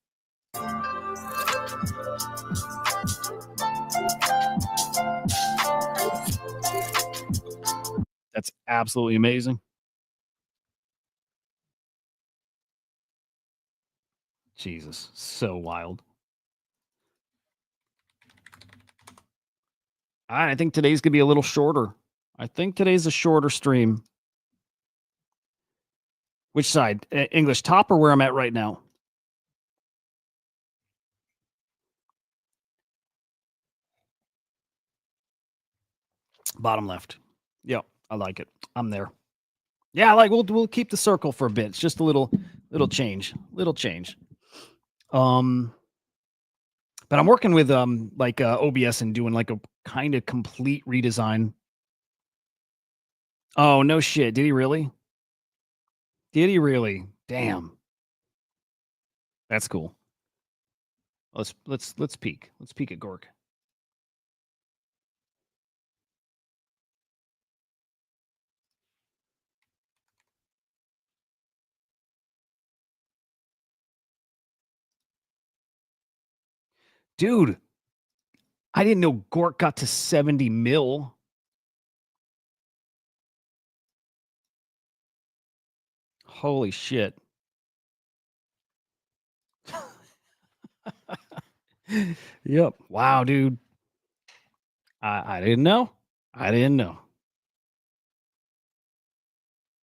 That's absolutely amazing. Jesus, so wild. I think today's going to be a little shorter. I think today's a shorter stream. Which side? English top or where I'm at right now? Bottom left. Yep, I like it. I'm there. Yeah, like we'll keep the circle for a bit. It's just a little change. But I'm working with OBS and doing like a kind of complete redesign. Oh, no shit. Did he really? Damn. That's cool. Let's peek. Let's peek at Gork. Dude, I didn't know Gork got to 70 mil. Holy shit. Yep. Wow, dude. I didn't know.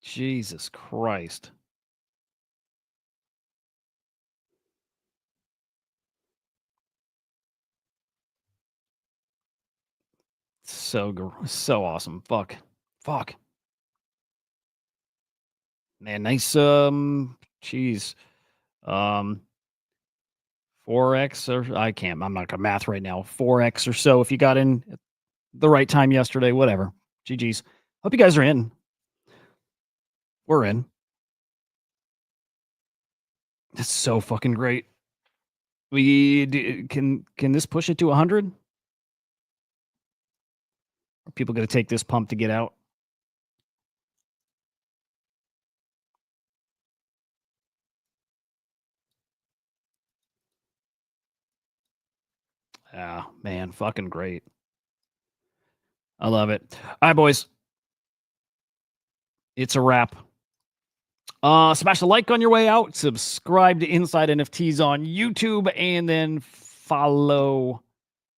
Jesus Christ. So awesome. Fuck. Man, nice 4x or I'm not gonna math right now. 4x or so if you got in at the right time yesterday, whatever. GG's. Hope you guys are in. We're in. That's so fucking great. Can this push it to 100? Are people gonna take this pump to get out? Yeah, man, fucking great. I love it. All right, boys. It's a wrap. Smash a like on your way out. Subscribe to Inside NFTs on YouTube, and then follow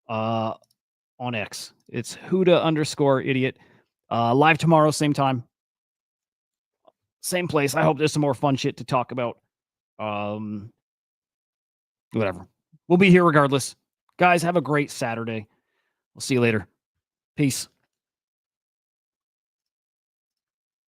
on X. It's Huda_idiot. Live tomorrow, same time, same place. I hope there's some more fun shit to talk about. Whatever. We'll be here regardless. Guys, have a great Saturday. We'll see you later. Peace.